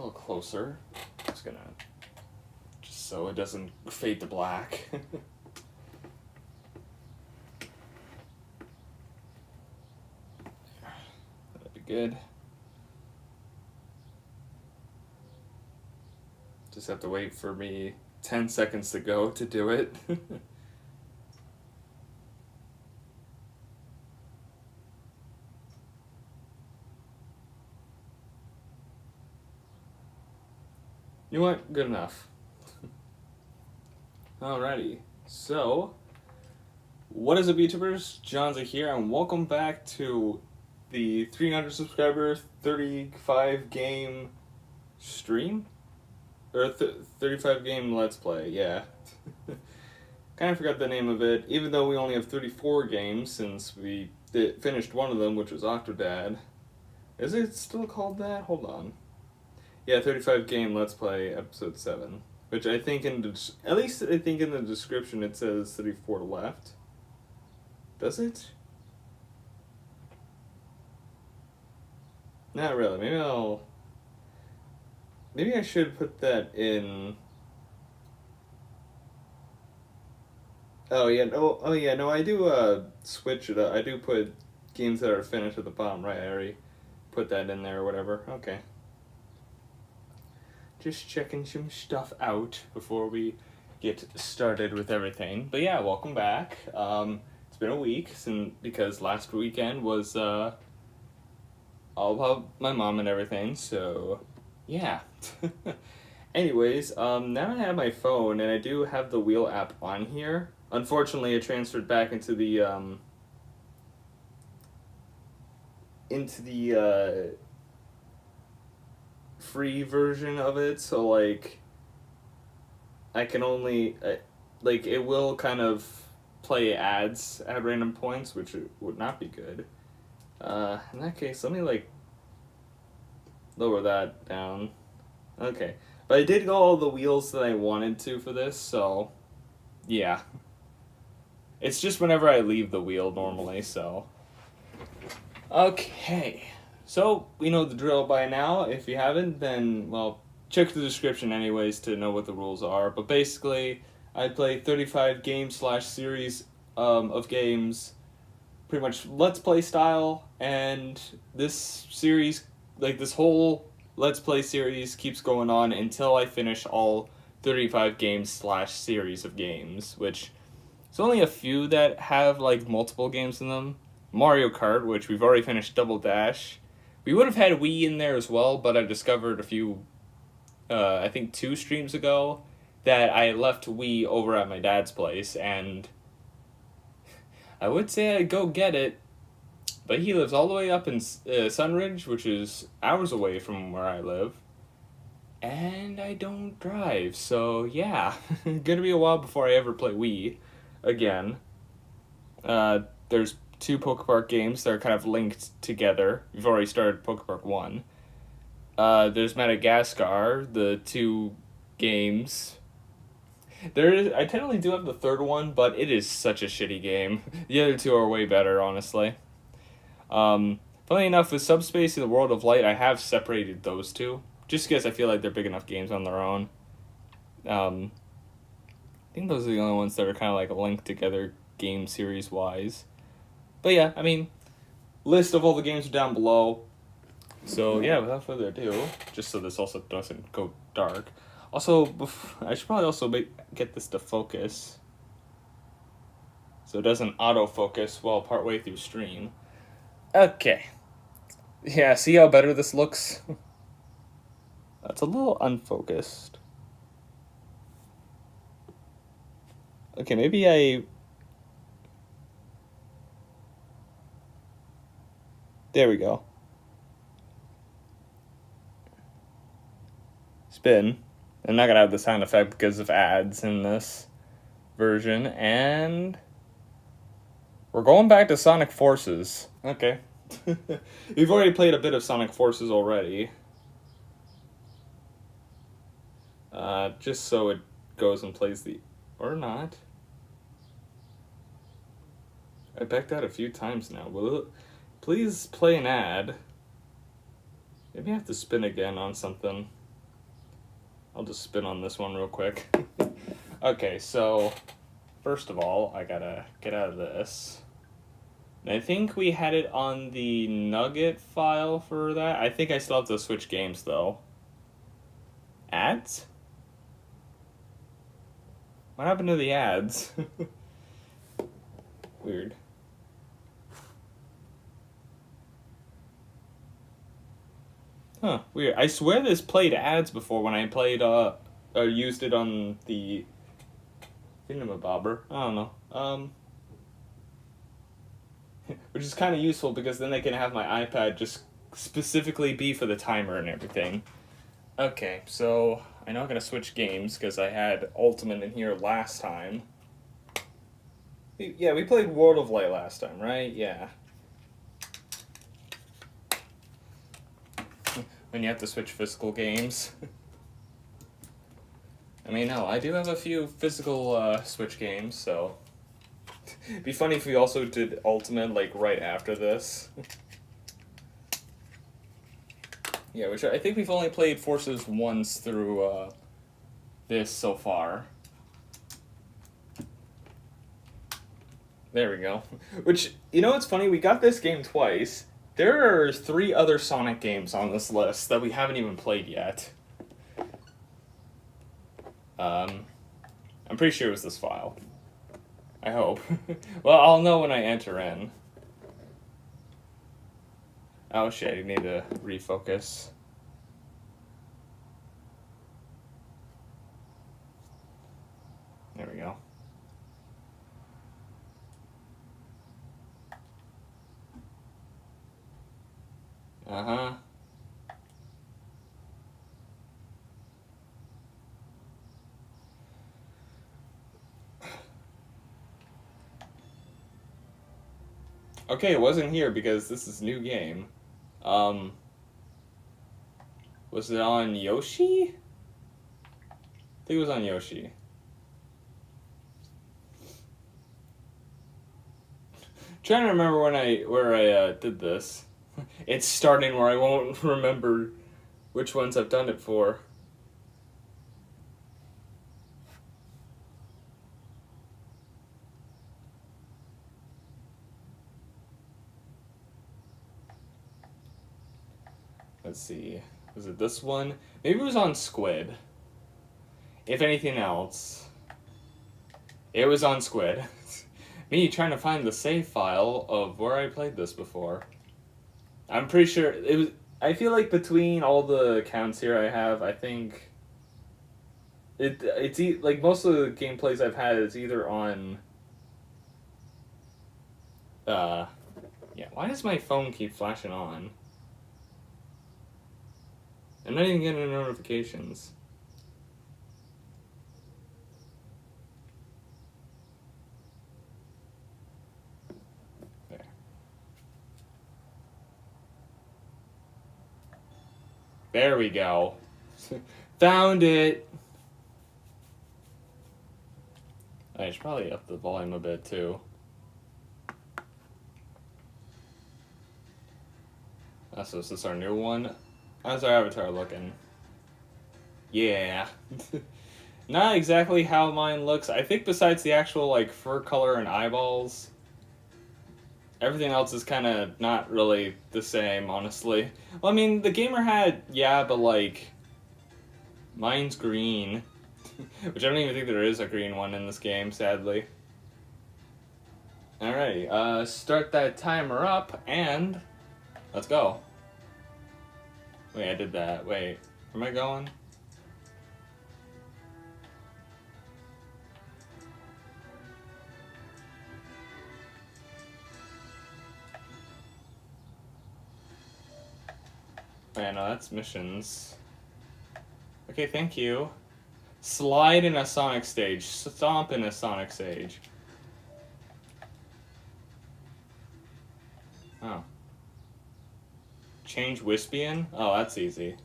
little closer. Just gonna, just so it doesn't fade to black. That'd be good. Just have to wait for me 10 seconds to go to do it. You know what? Good enough. Alrighty. So, what is up, YouTubers? John's here, and welcome back to the 300 subscriber, 35 game stream? Or 35 game Let's Play, yeah. Kind of forgot the name of it, even though we only have 34 games since we finished one of them, which was Octodad. Is it still called that? Hold on. Yeah, 35 game Let's Play episode 7, which I think at least I think in the description it says 34 left. Does it? Not really. Maybe I should put that in. Oh yeah, no, I do switch it up. I do put games that are finished at the bottom, right? I already put that in there or whatever. Okay. Just checking some stuff out before we get started with everything. But yeah, welcome back. It's been a week because last weekend was all about my mom and everything, so yeah. Anyways, now I have my phone and I do have the wheel app on here. Unfortunately, it transferred back into the free version of it, so like I can only like it will kind of play ads at random points, which would not be good. In that case, let me like lower that down. Okay, but I did go all the wheels that I wanted to for this, so yeah. It's just whenever I leave the wheel normally, so okay. So, we know the drill by now. If you haven't, then, well, check the description anyways to know what the rules are. But basically, I play 35 games / series of games, pretty much Let's Play style, and this series, like this whole Let's Play series keeps going on until I finish all 35 games / series of games, which there's only a few that have, like, multiple games in them. Mario Kart, which we've already finished Double Dash. We would have had Wii in there as well, but I discovered a few, I think 2 streams ago, that I left Wii over at my dad's place, and I would say I'd go get it, but he lives all the way up in Sunridge, which is hours away from where I live, and I don't drive, so yeah, gonna be a while before I ever play Wii again. There's 2 Pokepark games that are kind of linked together. We've already started Pokepark 1. There's Madagascar, the 2 games. I technically do have the 3rd one, but it is such a shitty game. The other 2 are way better, honestly. Funny enough, with Subspace and the World of Light, I have separated those 2, just because I feel like they're big enough games on their own. I think those are the only ones that are kind of like linked together game series-wise. But yeah, I mean, list of all the games are down below. So yeah, without further ado, just so this also doesn't go dark. Also, I should probably also get this to focus, so it doesn't autofocus while partway through stream. Okay. Yeah, see how better this looks? That's a little unfocused. Okay, maybe there we go. Spin. I'm not gonna have the sound effect because of ads in this version, and we're going back to Sonic Forces. Okay. We've already played a bit of Sonic Forces already. Just so it goes and plays or not. I backed out a few times now. Will it please play an ad? Maybe I have to spin again on something. I'll just spin on this one real quick. Okay, so first of all, I gotta get out of this. And I think we had it on the Nugget file for that. I think I still have to switch games though. Ads? What happened to the ads? Weird. Huh, weird. I swear this played ads before when I played, or used it on the thingamabobber. I don't know. Which is kind of useful because then I can have my iPad just specifically be for the timer and everything. Okay, so I know I'm gonna switch games because I had Ultimate in here last time. Yeah, we played World of Light last time, right? Yeah. When you have to switch physical games. I mean, no, I do have a few physical Switch games, so it'd be funny if we also did Ultimate like right after this. Yeah, which I think we've only played Forces once through this so far. There we go. Which, you know what's funny? We got this game twice. There are 3 other Sonic games on this list that we haven't even played yet. I'm pretty sure it was this file. I hope. Well, I'll know when I enter in. Oh shit, I need to refocus. There we go. Uh-huh. Okay, it wasn't here because this is a new game. Was it on Yoshi? I think it was on Yoshi. Trying to remember where I did this. It's starting where I won't remember which ones I've done it for. Let's see. Was it this one? Maybe it was on Squid. If anything else. It was on Squid. Me trying to find the save file of where I played this before. I'm pretty sure it was. I feel like between all the accounts here I have, I think it's like most of the gameplays I've had is either on. Yeah. Why does my phone keep flashing on? I'm not even getting notifications. There we go. Found it! I should probably up the volume a bit too. So is this our new one? How's our avatar looking? Yeah. Not exactly how mine looks. I think besides the actual like fur color and eyeballs, everything else is kind of not really the same, honestly. Well, I mean, the gamer hat, yeah, but like, mine's green. Which I don't even think there is a green one in this game, sadly. Alrighty, start that timer up, and let's go. Wait, I did that. Wait, where am I going? Wait, no, that's missions. Okay, thank you. Slide in a Sonic stage. Stomp in a Sonic stage. Oh. Change Wispian? Oh, that's easy.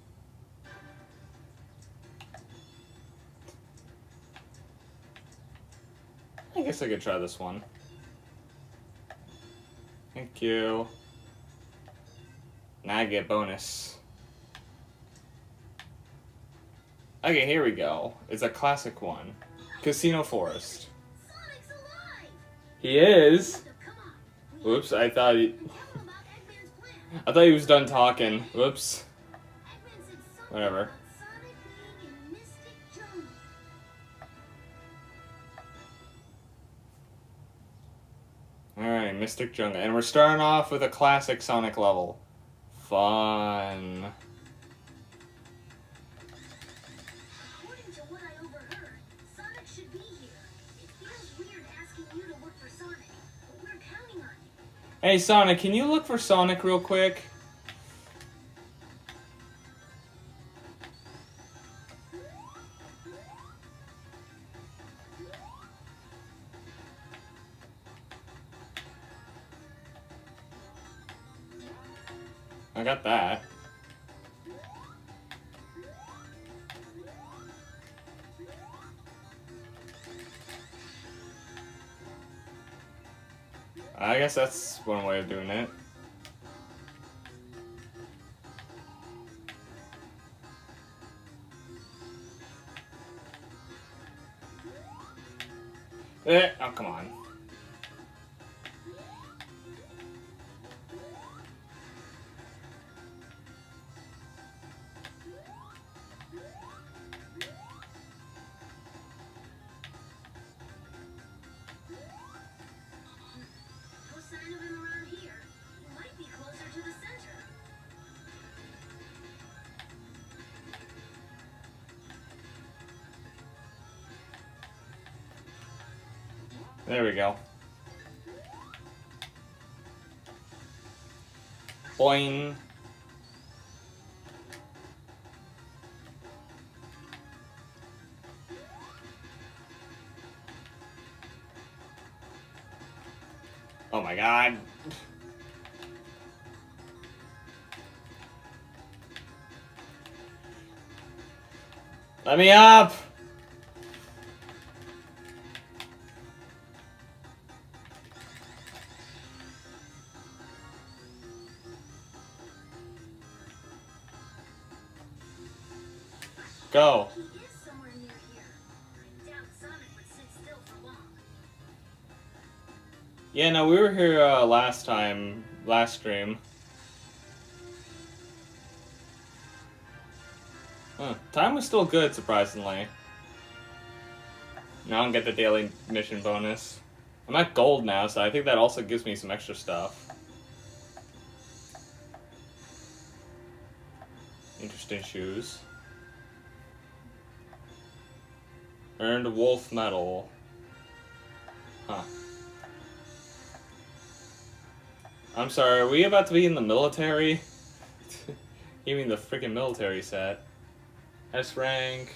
I guess I could try this one. Thank you. Now I get bonus. Okay, here we go. It's a classic one. Casino Forest. He is? Whoops, I thought he was done talking. Whoops. Whatever. Alright, Mystic Jungle. And we're starting off with a classic Sonic level. Fun. According to what I overheard, Sonic should be here. It feels weird asking you to look for Sonic, but we're counting on you. Hey Sonic, can you look for Sonic real quick? I got that. I guess that's one way of doing it. Oh, come on. There we go. Boing. Oh my god. Let me up! Go. He is somewhere near here. I doubt Sonic would sit still for long. Yeah, no, we were here last stream. Huh. Time was still good, surprisingly. Now I don't get the daily mission bonus. I'm at gold now, so I think that also gives me some extra stuff. Interesting shoes. Earned wolf medal. Huh. I'm sorry, are we about to be in the military? You mean the freaking military set. S rank.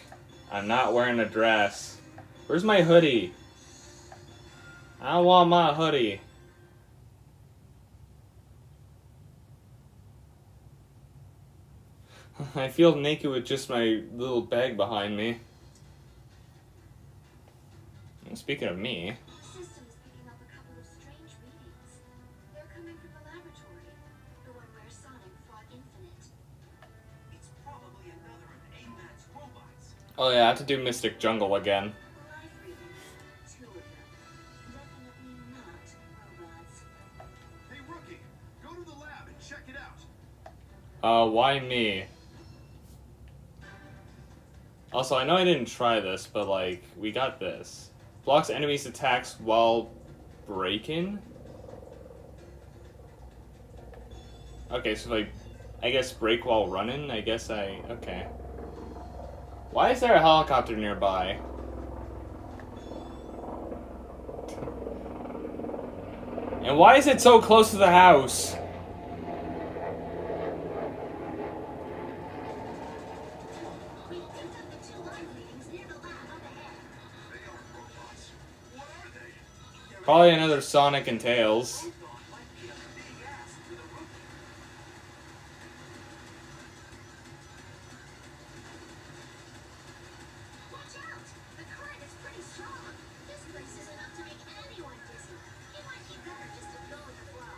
I'm not wearing a dress. Where's my hoodie? I want my hoodie. I feel naked with just my little bag behind me. And speaking of me... The system is picking up a couple of strange readings. They're coming from the laboratory. The one where Sonic fought Infinite. It's probably another of unmasked robots. Oh yeah, I have to do Mystic Jungle again. Life readings. 2 of them. Definitely not robots. Hey rookie, go to the lab and check it out. Why me? Also, I know I didn't try this, but like, we got this. Blocks enemies' attacks while braking? Okay, so like, I guess brake while running? Okay. Why is there a helicopter nearby? And why is it so close to the house? We picked up the 2 life readings near the lab up ahead. They aren't robots. What are they? Probably another Sonic and Tails. Both might be a big ass to the rookie. Watch out! The current is pretty strong. This place is enough to make anyone dizzy. It might be better just to go with the flow.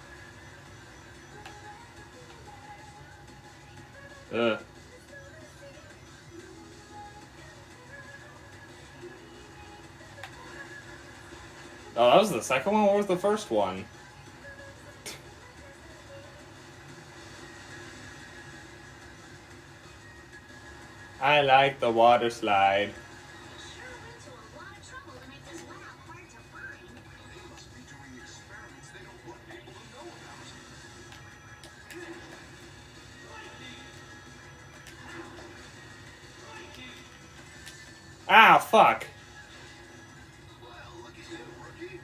Ugh. Oh, that was the second one? What was the first one? I like the water slide. They sure went to a lot of trouble to make this lab hard to find. They must be doing experiments they don't want people to know about. Ah, fuck. Well, look at you, rookie.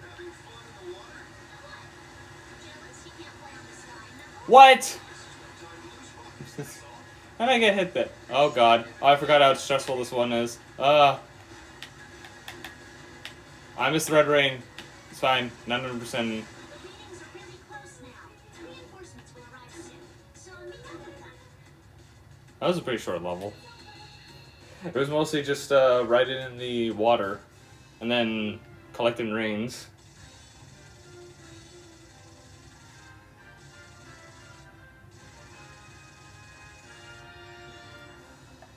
Having fun in the water? Jealous you can't play on the slide, no? What? This is no time to lose focus, that's all. How did I get hit there? Oh god. Oh, I forgot how stressful this one is. I missed the red rain. It's fine. 900%. The meetings are really close now. Reinforcements will arrive soon. So meet up with them. That was a pretty short level. It was mostly just riding in the water and then collecting rains.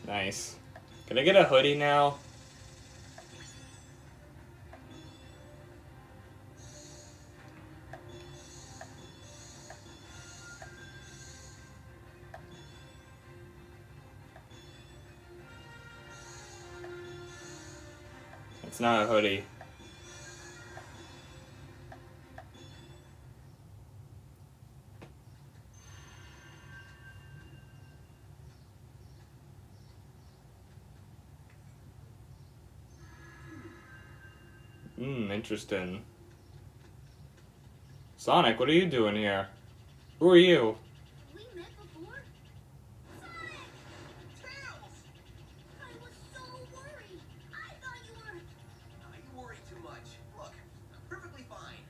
Nice. Can I get a hoodie now? It's not a hoodie. Interesting. Sonic, what are you doing here? Who are you? We met before? Sonic! Tails! I was so worried. I thought you were... You worry too much. Look, I'm perfectly fine.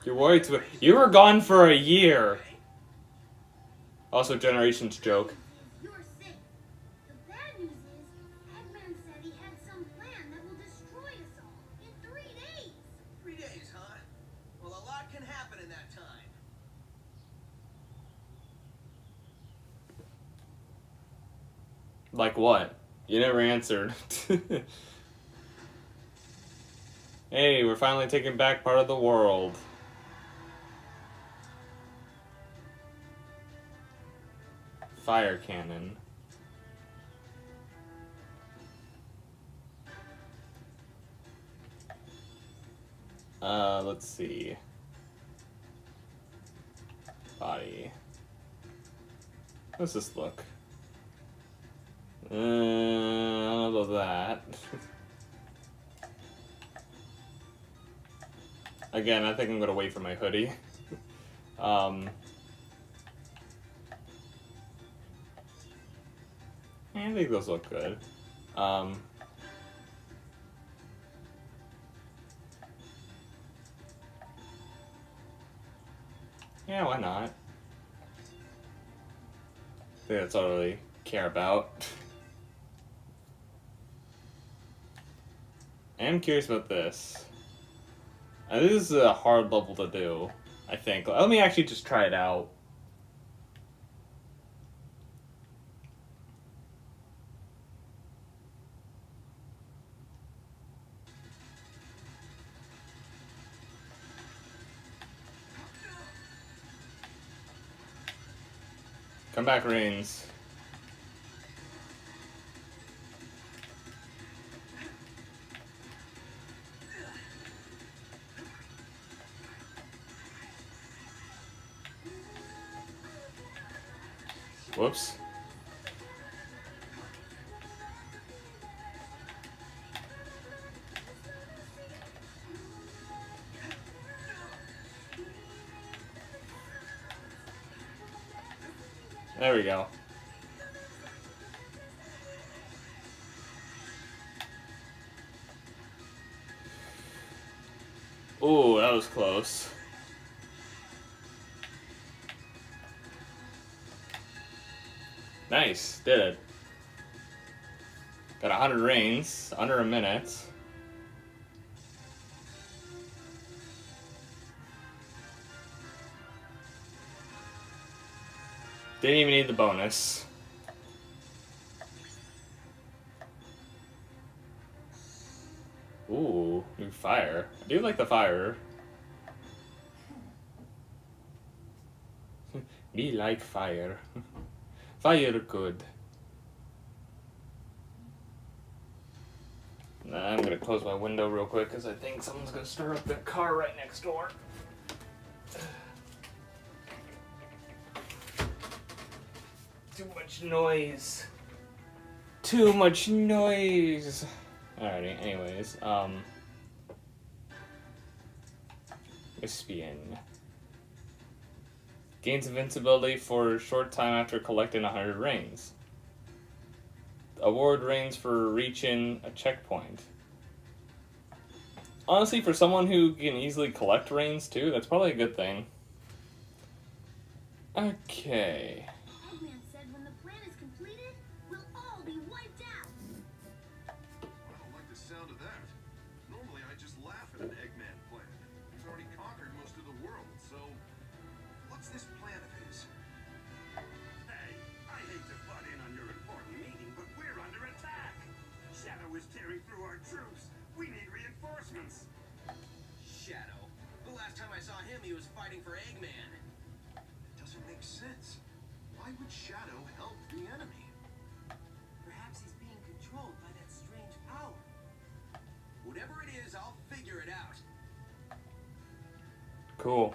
You're worried too. You were gone for a year. Also, Generations joke. You're safe. The bad news is, Eggman said he had some plan that will destroy us all in 3 days. 3 days, huh? Well, a lot can happen in that time. Like what? You never answered. Hey, we're finally taking back part of the world. Fire cannon. Let's see. Body. How's this look? I don't know about that. Again, I think I'm gonna wait for my hoodie. I think those look good. Yeah, why not? I think that's all I really care about. I am curious about this. This is a hard level to do, I think. Let me actually just try it out. Come back, Reigns. Whoops. There we go. Ooh, that was close. Nice, did it. Got 100 reigns, under a minute. Didn't even need the bonus. Ooh. Ooh, fire. I do like the fire. Me like fire. Fire good. Nah, I'm gonna close my window real quick because I think someone's gonna start up their car right next door. Too much noise. Too much noise. Alrighty, anyways, Espion. Gains invincibility for a short time after collecting 100 rings. Award rings for reaching a checkpoint. Honestly, for someone who can easily collect rings too, that's probably a good thing. Okay. Eggman said when the plan is completed, we'll all be wiped out. I don't like the sound of that. Normally I just laugh at an Eggman plan. He's already conquered most of the world, so what's this plan of his? Hey, I hate to butt in on your important meeting, but we're under attack. Shadow is tearing through our troops. We need reinforcements. Shadow. The last time I saw him, he was fighting for Eggman. It doesn't make sense. Why would Shadow help the enemy? Perhaps he's being controlled by that strange power. Whatever it is, I'll figure it out. Cool.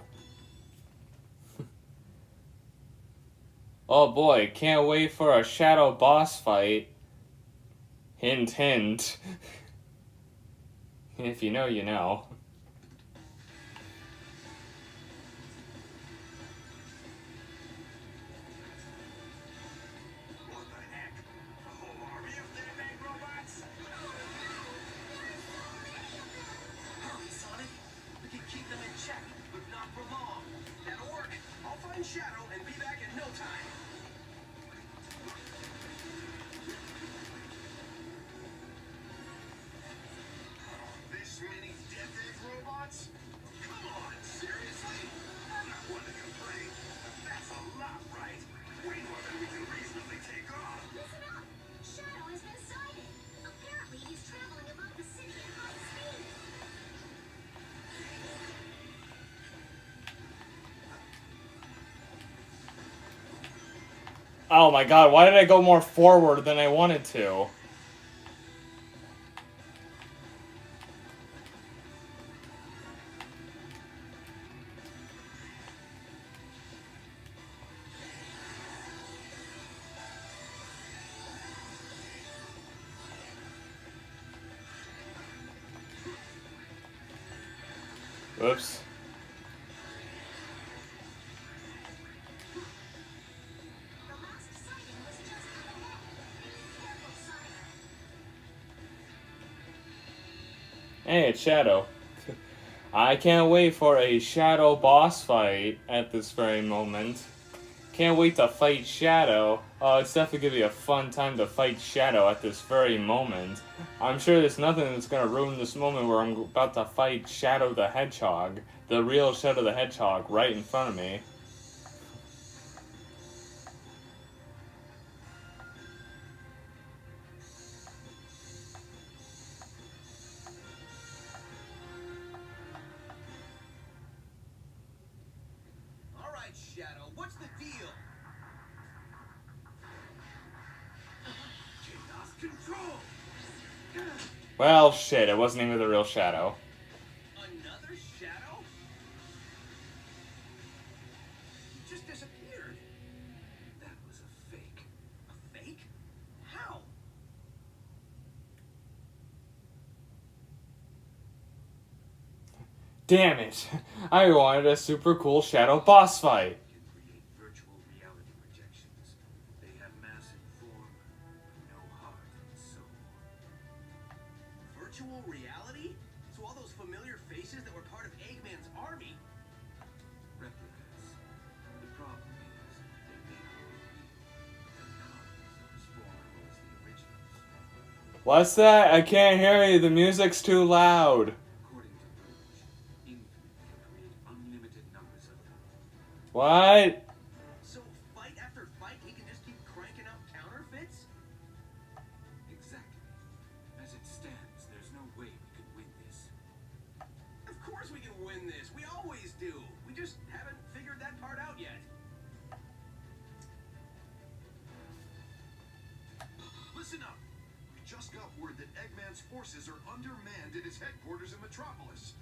Oh boy, can't wait for a shadow boss fight. Hint, hint. If you know, you know. What the heck? A whole army of their big robots? Hurry, Sonic. We can keep them in check, but not for long. That'll work. I'll find Shadow and be back in no time. This many Death Egg robots? Come on, seriously? I'm not one to complain. That's a lot, right? Way more than we can reasonably take on. Listen up! Shadow has been sighted. Apparently he's traveling above the city at high speed. Oh my god, why did I go more forward than I wanted to? Whoops. The last sighting was just up ahead. Be careful, Sonic. Hey, it's Shadow. I can't wait for a Shadow boss fight at this very moment. Can't wait to fight Shadow. Oh, it's definitely gonna be a fun time to fight Shadow at this very moment. I'm sure there's nothing that's gonna ruin this moment where I'm about to fight Shadow the Hedgehog. The real Shadow the Hedgehog right in front of me. All right, Shadow. What's the deal? Chaos control. Well, shit, it wasn't even the real Shadow. Another Shadow? He just disappeared. That was a fake. A fake? How? Damn it! I wanted a super cool Shadow boss fight. Can create virtual reality projections. They have massive form, no heart and soul. Virtual reality? So all those familiar faces that were part of Eggman's army? Replicas. The problem is they may not be real. They're copies of as formidable as the originals. What's that? I can't hear you. The music's too loud. According to Rouge, Infinite can create unlimited numbers of them. What? So fight after fight, he can just keep cranking out counterfeits? Exactly. As it stands, there's no way we could win this. Eggman's headquarters in Metropolis.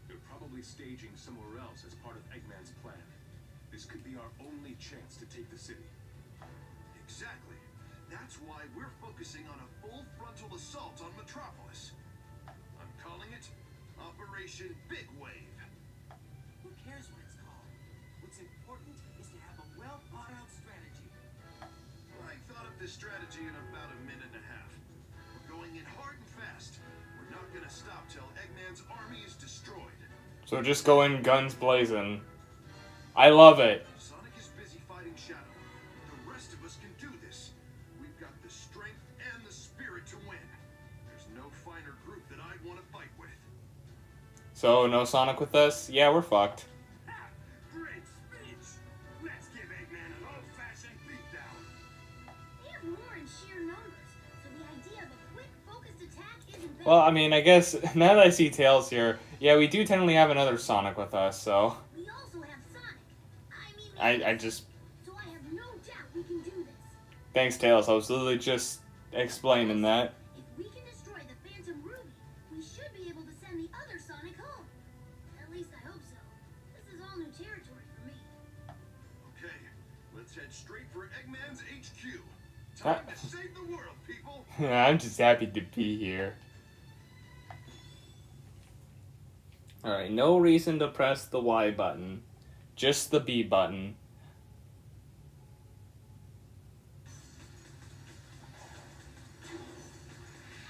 They're probably staging somewhere else as part of Eggman's plan. This could be our only chance to take the city. Exactly. That's why we're focusing on a full frontal assault on Metropolis. I'm calling it Operation Big Wave. Who cares what it's called? What's important is to have a well-thought-out strategy. I thought of this strategy in about a minute and a half. We're going in hard and fast. We're not gonna stop till Eggman's army is destroyed. So just go in guns blazing. I love it. Sonic is busy fighting Shadow. The rest of us can do this. We've got the strength and the spirit to win. There's no finer group that I'd want to fight with. So no Sonic with us? Yeah, we're fucked. Ha! Great speech! Let's give Eggman an old-fashioned beatdown. They have more in sheer numbers, so the idea of a quick, focused attack isn't bad. Well, I mean, I guess now that I see Tails here, yeah, we do technically have another Sonic with us, so We also have Sonic. I mean, I just so I have no doubt we can do this. thanks Tails. I was literally just explaining that. If we can destroy the Phantom Ruby, we should be able to send the other Sonic home. At least I hope so. This is all new territory for me. Okay, let's head straight for Eggman's HQ. Time to save the world, people! I'm just happy to be here. Alright, no reason to press the Y button. Just the B button.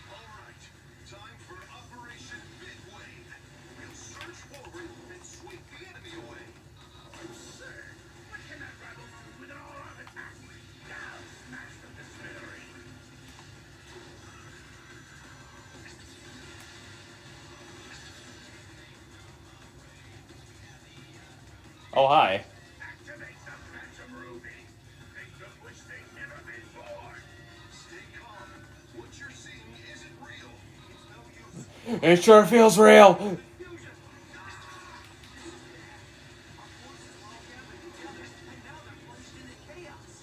Alright, time for Operation Big Wave. We'll surge forward and sweep the enemy away. Absurd! What can that rebel do with an all-out attack? Now smash them to smithereens! Oh, hi. Activate the Phantom Ruby! Make them wish they'd never been born! Stay calm. What you're seeing isn't real. It's no use. It sure feels real. Fusion! Our forces were all gathered together, and now they're plunged into chaos.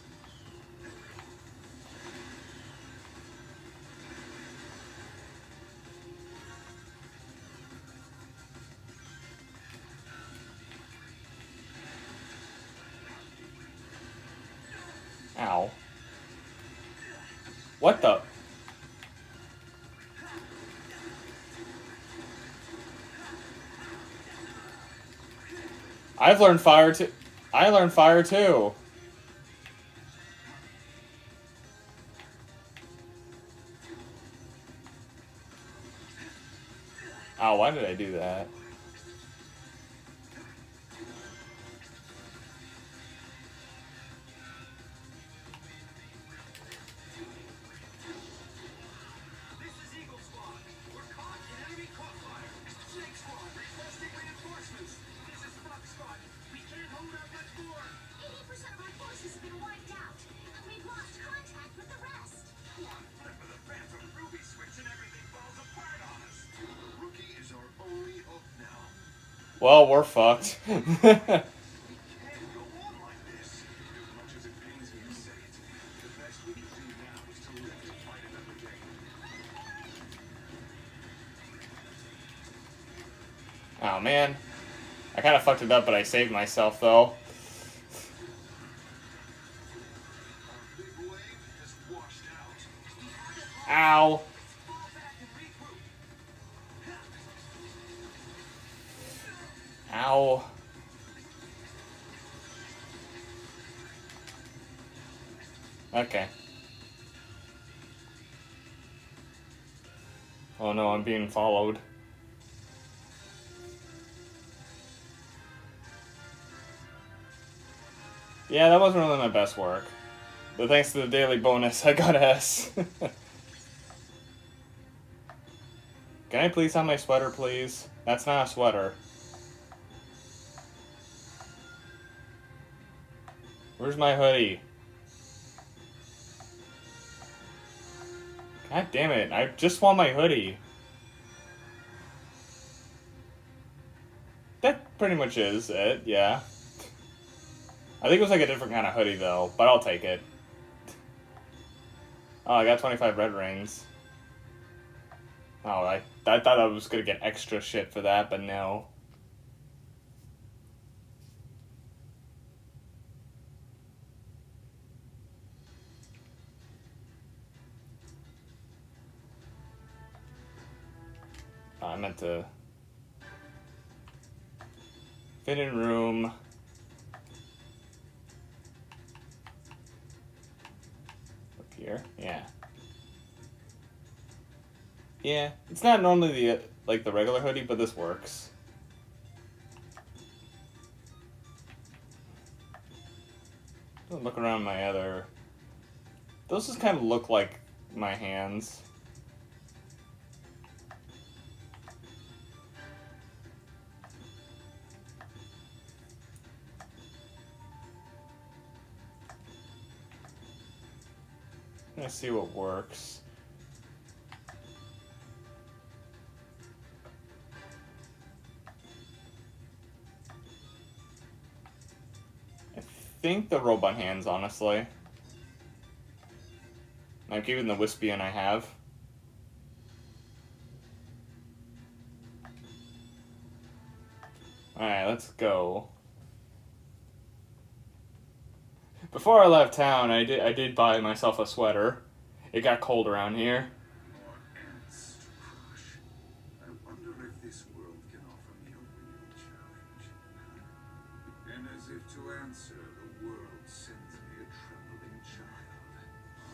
Ow. What the? I've learned fire too. I learned fire too. Ow, why did I do that? This is Eagle Squad. We're caught in enemy crossfire. Snake Squad, requesting reinforcements. This is Fox Squad. We can't hold out much more. 80% of our forces have been wiped out, and we've lost contact with the rest. One flip of the Phantom Ruby switch and everything falls apart on us! The rookie is our only hope now. Well, we're fucked. We can't go on like this. As much as it pains me to say it, the best we can do now is to live to fight another day. Oh man. I kind of fucked it up, but I saved myself though. Our big wave has washed out. Ow. Fall back and regroup. Ow. Okay. Oh no, I'm being followed. Yeah, that wasn't really my best work. But thanks to the daily bonus, I got S. Can I please have my sweater, please? That's not a sweater. Where's my hoodie? God damn it, I just want my hoodie. That pretty much is it, yeah. I think it was like a different kind of hoodie though, but I'll take it. Oh, I got 25 red rings. Oh, I I thought I was gonna get extra shit for that, but no. Oh, I meant to fit in room. Up here, yeah. Yeah, it's not normally the like the regular hoodie, but this works. Look around my other. Those just kind of look like my hands. Let's see what works. I think the robot hands, honestly. I'm keeping the Wispion I have. Alright, let's go. Before I left town, I did buy myself a sweater. It got cold around here. More ants to crush. I wonder if this world can offer me a real challenge. And as if to answer, the world sends me a trembling child.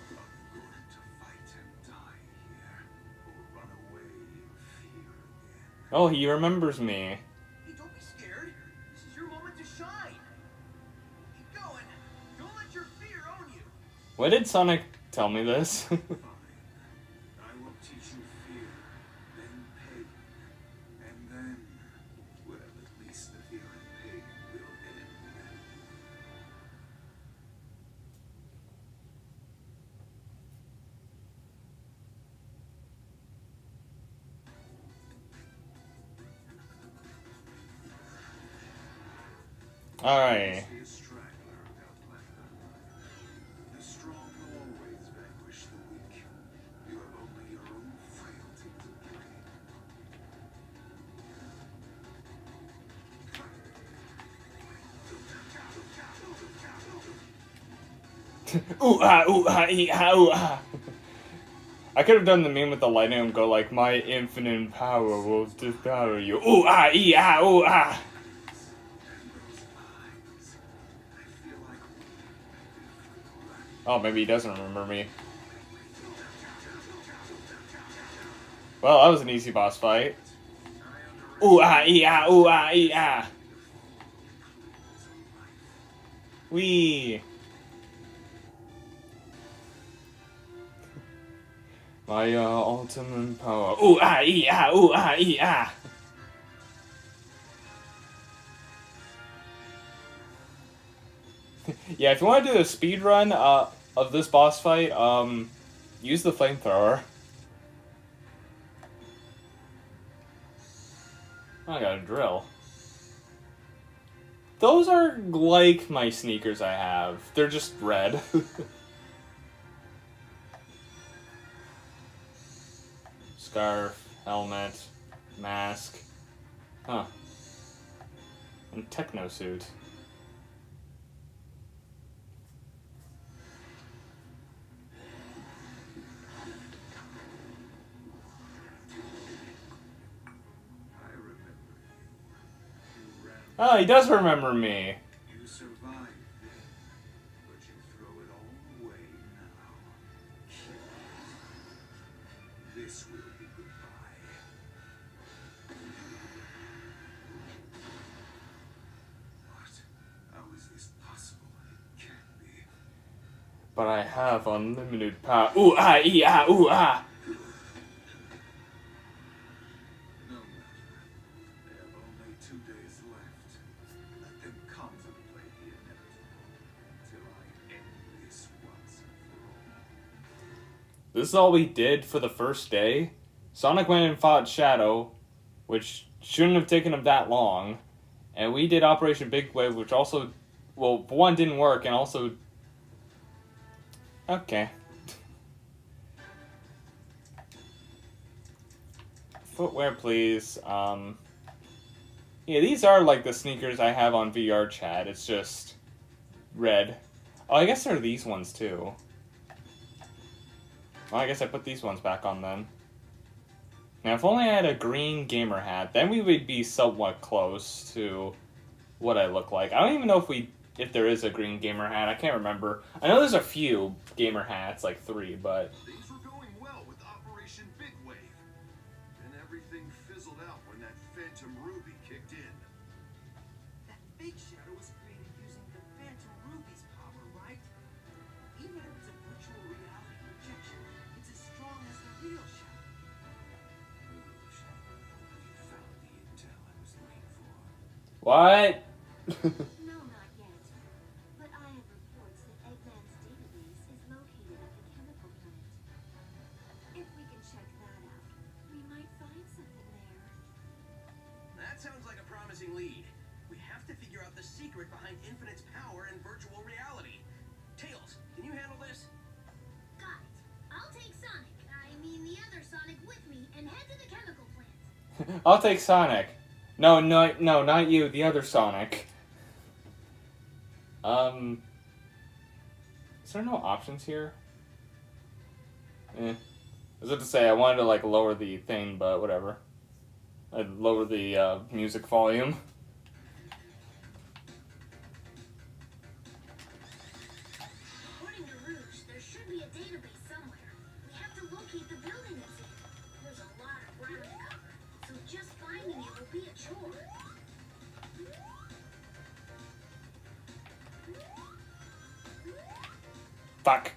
I'm going to fight and die here, or run away in fear again. Oh, he remembers me. Hey, don't be scared. This is your moment to shine. Keep going. Don't let your fear own you. Why did Sonic tell me this? Fine. I will teach you fear, then pain, and then, well, at least the fear and pain will end. Alright. Be a straggler without left alive. The strong always vanquish the weak. You have only your own frailty to blame. Ooh ah. I could have done the meme with the lightning and go like, my infinite power will devour you. Ooh ah, ee ah, ooh ah. And those eyes, I feel like Oh, maybe he doesn't remember me. Well, that was an easy boss fight. Ooh ah, ee ah, ooh ah, ee ah. Wee. My ultimate power. Ooh ah, ee ah, ooh ah, ee ah. Yeah, if you want to do a speed run of this boss fight, use the flamethrower. I got a drill. Those are like my sneakers I have. They're just red. Scarf, helmet, mask. Huh. And techno suit. I remember you. You ran. Oh, he does remember me. You survived then, but you throw it all away now. This will be goodbye. What? How is this possible? It can't be. But I have unlimited power. Ooh ah, ee ah, ooh ah. No matter. They have only 2 days left. Let them contemplate the inevitable until I end this once and for all. This is all we did for the first day. Sonic went and fought Shadow, which shouldn't have taken him that long. And we did Operation Big Wave, which also, well, for one, didn't work, and also... Okay. footwear, please. Yeah, these are like the sneakers I have on VR chat. It's just red. Oh, I guess there are these ones too. Well, I guess I put these ones back on then. Now, if only I had a green gamer hat, then we would be somewhat close to what I look like. I don't even know if there is a green gamer hat. I can't remember. I know there's a few gamer hats, like 3, but... Things were going well with Operation Big Wave. Then everything fizzled out when that Phantom Ruby kicked in. That big shadow was created using the Phantom Ruby's power, right? Even if it's a virtual reality projection, it's as strong as the real shadow. Rouge, you found the intel I was looking for. What? No, not yet. But I have reports that Eggman's database is located at the chemical plant. If we can check that out, we might find something there. That sounds like a promising lead. We have to figure out the secret behind Infinite's power and virtual reality. Tails, can you handle this? Got it. I'll take Sonic, the other Sonic with me, and head to the chemical plant. I'll take Sonic. No, not you. The other Sonic. Is there no options here? I was about to say I wanted to like lower the thing, but whatever. I'd lower the music volume. According to Rouge, there should be a database somewhere. We have to locate the building it's in. There's a lot of ground to cover, so just finding it will be a chore. Fuck.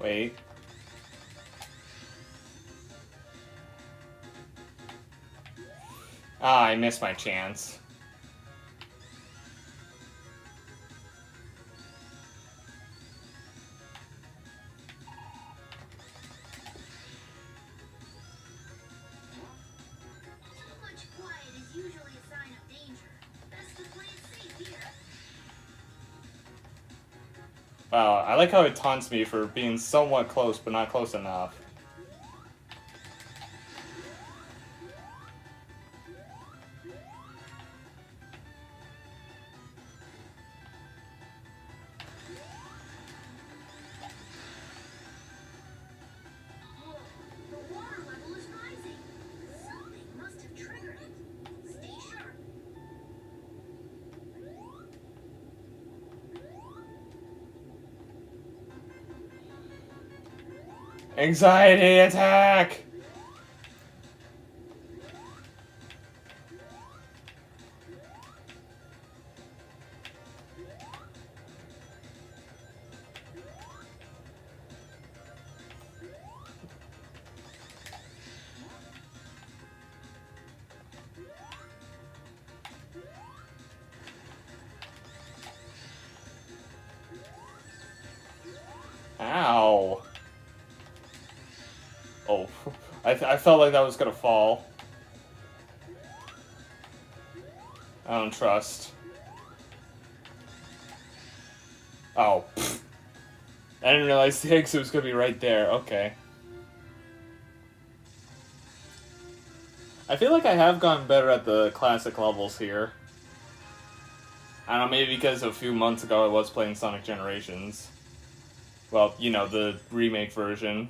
Wait. Ah, I missed my chance. Too much quiet is usually a sign of danger. Best to play it safe here. Wow, I like how it taunts me for being somewhat close, but not close enough. Whoa, the water level is rising. Something must have triggered it. Stay sharp. Anxiety attack! Ow. Oh, I felt like that was gonna fall. I don't trust. Oh, pfft. I didn't realize the exit was gonna be right there. Okay. I feel like I have gotten better at the classic levels here. I don't know, maybe because a few months ago I was playing Sonic Generations. Well, you know, the remake version.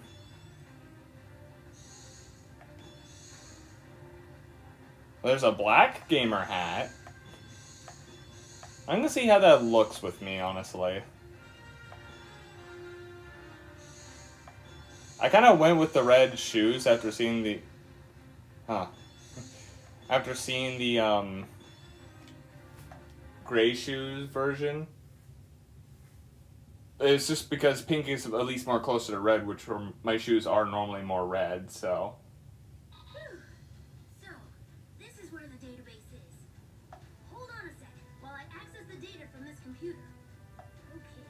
There's a black gamer hat. I'm gonna see how that looks with me, honestly. I kind of went with the red shoes after seeing the... Huh. After seeing the, gray shoes version. It's just because pink is at least more closer to red, which my shoes are normally more red, so... So, this is where the database is. Hold on a sec while I access the data from this computer. Okay.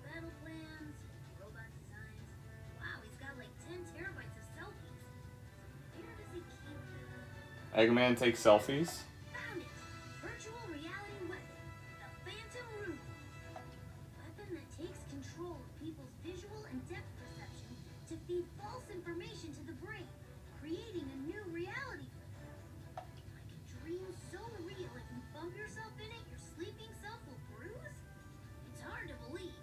Battle plans, robot designs. Wow, he's got like 10 terabytes of cell Eggman takes selfies. Found it! Virtual reality weapon. The Phantom Ruby. Weapon that takes control of people's visual and depth perception to feed false information to the brain, creating a new reality for them. Like a dream so real if you bump yourself in it, your sleeping self will bruise? It's hard to believe.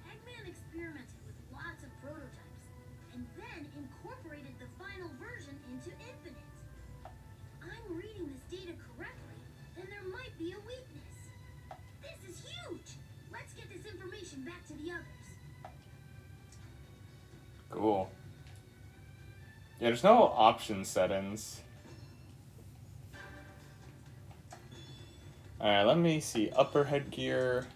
Eggman experimented with lots of prototypes, and then incorporated the final version into Infinite. I'm reading this data correctly, then there might be a weakness. This is huge! Let's get this information back to the others. Cool. Yeah, there's no option settings. Alright, let me see. Upper headgear.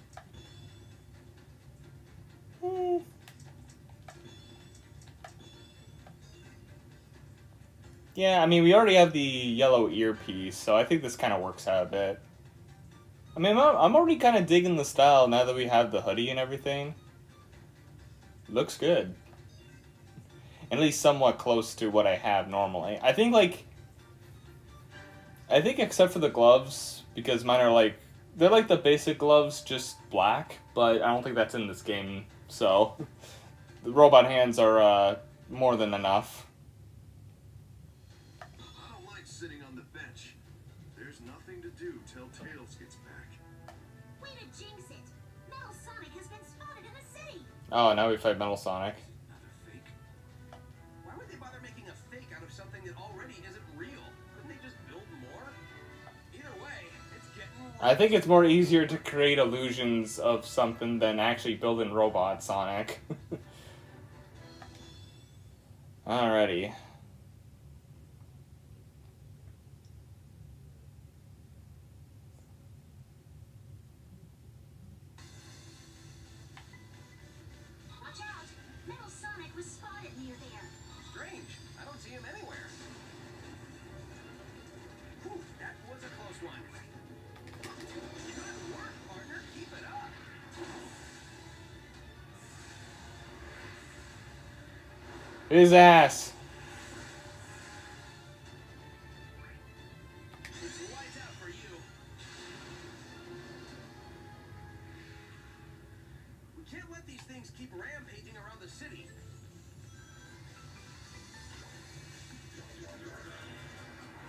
Yeah, I mean, we already have the yellow earpiece, so I think this kind of works out a bit. I mean, I'm already kind of digging the style now that we have the hoodie and everything. Looks good. At least somewhat close to what I have normally. I think except for the gloves, because mine are like, they're like the basic gloves, just black, but I don't think that's in this game, so the robot hands are more than enough. I don't like sitting on the bench. There's nothing to do till Tails gets back. Way to jinx it! Metal Sonic has been spotted in the city! Oh, now we fight Metal Sonic. Another fake? Why would they bother making a fake out of something that already isn't real? Couldn't they just build more? Either way, it's getting... I think it's more easier to create illusions of something than actually building robot Sonic. Alrighty. Watch out! Metal Sonic was spotted near there. Strange. I don't see him anywhere. Whew, that was a close one. Good work, partner. Keep it up. His ass. It's lights out for you. We can't let these things keep rampaging around the city.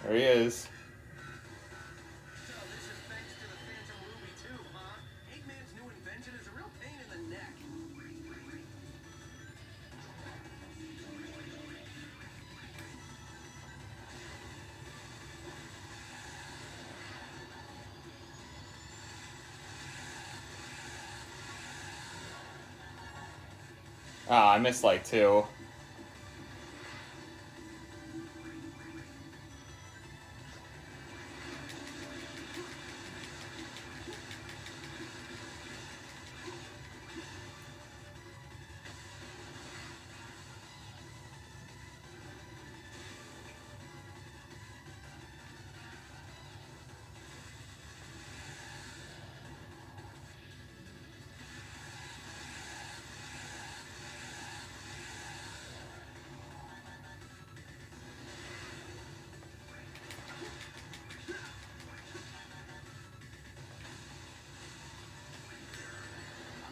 There he is. So this is thanks to the Phantom Ruby too, huh? Eggman's new invention is a real pain in the neck. Ah, I missed like two.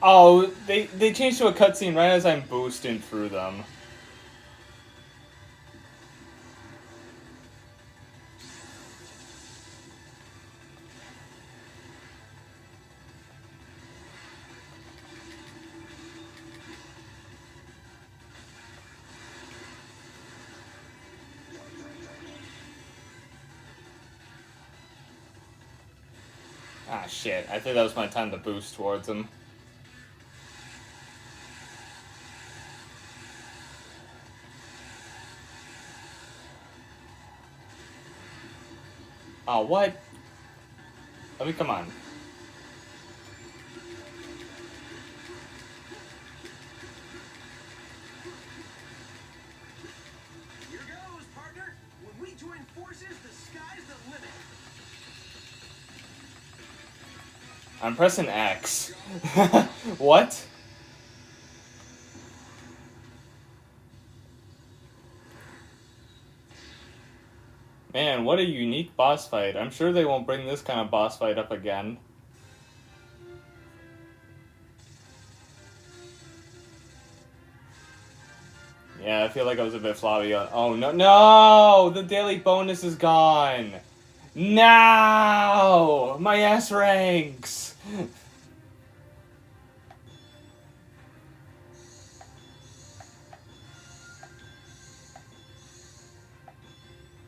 Oh, they changed to a cutscene right as I'm boosting through them. Ah, shit. I think that was my time to boost towards him. Oh, what? I mean, come on. Here goes, partner. When we join forces, the sky's the limit. I'm pressing X. What? Man, what a unique boss fight. I'm sure they won't bring this kind of boss fight up again. Yeah, I feel like I was a bit floppy on. Oh no, no! The daily bonus is gone! No! My S ranks!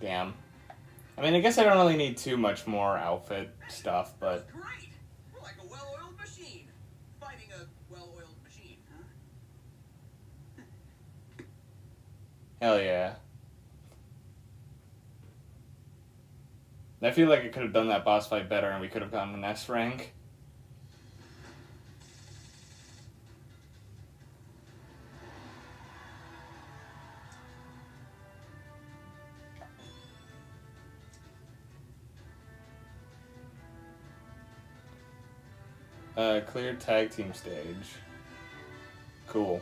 Damn. I mean, I guess I don't really need too much more outfit stuff, but... Great! We're like a well-oiled machine. Fighting a well-oiled machine, huh? Hell yeah. I feel like I could have done that boss fight better and we could have gotten an S rank. Clear tag team stage. Cool.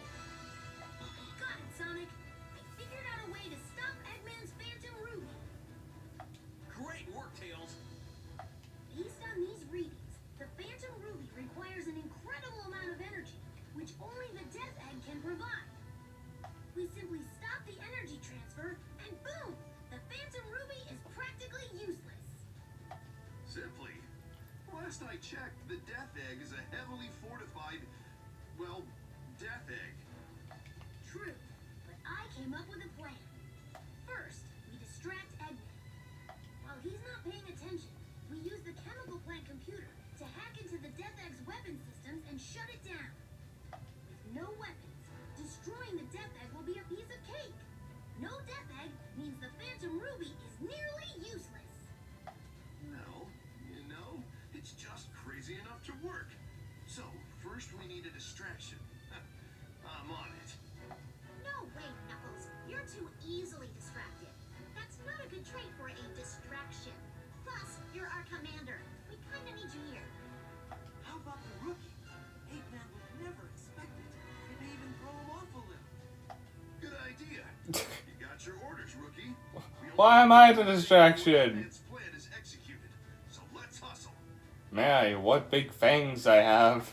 Got it, Sonic. I figured out a way to stop Eggman's Phantom Ruby. Great work, Tails. Based on these readings, the Phantom Ruby requires an incredible amount of energy, which only the Death Egg can provide. We simply stop the energy transfer, and boom! The Phantom Ruby is practically useless. Simply. Last I checked, the Death Egg is a heavily fortified, well, Death Egg. True, but I came up with a plan. First, we distract Eggman. While he's not paying attention, we use the chemical plant computer to hack into the Death Egg's weapon systems and shut it down. With no weapons, destroying the Death Egg will be a piece of cake. No Death Egg means the Phantom Ruby is nearly useless. Well, you know, it's just crazy enough to work. So, first we need a distraction. I'm on it. No way, Knuckles. You're too easily distracted. That's not a good trait for a distraction. Plus, you're our commander. We kinda need you here. How about the rookie? Eggman would never expect it. It may even throw him off a little. Good idea. You got your orders, rookie. Why am I the distraction? Its plan is executed. So let's hustle. Man, what big fangs I have.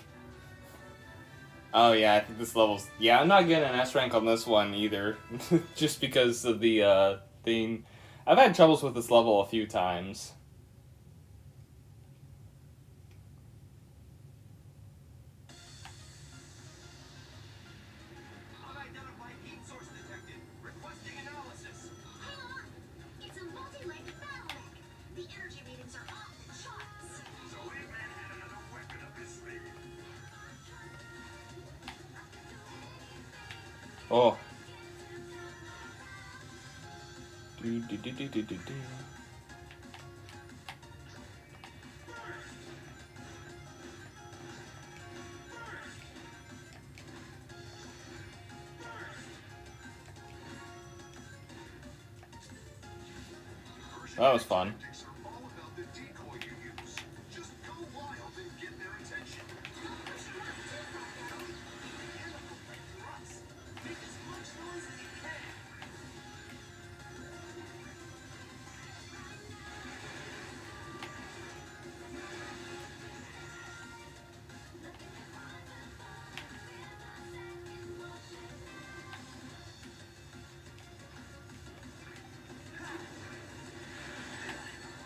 Oh yeah, I think this level's... Yeah, I'm not getting an S rank on this one either. Just because of the thing. I've had troubles with this level a few times. Unidentified heat source detected. Requesting analysis. Hang on! It's a multi-legged battle egg. The energy readings are off the charts. So Eggman had another weapon up his sleeve. Oh. Do, do, do, do, do, do, do. That was fun. Tactics are all about the decoy you use. Just go wild and get their attention. Make as much noise as you can.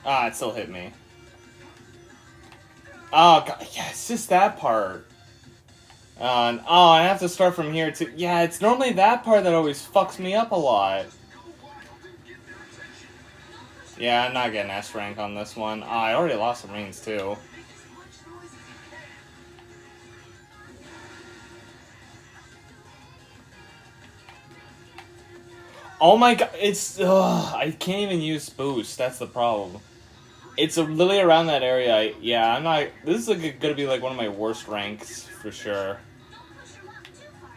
Ah, it still hit me. Oh, God. Yeah, it's just that part. Oh, I have to start from here, too. Yeah, it's normally that part that always fucks me up a lot. Yeah, I'm not getting S rank on this one. Oh, I already lost some rings, too. Oh my god, it's... Ugh, I can't even use boost, that's the problem. It's literally around that area. Yeah, I'm not... This is like, gonna be like one of my worst ranks, for sure. Don't push your luck too far,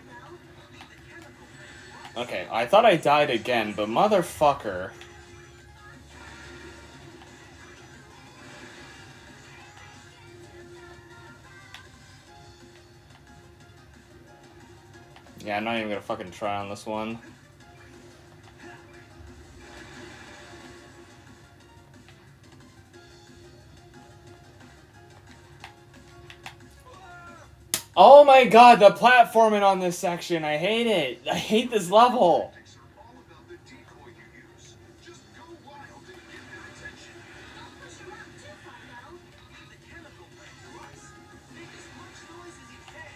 though. Okay, I thought I died again, but motherfucker. Yeah, I'm not even gonna fucking try on this one. Oh my god, the platforming on this section. I hate it. I hate this level. Tactics are all about the decoy you use. Just go wild and get their attention. Don't push your luck too far, though. The chemical plant works. Make as much noise as you can.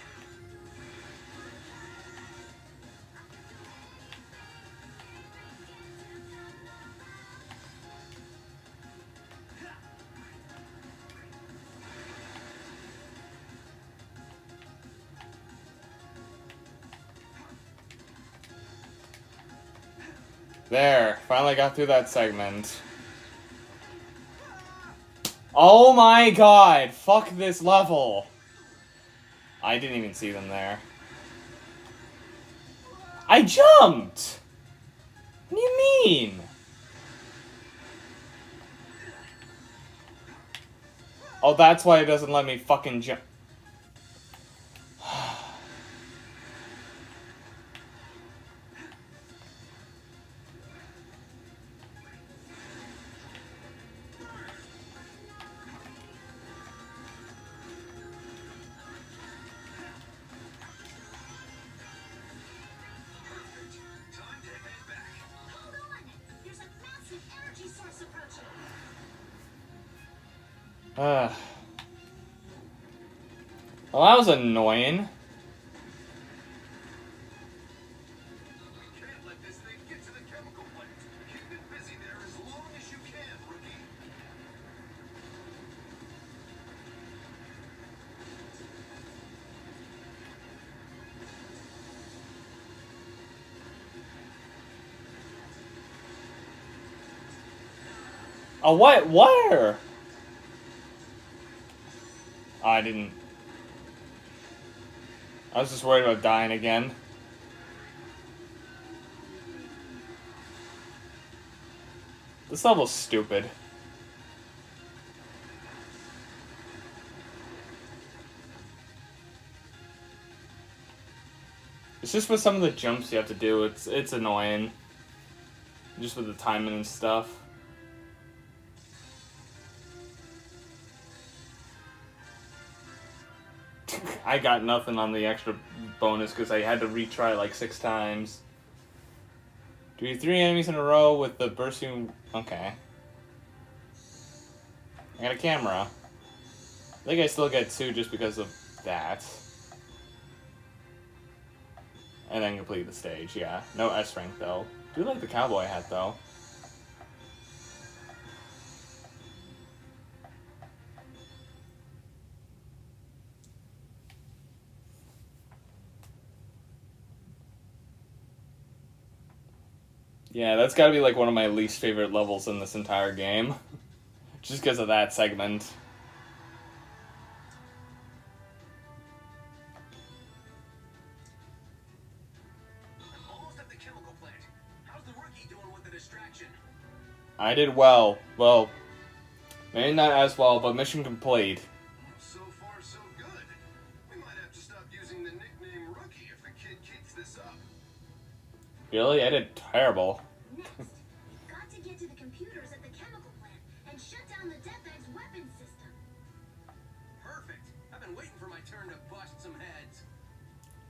There, finally got through that segment. Oh my god, fuck this level. I didn't even see them there. I jumped! What do you mean? Oh, that's why it doesn't let me fucking jump. Time to head back. Hold on! There's a massive energy source approaching. Well, that was annoying. We can't let this thing get to the chemical plant. Keep it busy there as long as you can, rookie. Oh, what? Where? I didn't. I was just worried about dying again. This level's stupid. It's just with some of the jumps you have to do, it's annoying. Just with the timing and stuff. I got nothing on the extra bonus because I had to retry like 6 times. Do you 3 enemies in a row with the bursting? Okay. I got a camera. I think I still get 2 just because of that. And then complete the stage, yeah. No S rank though. Do like the cowboy hat though. Yeah, that's gotta be like one of my least favorite levels in this entire game. Just because of that segment. I'm almost at the chemical plant. How's the rookie doing with the distraction? I did well. Well, maybe not as well, but mission complete. So far, so good. We might have to stop using the nickname Rookie if the kid keeps this up. Really? I did terrible. Next, we've got to get to the computers at the chemical plant and shut down the Death Egg's weapon system. Perfect. I've been waiting for my turn to bust some heads.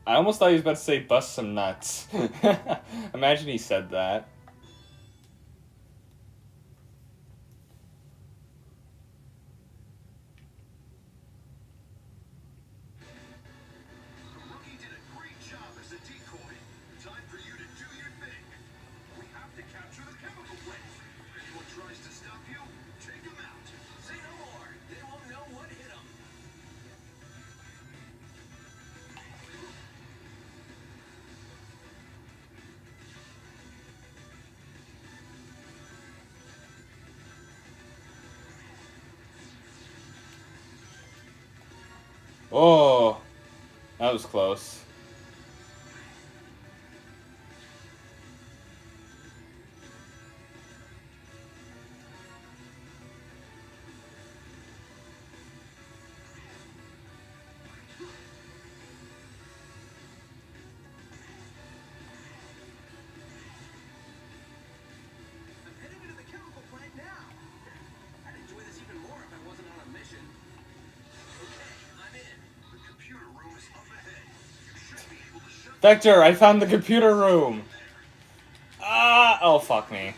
I almost thought he was about to say bust some nuts. Imagine he said that. The rookie did a great job as a decoy. Time for you to do your thing. We have to capture the chemical plant. If anyone tries to stop you, take them out. Say no more. They won't know what hit them. Oh, that was close. I'm heading into the chemical plant now. I'd enjoy this even more if I wasn't on a mission. Okay, I'm in. The computer room is up Vector, I found the computer room! Ah! Oh, fuck me.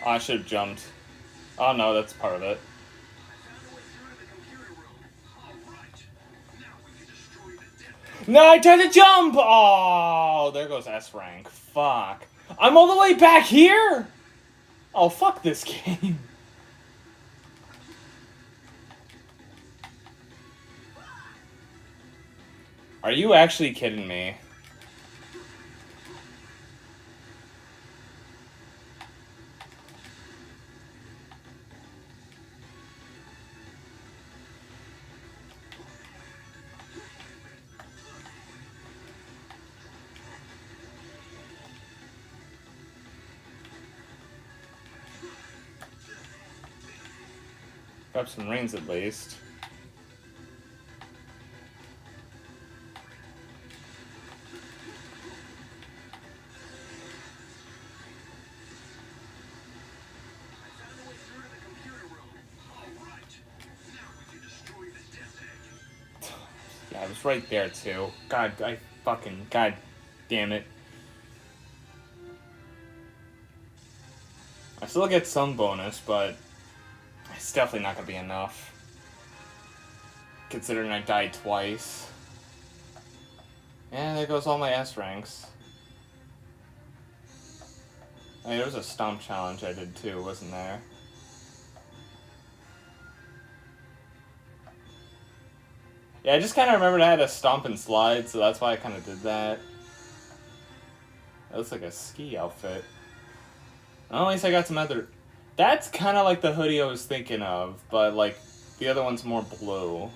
Oh, I should have jumped. Oh no, that's part of it. No, I tried to jump! Oh, there goes S rank. Fuck. I'm all the way back here? Oh, fuck this game. Are you actually kidding me? Got some rings at least. Yeah, I was right there too. God, God damn it. I still get some bonus, but it's definitely not gonna be enough. Considering I died twice. And there goes all my S ranks. Hey, there was a stomp challenge I did too, wasn't there? Yeah, I just kind of remembered I had a stomp and slide, so that's why I kind of did that. That looks like a ski outfit. Oh, at least I got some other... That's kind of like the hoodie I was thinking of, but like the other one's more blue.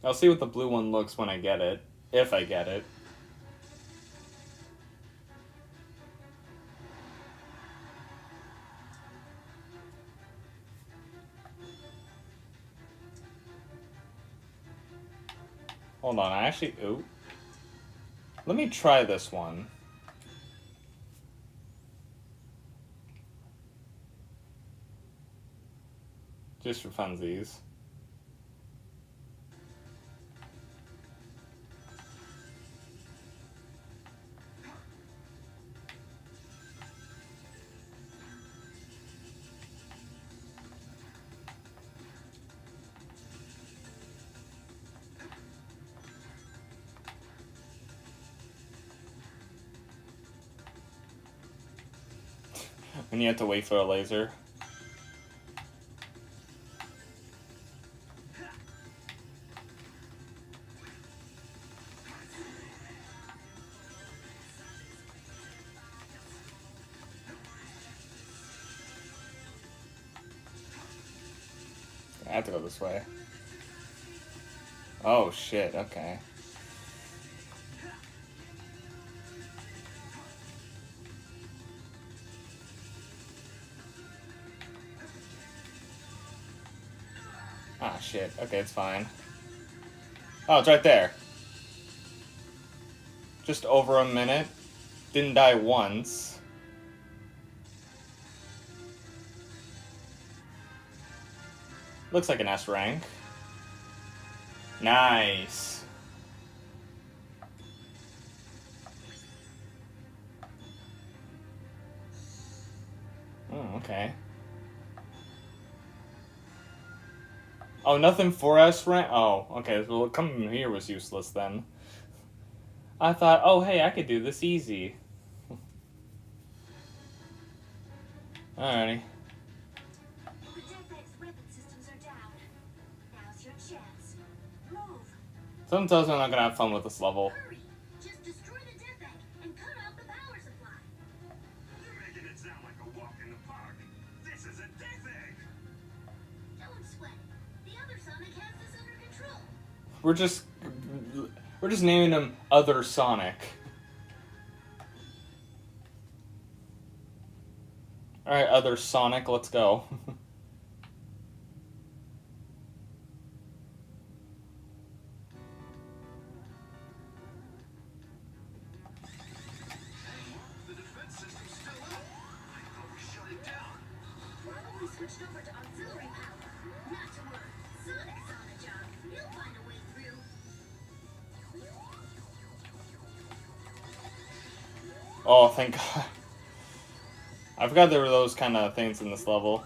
I'll see what the blue one looks when I get it. If I get it. Hold on, I actually... Ooh. Let me try this one. Just for funsies. And you have to wait for a laser. I have to go this way. Oh shit, okay. Ah, shit. Okay, it's fine. Oh, it's right there. Just over a minute. Didn't die once. Looks like an S rank. Nice. Oh, okay. Oh, nothing for us, right? Oh, okay. Well, coming here was useless then. I thought, oh, hey, I could do this easy. Alrighty. The Death's weapon systems are down. Now's your chance. Move. Something tells me I'm not gonna have fun with this level. Hurry. Just destroy the Death Egg and cut off the power supply. You're making it sound like a walk in the park. This is a death egg. Don't sweat it. The other Sonic has this under control. We're just naming him Other Sonic. Alright, Other Sonic, let's go. The defense system's still up. I thought we shut it down. Probably switched over to auxiliary power. Not to worry. Sonic's on the job. He'll find a way through. Oh, thank God. I forgot there were those kind of things in this level.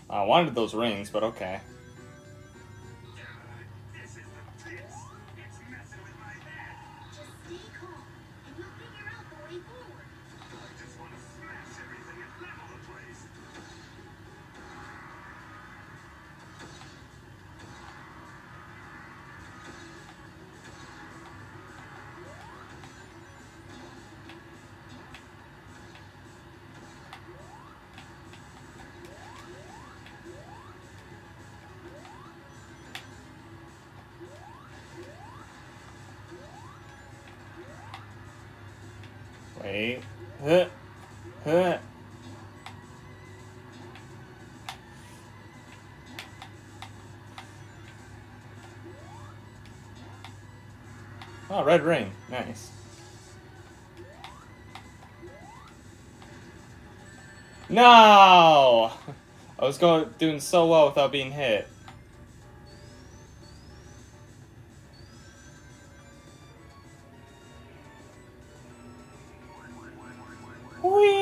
I wanted those rings, but okay. This is the pits. It's messing with my head. Just stay calm, and you'll figure out the way forward. I just want to smash everything and level the place. Wait. Huh. Huh. Oh, red ring. Nice. No! I was doing so well without being hit. Whee!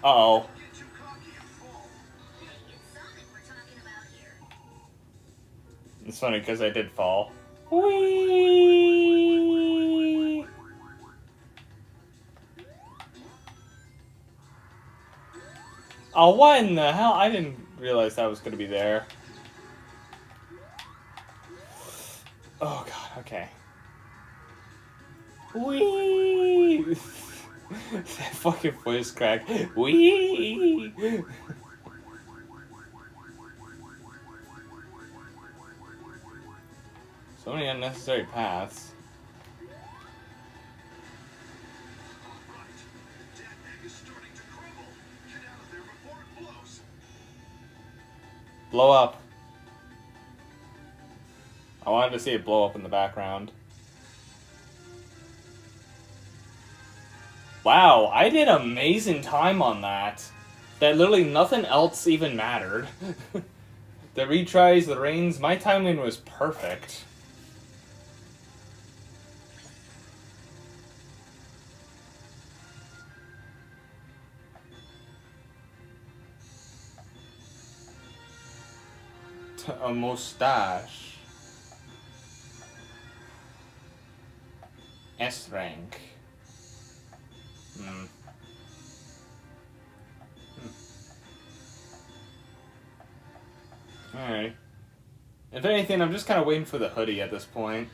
Uh-oh. Get too cocky and fall. Hey, it's Sonic we're talking about here. It's funny because I did fall. Whee! Oh, what in the hell? I didn't realize that was going to be there. Oh, God, okay. Whee! That fucking voice crack. Whee! So many unnecessary paths. Alright. Death egg is starting to crumble. Get out of there before it blows. Blow up. I wanted to see it blow up in the background. Wow, I did amazing time on that. That literally nothing else even mattered. The retries, the rings, my timing was perfect. A mustache. S rank. Alright. If anything, I'm just kind of waiting for the hoodie at this point.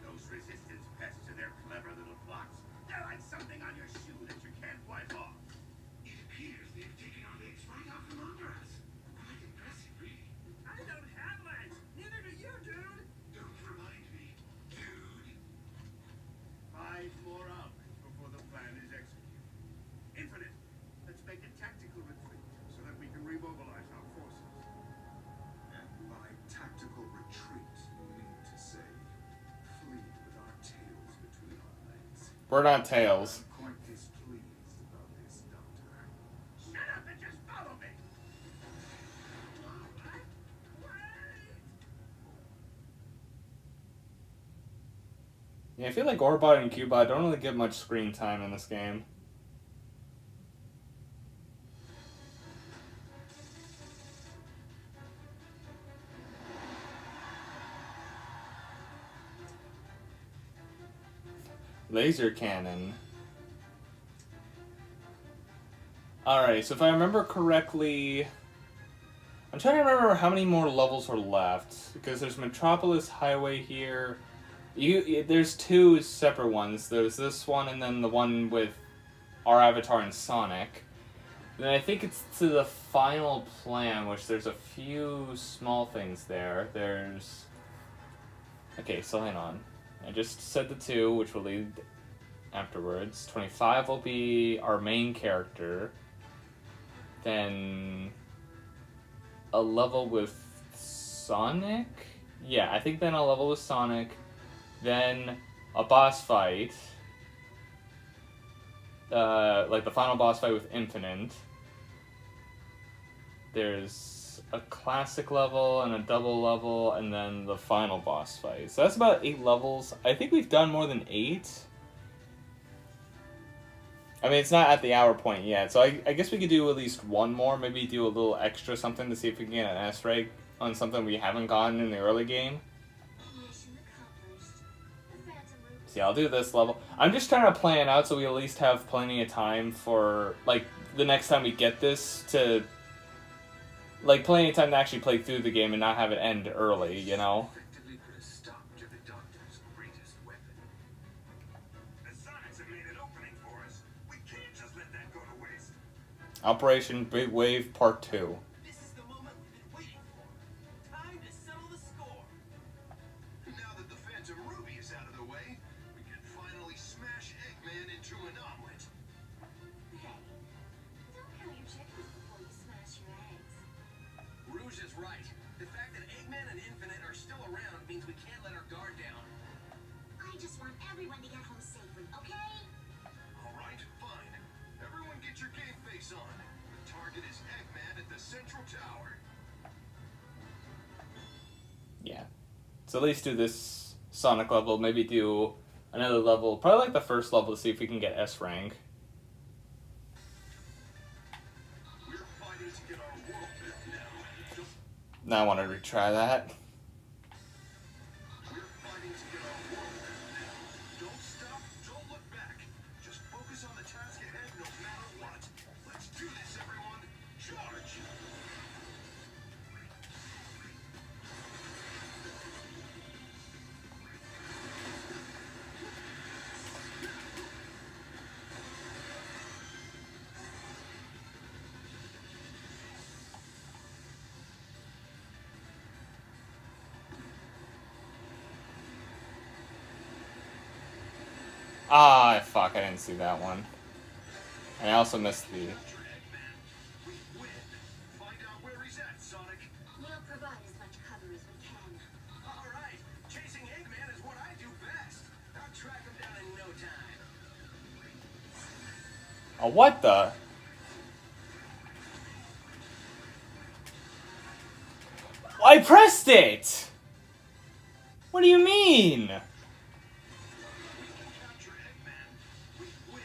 Those resistance pests and their clever little blocks. They're like something on your shoe that you can't wipe off. We're not Tails. I'm quite displeased about this, Doctor. Shut up and just follow me. Yeah, I feel like Orbot and Cubot don't really get much screen time in this game. Laser cannon. Alright, so if I remember correctly... I'm trying to remember how many more levels are left. Because there's Metropolis Highway here. There's two separate ones. There's this one and then the one with our avatar and Sonic. Then I think it's to the final plan, which there's a few small things there. There's... Okay, so hang on. I just said the two, which will lead afterwards. 25 will be our main character. Then a level with Sonic? Yeah, I think then a level with Sonic. Then a boss fight. Like the final boss fight with Infinite. There's a classic level and a double level, and then the final boss fight. So that's about 8 levels. I think we've done more than 8. I mean, it's not at the hour point yet, so I guess we could do at least one more. Maybe do a little extra something to see if we can get an S rank on something we haven't gotten in the early game. Mission accomplished. The Phantom Ruby. See, I'll do this level. I'm just trying to plan out so we at least have plenty of time for, like, the next time we get this to... Like, plenty of time to actually play through the game and not have it end early, you know? Effectively put a stop to the Doctor's greatest weapon. The Sonics have made an opening for us. We can't just let that go to waste. Operation Big Wave Part 2. This is the moment we've been waiting for. Time to settle the score. Now that the Phantom Ruby is out of the way, we can finally smash Eggman into an omelet. Hey, don't count your chickens before you smash your eggs. Rouge is right. The fact that Eggman and Infinite are still around means we can't let our guard down. I just want everyone to get home safely, okay? All right, fine. Everyone get your game face on. The target is Eggman at the central tower. Yeah. So at least do this Sonic level, maybe do another level, probably like the first level to see if we can get S rank. We're fighting to get our world back now. Now I want to retry that. We're fighting to get our world back now. Don't stop, don't look back. Just focus on the task ahead no matter what. Let's do this, everyone. Charge! Ah, fuck, I didn't see that one. And I also missed the... Capture Eggman. We win. Find out where he's at, Sonic. We'll provide as much cover as we can. All right. Chasing Eggman is what I do best. I'll track him down in no time. Oh, what the? I pressed it! What do you mean? Capture Eggman. We win.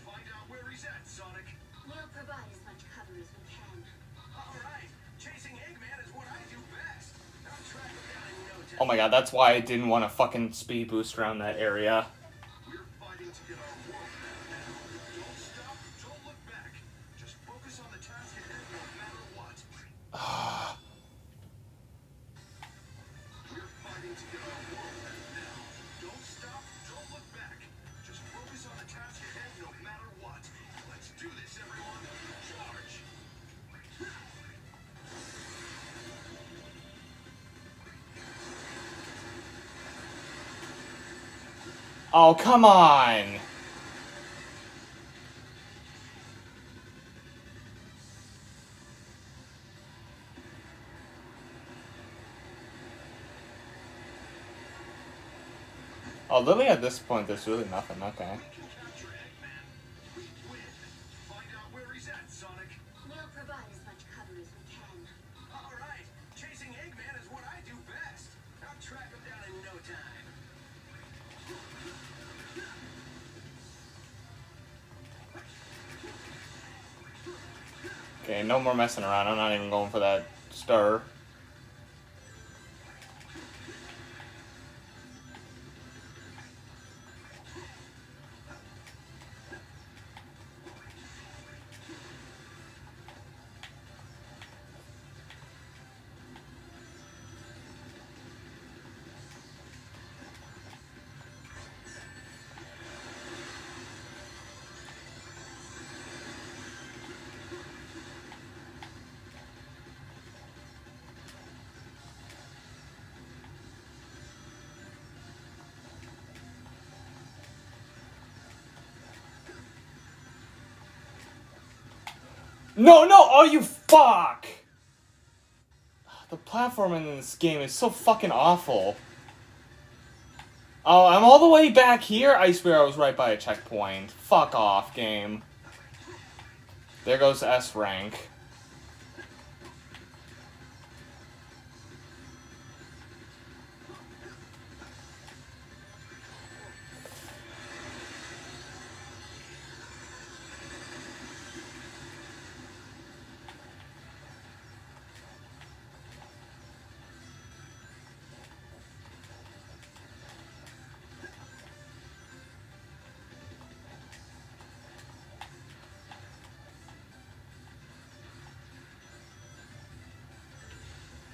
Find out where he's at, Sonic. We'll provide as much cover as we can. All right. Chasing Eggman is what I do best. I'll track him down in no time. Oh my god, that's why I didn't want to fucking speed boost around that area. We're fighting to get our world back now. Don't stop, don't look back. Just focus on the task ahead no matter what. We're fighting to get our world back now. Don't stop, don't look back. Just focus on the task ahead no matter what. Let's do this, everyone. Charge! Oh, come on! Oh, literally at this point, there's really nothing. Okay. We can capture Eggman. We win. Find out where he's at, Sonic. We'll provide as much cover as we can. All right. Chasing Eggman is what I do best. I'll track him down in no time. Okay, no more messing around. I'm not even going for that stir. No, no! Oh, you fuck! The platforming in this game is so fucking awful. Oh, I'm all the way back here? I swear I was right by a checkpoint. Fuck off, game. There goes S rank.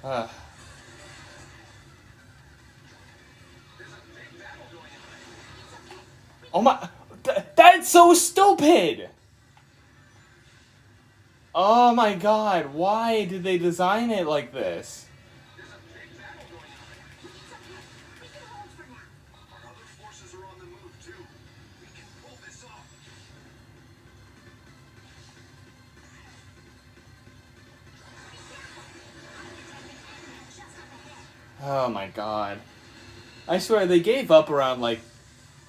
Ugh. Oh my... That's so stupid! Oh my god, why did they design it like this? There's a big battle going on. It's okay. We can hold for now. Our other forces are on the move too. We can pull this off. Oh my god. I swear, they gave up around, like,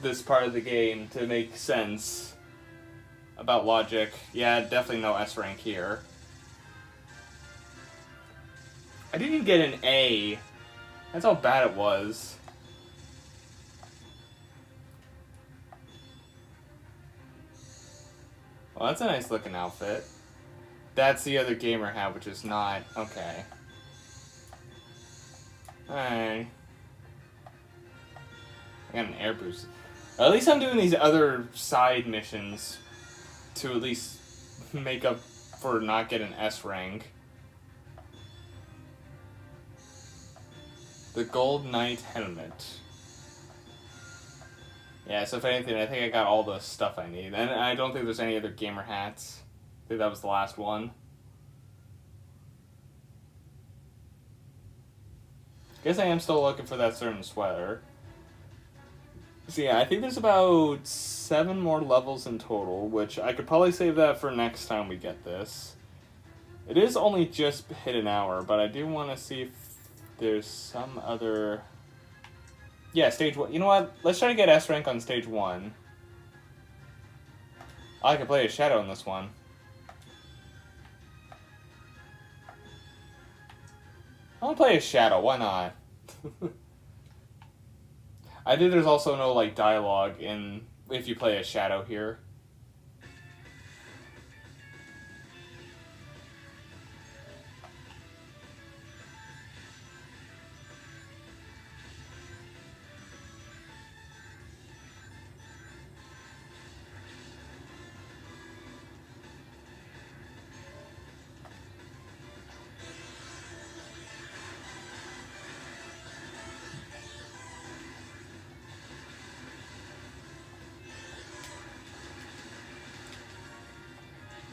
this part of the game to make sense about logic. Yeah, definitely no S rank here. I didn't even get an A. That's how bad it was. Well, that's a nice looking outfit. That's the other gamer hat, which is not. Okay. Alright. I got an air boost. At least I'm doing these other side missions to at least make up for not getting S rank. The Gold Knight helmet. Yeah, so if anything, I think I got all the stuff I need. And I don't think there's any other gamer hats. I think that was the last one. Guess I am still looking for that certain sweater. So yeah, I think there's about 7 more levels in total, which I could probably save that for next time we get this. It is only just hit an hour, but I do want to see if there's some other... Yeah, stage 1. You know what? Let's try to get S rank on stage 1. I could play a shadow in this one. I want to play a shadow, why not? I think there's also no, like, dialogue in if you play a shadow here.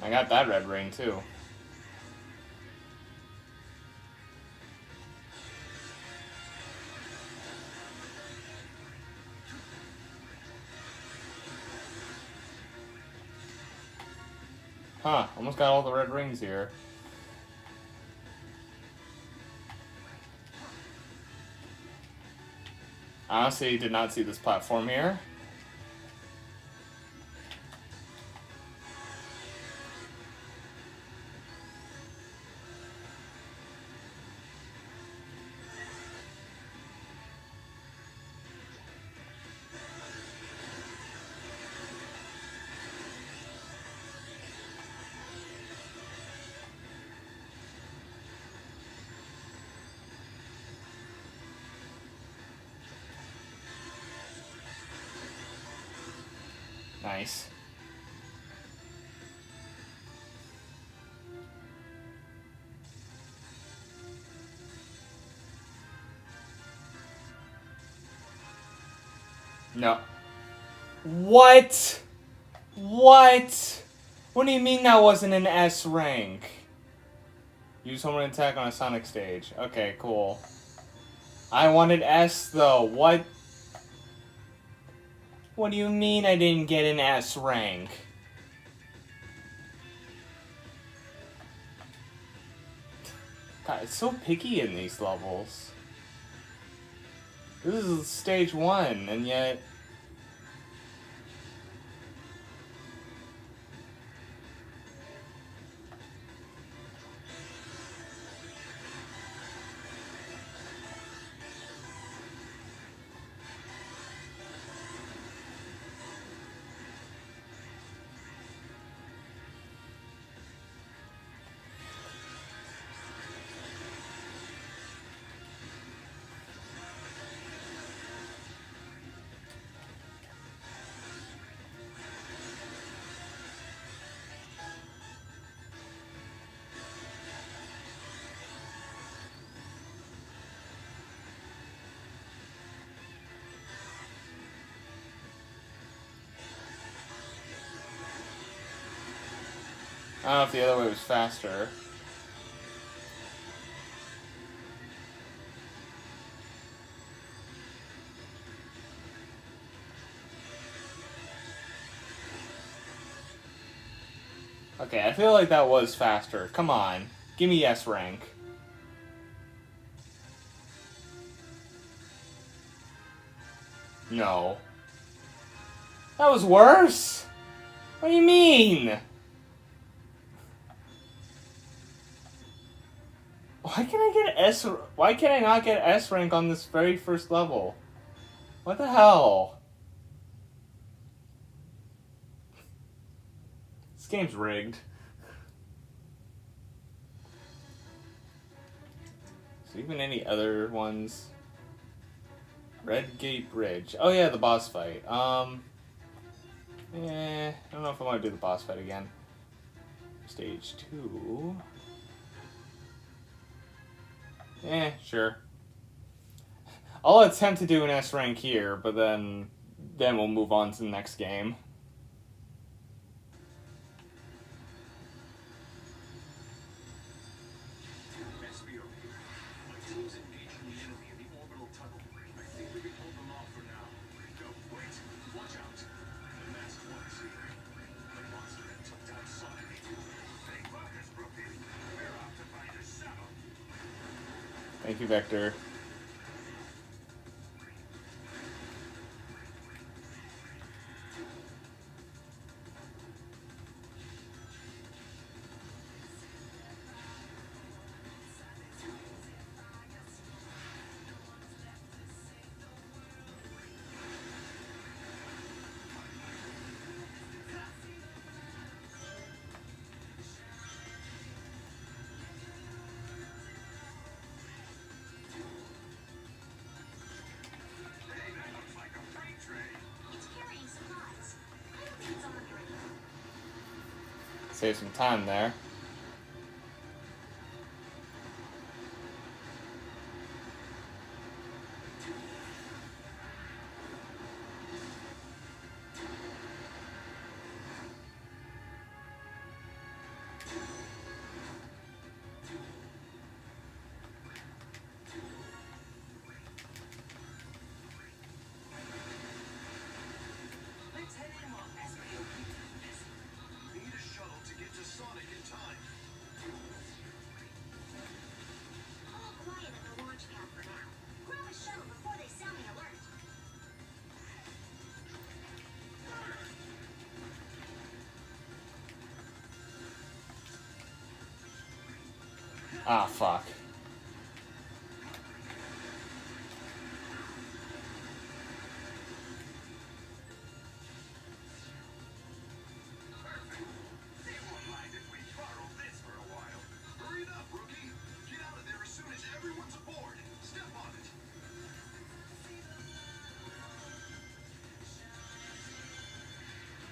I got that red ring, too. Huh, almost got all the red rings here. Honestly, did not see this platform here. Nice. No. What? What? What do you mean that wasn't an S rank? Use home run attack on a Sonic stage. Okay, cool. I wanted S though. What? What do you mean I didn't get an S rank? God, it's so picky in these levels. This is stage 1, and yet... I don't know if the other way was faster. Okay, I feel like that was faster. Come on. Give me S rank. No. That was worse? What do you mean? Why can I get S? Why can I not get S rank on this very first level? What the hell? This game's rigged. So even any other ones? Red Gate Bridge. Oh yeah, the boss fight. I don't know if I want to do the boss fight again. Stage 2. Sure. I'll attempt to do an S rank here, but then we'll move on to the next game. Thank you, Vector. Save some time there. Need a shuttle to get to Sonic in time. Ah, fuck. They won't mind if we borrow this for a while. Hurry it up, rookie. Get out of there as soon as everyone's aboard. Step on it.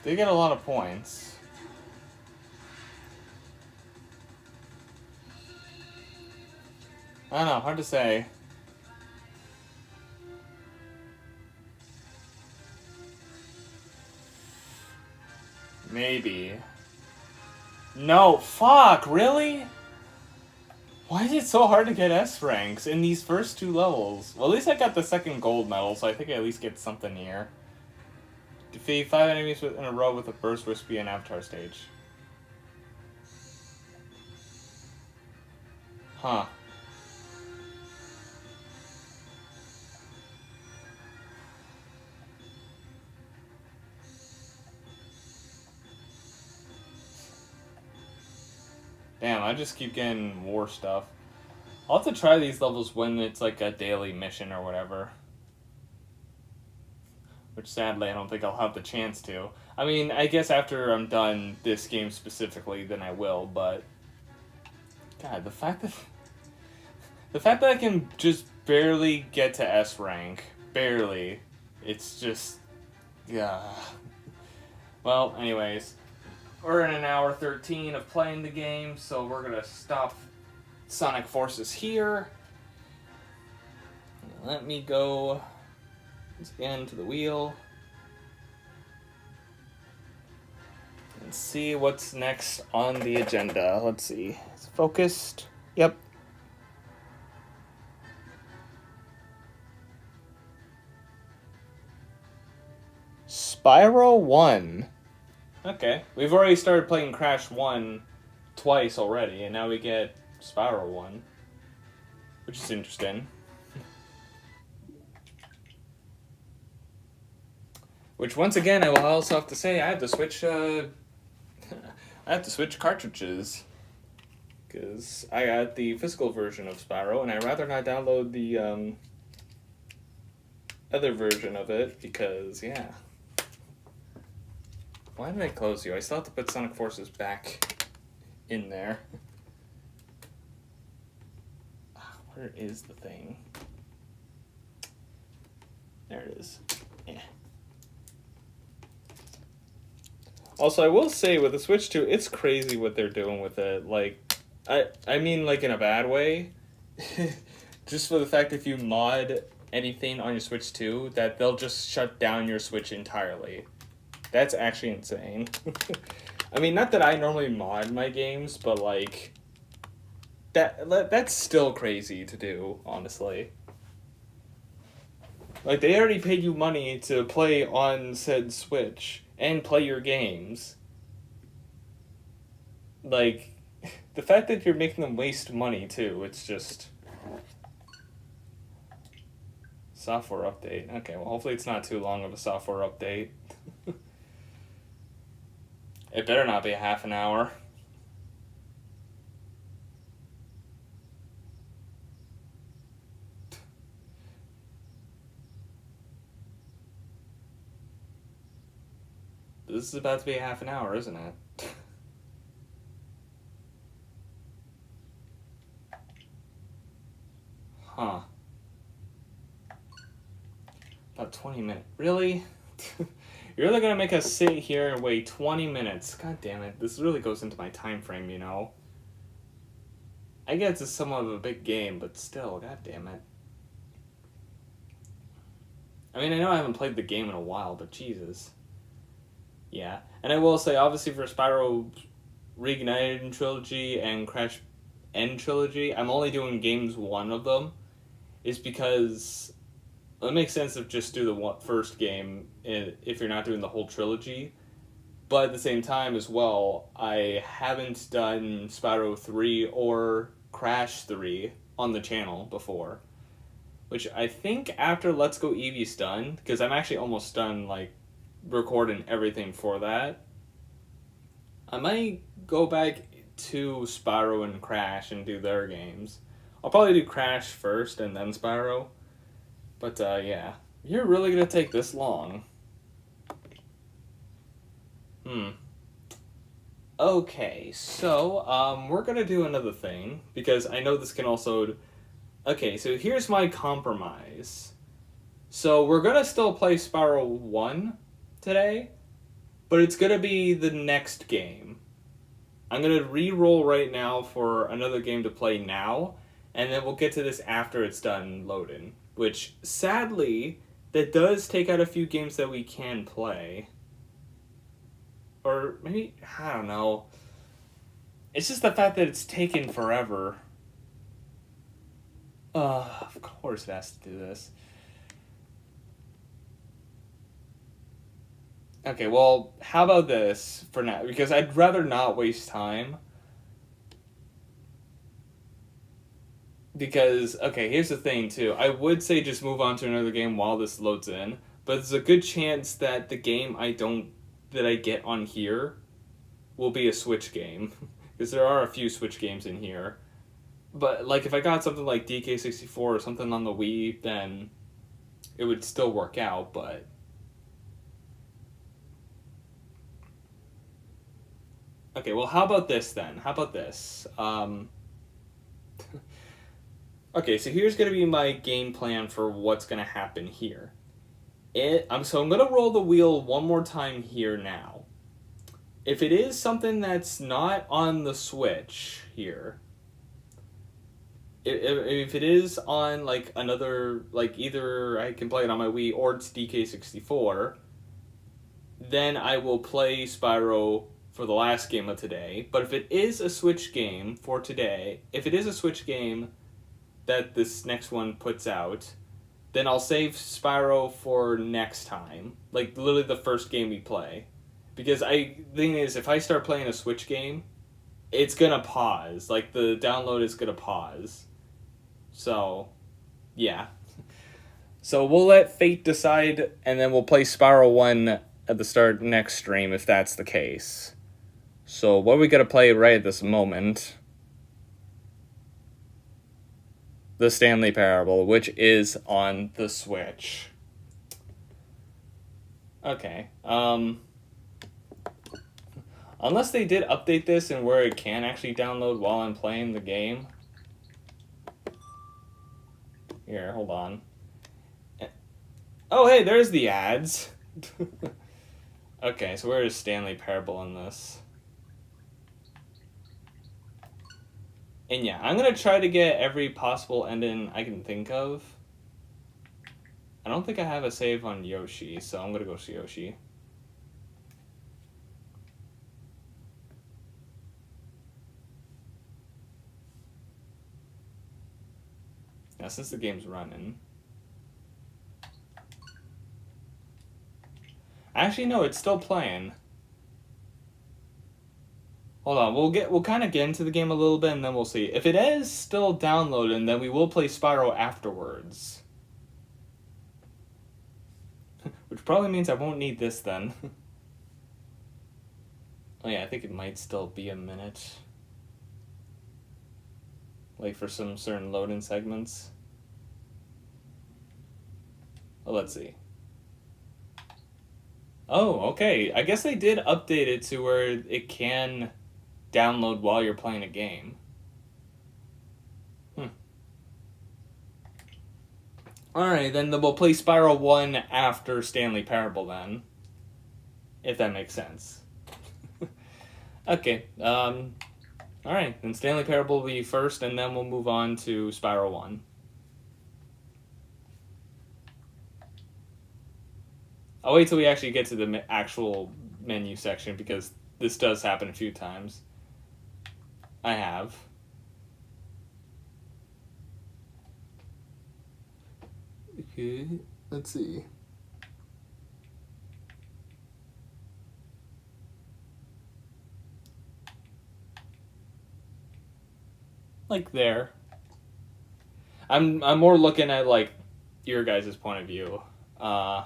They get a lot of points. I don't know, hard to say. Maybe. No, fuck, really? Why is it so hard to get S ranks in these first two levels? Well, at least I got the second gold medal, so I think I at least get something here. Defeat 5 enemies in a row with a burst wispy and avatar stage. Huh. Damn, I just keep getting war stuff. I'll have to try these levels when it's like a daily mission or whatever. Which sadly I don't think I'll have the chance to. I mean, I guess after I'm done this game specifically, then I will, but... God, the fact that I can just barely get to S rank. Barely. It's just... Yeah. Well, anyways. We're in an hour 13 of playing the game, so we're gonna stop Sonic Forces here. Let me go once again to the wheel and see what's next on the agenda. Let's see. It's focused. Yep. Spyro 1. Okay. We've already started playing Crash 1 twice already, and now we get Spyro 1. Which is interesting. Which, once again, I will also have to say, I have to switch, I have to switch cartridges. Because I got the physical version of Spyro, and I'd rather not download the, other version of it, because, yeah. Why did I close you? I still have to put Sonic Forces back in there. Where is the thing? There it is. Yeah. Also, I will say, with the Switch 2, it's crazy what they're doing with it. Like, I mean, like, in a bad way. Just for the fact if you mod anything on your Switch 2, that they'll just shut down your Switch entirely. That's actually insane. I mean, not that I normally mod my games, but, like, that's still crazy to do, honestly. Like, they already paid you money to play on said Switch and play your games. Like, the fact that you're making them waste money, too, it's just... Software update. Okay, well, hopefully it's not too long of a software update. It better not be a half an hour. This is about to be a half an hour, isn't it? Huh. About 20 minutes. Really? You're really gonna make us sit here and wait 20 minutes? God damn it. This really goes into my time frame, you know? I get it's somewhat of a big game, but still, god damn it. I mean, I know I haven't played the game in a while, but Jesus. Yeah. And I will say, obviously, for Spyro Reignited Trilogy and Crash N Trilogy, I'm only doing games one of them. Is because... It makes sense to just do the first game if you're not doing the whole trilogy. But at the same time as well, I haven't done Spyro 3 or Crash 3 on the channel before. Which I think after Let's Go Eevee's done, because I'm actually almost done, like, recording everything for that, I might go back to Spyro and Crash and do their games. I'll probably do Crash first and then Spyro. But, yeah. You're really gonna take this long. Okay, so, we're gonna do another thing, because I know this can also... Okay, so here's my compromise. So, we're gonna still play Spyro 1 today, but it's gonna be the next game. I'm gonna re-roll right now for another game to play now, and then we'll get to this after it's done loading. Which, sadly, that does take out a few games that we can play. Or maybe, I don't know. It's just the fact that it's taken forever. Of course it has to do this. Okay, well, how about this for now? Because I'd rather not waste time. Because, okay, here's the thing, too. I would say just move on to another game while this loads in. But there's a good chance that the game that I get on here will be a Switch game. Because there are a few Switch games in here. But, like, if I got something like DK64 or something on the Wii, then it would still work out, but... Okay, well, how about this, then? How about this? Okay, so here's going to be my game plan for what's going to happen here. So I'm going to roll the wheel one more time here now. If it is something that's not on the Switch here, if it is on, like, another, like, either I can play it on my Wii or it's DK64, then I will play Spyro for the last game of today. But if it is a Switch game for today, if it is a Switch game that this next one puts out, then I'll save Spyro for next time. Like, literally the first game we play. Because the thing is, if I start playing a Switch game, it's gonna pause. Like, the download is gonna pause. So, yeah. So we'll let fate decide, and then we'll play Spyro 1 at the start next stream, if that's the case. So what are we gonna play right at this moment? The Stanley Parable, which is on the Switch. Okay. Unless they did update this and where it can actually download while I'm playing the game. Here, hold on. Oh, hey, there's the ads. Okay, so where is Stanley Parable in this? And yeah, I'm going to try to get every possible ending I can think of. I don't think I have a save on Yoshi, so I'm going to go see Yoshi. Now, since the game's running... Actually, no, it's still playing. Hold on, we'll kind of get into the game a little bit, and then we'll see. If it is still downloading, then we will play Spyro afterwards. Which probably means I won't need this then. Oh yeah, I think it might still be a minute. Like for some certain loading segments. Oh, let's see. Oh, okay. I guess they did update it to where it can download while you're playing a game. Alright, then we'll play Spyro 1 after Stanley Parable then. If that makes sense. Okay, alright, then Stanley Parable will be first, and then we'll move on to Spyro 1. I'll wait till we actually get to the actual menu section, because this does happen a few times. I have. Okay, let's see. Like there. I'm more looking at like your guys' point of view. The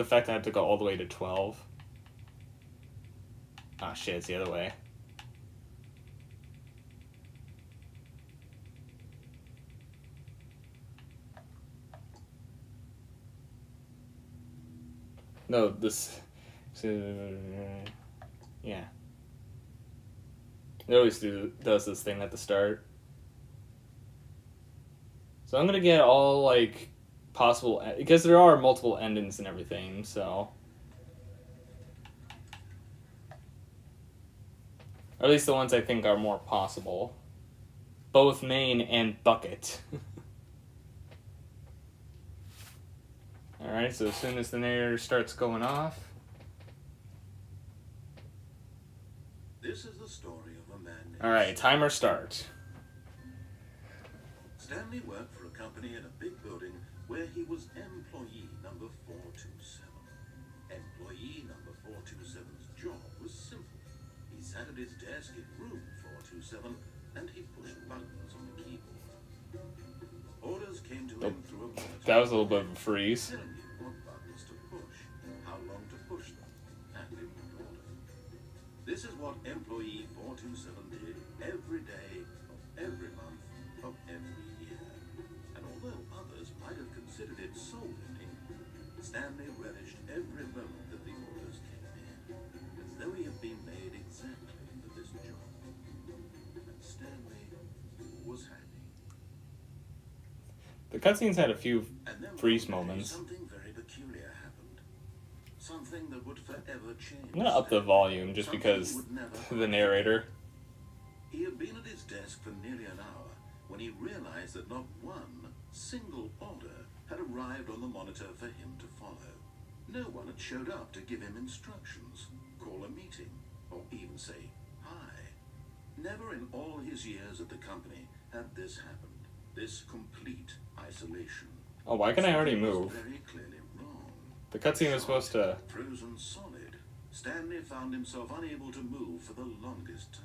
fact that I have to go all the way to 12. Ah, shit, it's the other way. No, this... yeah. It always does this thing at the start. So I'm gonna get all, like, possible... Because there are multiple endings and everything, so... Or at least the ones I think are more possible. Both main and bucket. Alright, so as soon as the narrator starts going off... This is the story of a man named Alright, timer start. Stanley worked for a company in a big building where he was employee number 427. Employee number 427's job was simple. He sat at his desk in room 427 and he pushed buttons on the keyboard. Orders came to him through a monitor. That was a little bit of a freeze. Telling him what buttons to push, how long to push them, and in what order. This is what employee 427 did every day of every month of every year. And although others might have considered it soul-ending, Stanley relished every moment that the orders came in, as though he had been made exactly for this job. And Stanley was happy. The cutscenes had a few And then freeze one day, moments. something very peculiar happened. Something that would forever change. I'm gonna up the Stanley. volume just Something because he would never the narrator. He had been at his desk for nearly an hour when he realized that not one single order had arrived on the monitor for him to follow. No one had showed up to give him instructions, call a meeting, or even say hi. Never in all his years at the company had this happened. This complete isolation. Oh, why can I already Something was move? very clearly wrong. The cutscene was supposed to... Frozen solid, Stanley found himself unable to move for the longest time.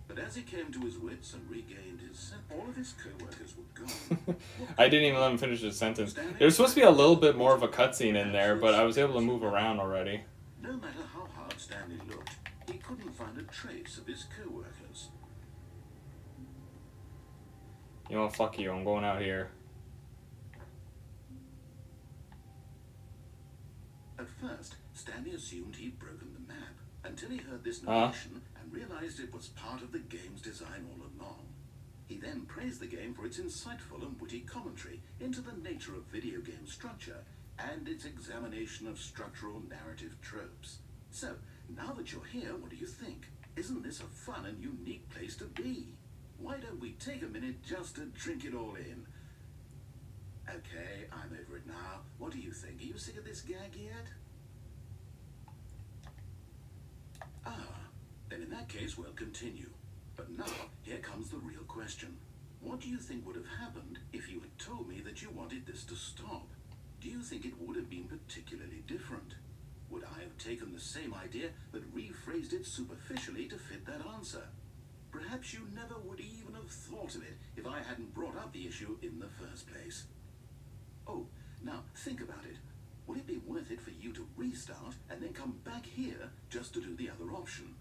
But as he came to his wits and regained his sense, all of his co-workers were gone. I didn't even let him finish his sentence. There was supposed to be a little bit more of a cutscene in there, but I was able to move around already. No matter how hard Stanley looked, he couldn't find a trace of his co-workers. You know what, fuck you, I'm going out here. At first, Stanley assumed he'd broken the map, until he heard this Huh? narration and realized it was part of the game's design all along. He then praised the game for its insightful and witty commentary into the nature of video game structure and its examination of structural narrative tropes. So, now that you're here, what do you think? Isn't this a fun and unique place to be? Why don't we take a minute just to drink it all in? Okay, I'm over it now. What do you think? Are you sick of this gag yet? Ah, then in that case, we'll continue. But now, here comes the real question. What do you think would have happened if you had told me that you wanted this to stop? Do you think it would have been particularly different? Would I have taken the same idea but rephrased it superficially to fit that answer? Perhaps you never would even have thought of it if I hadn't brought up the issue in the first place. Oh, now think about it. Would it be worth it for you to restart and then come back here just to do the other option?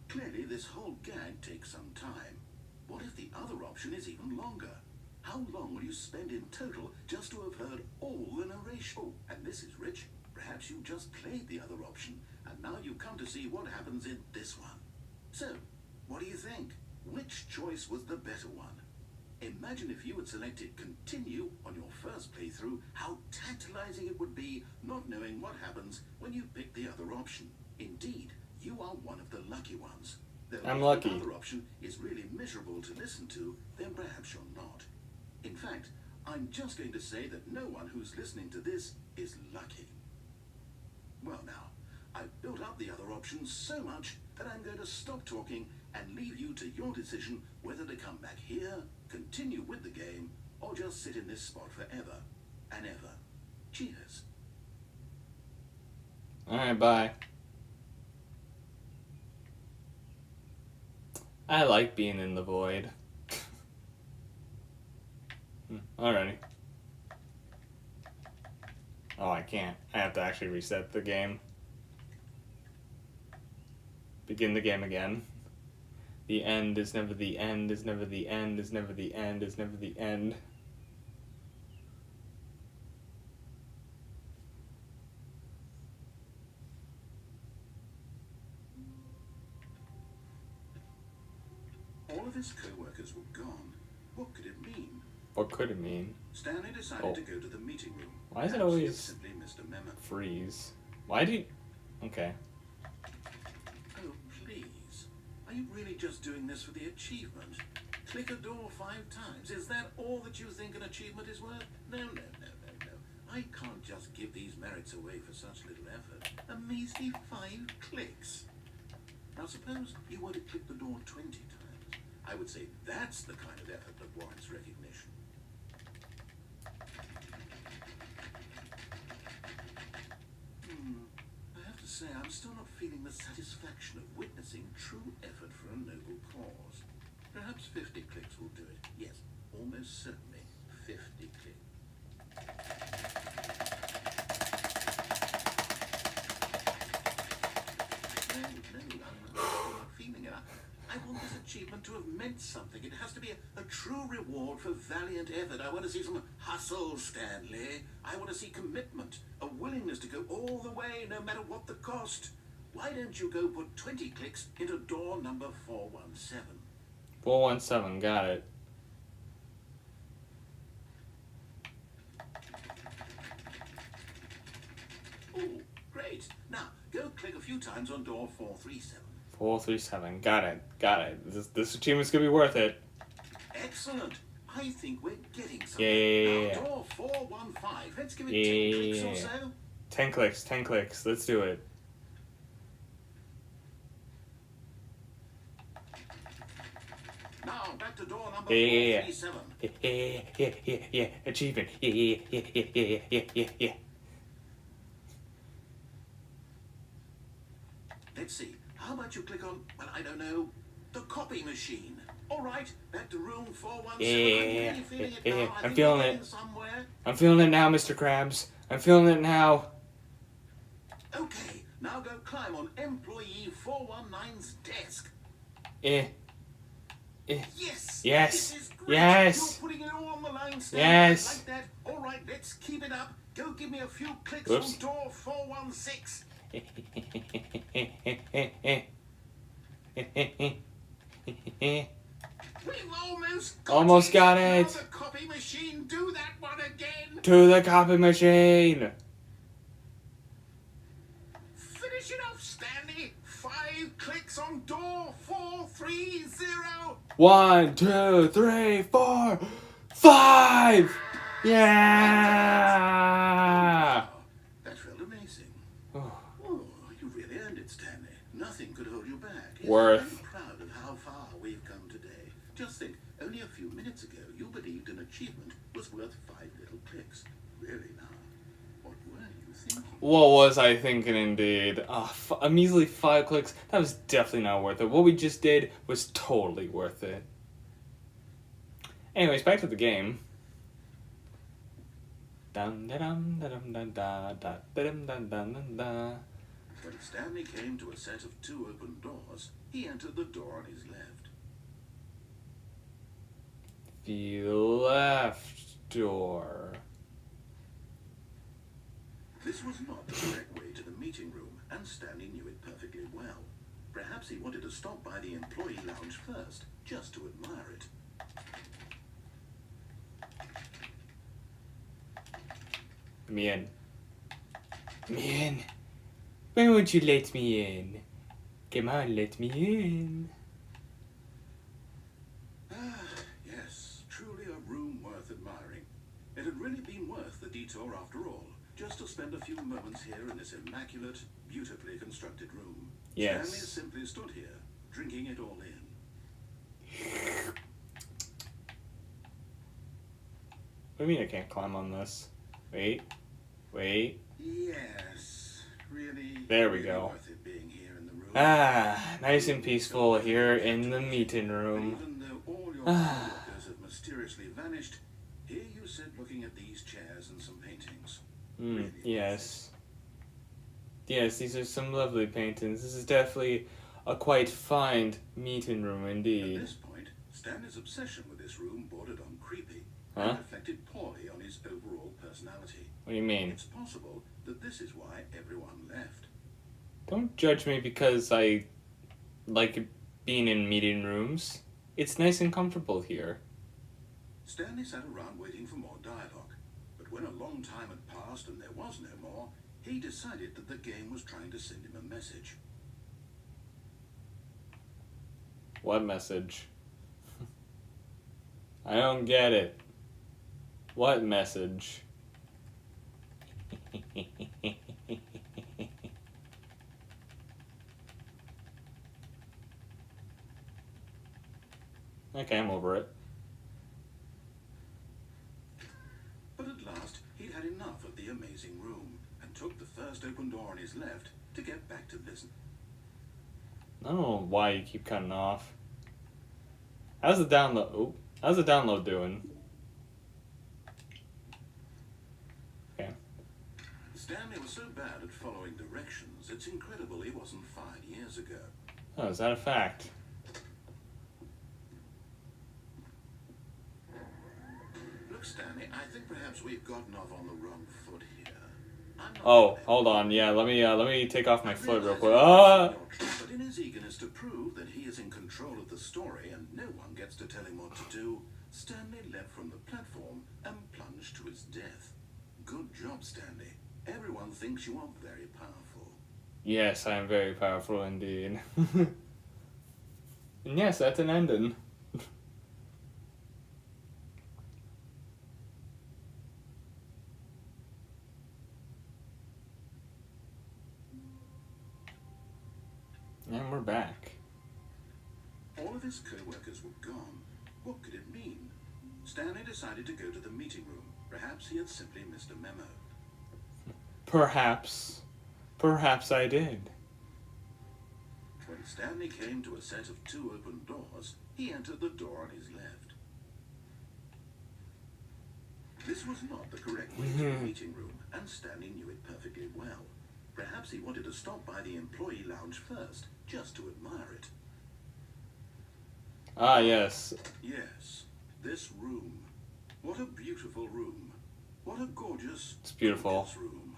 Clearly, this whole gag takes some time. What if the other option is even longer? How long will you spend in total just to have heard all the narration? Oh, and this is rich. Perhaps you just played the other option, and now you come to see what happens in this one. So, what do you think? Which choice was the better one? Imagine if you had selected continue on your first playthrough, how tantalizing it would be not knowing what happens when you pick the other option. Indeed, you are one of the lucky ones. Though I'm if lucky. the other option is really miserable to listen to, then perhaps you're not. In fact, I'm just going to say that no one who's listening to this is lucky. Well now, I've built up the other options so much that I'm going to stop talking and leave you to your decision whether to come back here, continue with the game, or just sit in this spot forever and ever. Cheers. Alright, bye. I like being in the void. Alrighty. Oh, I can't. I have to actually reset the game. Begin the game again. The end is never the end, is never the end, is never the end, is never the end. All of his co-workers were gone. What could it mean? What could it mean? Stanley decided to go to the meeting room. Why is it Perhaps he had always simply missed a memo. freeze? Why do you... Okay. Oh, please. Are you really just doing this for the achievement? Click a door 5 times. Is that all that you think an achievement is worth? No. I can't just give these merits away for such little effort. A measly 5 clicks. Now suppose you were to click the door 20 times. I would say that's the kind of effort that warrants recognition. I have to say, I'm still not feeling the satisfaction of witnessing true effort for a noble cause. Perhaps 50 clicks will do it. Yes, almost certainly 50 clicks. No, I'm not feeling it. I want this achievement to have meant something. It has to be a true reward for valiant effort. I want to see some hustle, Stanley. I want to see commitment, a willingness to go all the way, no matter what the cost. Why don't you go put 20 clicks into door number 417? 417, got it. Oh, great. Now, go click a few times on door 437. 437, got it. This achievement's gonna be worth it. Excellent. I think we're getting something. Yeah. Now, door 415. Let's give it 10 clicks or so. 10 clicks, let's do it. Now, back to door number Yeah. 437. Yeah, achievement. Yeah. Let's see. How about you click on, well, I don't know, the copy machine. All right, back to room 417. Yeah. I'm really feeling it now. I I'm think feeling we're it. getting somewhere. I'm feeling it now, Mr. Krabs. I'm feeling it now. Okay, now go climb on employee 419's desk. Yes. Yes. Yes. This is great. Yes. You're putting it all on the line, Stan. Yes. Like that. All right, let's keep it up. Go give me a few clicks Whoops. on door 416. We've almost Got Now it. the copy machine, do that one again. To the copy machine. Finish it off, Stanley. 5 clicks on door 430. 1, 2, 3, 4, 5. Yeah. That felt amazing. Oh. Oh, you really earned it, Stanley. Nothing could hold you back. Yes, Worth. I'm proud of how far we've come today. Just think, only a few minutes ago, you believed an achievement was worth 5 little clicks. Really now, what were you thinking? What was I thinking indeed? A measly 5 clicks. That was definitely not worth it. What we just did was totally worth it. Anyways, back to the game. Dun dun dun dun dun dun dun dun dun dun. When Stanley came to a set of 2 open doors, he entered the door on his left. The left door. This was not the correct way to the meeting room, and Stanley knew it perfectly well. Perhaps he wanted to stop by the employee lounge first, just to admire it. Let me in. When won't you let me in? Come on, let me in. Ah, yes, truly a room worth admiring. It had really been worth the detour after all, just to spend a few moments here in this immaculate, beautifully constructed room. Yes. Stanley simply stood here, drinking it all in. What do you mean I can't climb on this? Wait. Yes, really. There we really go. Worth it being here in the room. Nice and peaceful here in the meeting But room. even though all your coworkers have mysteriously vanished, here you sit looking at these chairs and some paintings. Really worth Yes. Yes, these are some lovely paintings. This is definitely A quite fine meeting room At indeed. this point, Stanley's obsession with this room bordered on creepy Huh? and reflected poorly on his overall personality. What do you mean? It's possible that this is why everyone left. Don't judge me because I like being in meeting rooms. It's nice and comfortable here. Stanley sat around waiting for more dialogue, but when a long time had passed and there was no more, he decided that the game was trying to send him a message. What message? I don't get it. What message? Okay, I'm over it. But at last, he'd had enough of the amazing room and took the first open door on his left to get back to business. I don't know why you keep cutting off. How's the download? Oh, how's the download doing? Okay. Stanley was so bad at following directions, it's incredible he wasn't fired years ago. Oh, is that a fact? Look, Stanley, I think perhaps we've gotten off on the wrong foot here. I'm not Oh, gonna- hold on. Yeah, let me take off my I foot real realize quick. you're Ah! facing your truth, but in his eagerness to prove that he is in control of the story and no one gets to tell him what to do, Stanley leapt from the platform and plunged to his death. Good job, Stanley. Everyone thinks you are very powerful. Yes, I am very powerful indeed. And yes, that's an ending. And we're back. All of his co-workers were gone. What could it mean? Stanley decided to go to the meeting room. Perhaps he had simply missed a memo. Perhaps. Perhaps I did. When Stanley came to a set of two open doors, he entered the door on his left. This was not the correct way to the meeting room, and Stanley knew it perfectly well. Perhaps he wanted to stop by the employee lounge first, just to admire it. Ah, yes. Yes, this room. What a beautiful room. What a gorgeous, It's beautiful. gorgeous room.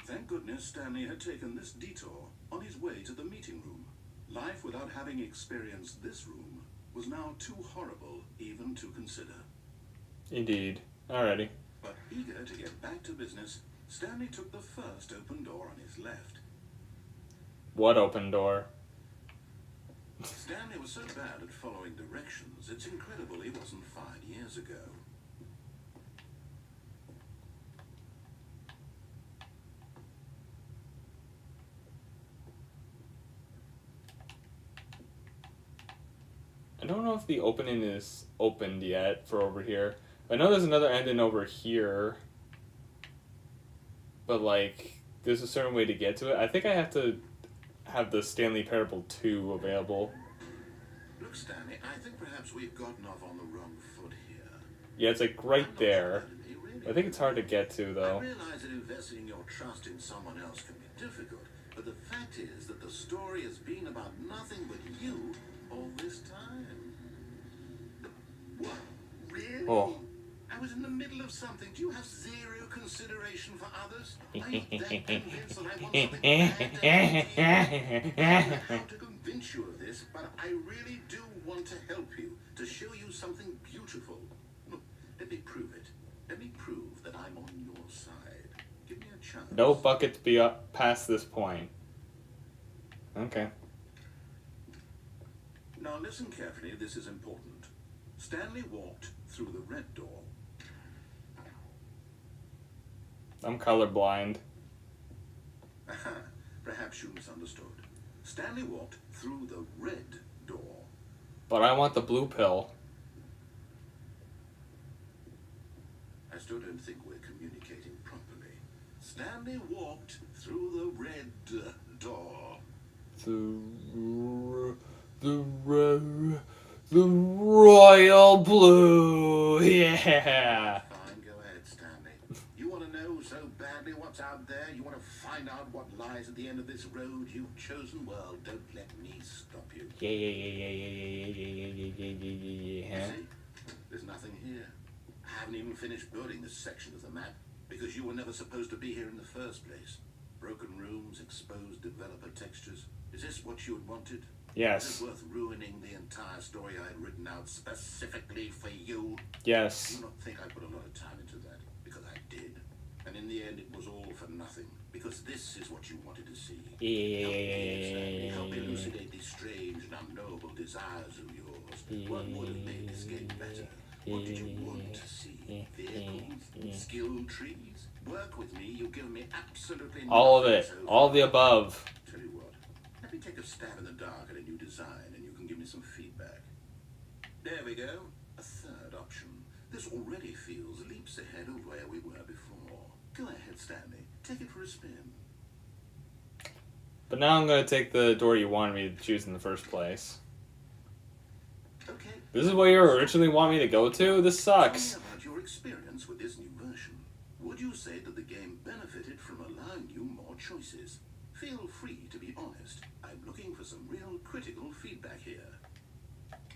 Thank goodness Stanley had taken this detour on his way to the meeting room. Life without having experienced this room was now too horrible even to consider. Indeed. Alrighty. But eager to get back to business, Stanley took the first open door on his left. What open door? Stanley was so bad at following directions, it's incredible he wasn't fired years ago. I don't know if the opening is opened yet for over here. I know there's another ending over here. But, like, there's a certain way to get to it. I think I have to have the Stanley Parable 2 available. Look, Stanley, I think perhaps we've gotten off on the wrong foot here. Yeah, it's, like, I'm right not there. sure, really. I think it's hard to get to, I though. realize that investing your trust in someone else can be difficult, but the fact is that the story has been about nothing but you all this time. What? Really? Oh. I was in the middle of something. Do you have zero consideration for others? Are you that convinced that I want something bad to happen to you? I don't know how to convince you of this, but I really do want to help you, to show you something beautiful. Look, let me prove it. Let me prove that I'm on your side. Give me a chance. No bucket to be up past this point. Okay. Now listen carefully, this is important. Stanley walked through the red door. I'm colorblind. Aha, perhaps you misunderstood. Stanley walked through the red door. But I want the blue pill. I still don't think we're communicating properly. Stanley walked through the red door. The royal blue. Yeah. Fine, go ahead, Stanley. You want to know so badly what's out there? You want to fight find out what lies at the end of this road you've chosen, well, don't let me stop you. Yeah. You see? There's nothing here. I haven't even finished building this section of the map because you were never supposed to be here in the first place. Broken rooms, exposed developer textures. Is this what you had wanted? Yes. Is it worth ruining the entire story I had written out specifically for you? Yes. Do not think I put a lot of time into that, because I did. And in the end, it was all for nothing, because this is what you wanted to see. Help elucidate these strange and unknowable desires of yours. What would have made this game better? What did you want to see? Vehicles? Skill trees? Work with me, you've given me absolutely nothing. All of it. So All the above. Tell you what, let me take a stab in the dark at a new design and you can give me some feedback. There we go. A third option. This already feels leaps ahead of where we were before. Go ahead, Stanley. Take it for a spin. But now I'm going to take the door you wanted me to choose in the first place. Okay. This is where you originally want me to go to? This sucks. Tell me about your experience with this new version. Would you say that the game benefited from allowing you more choices? Feel free to be honest. I'm looking for some real critical feedback here.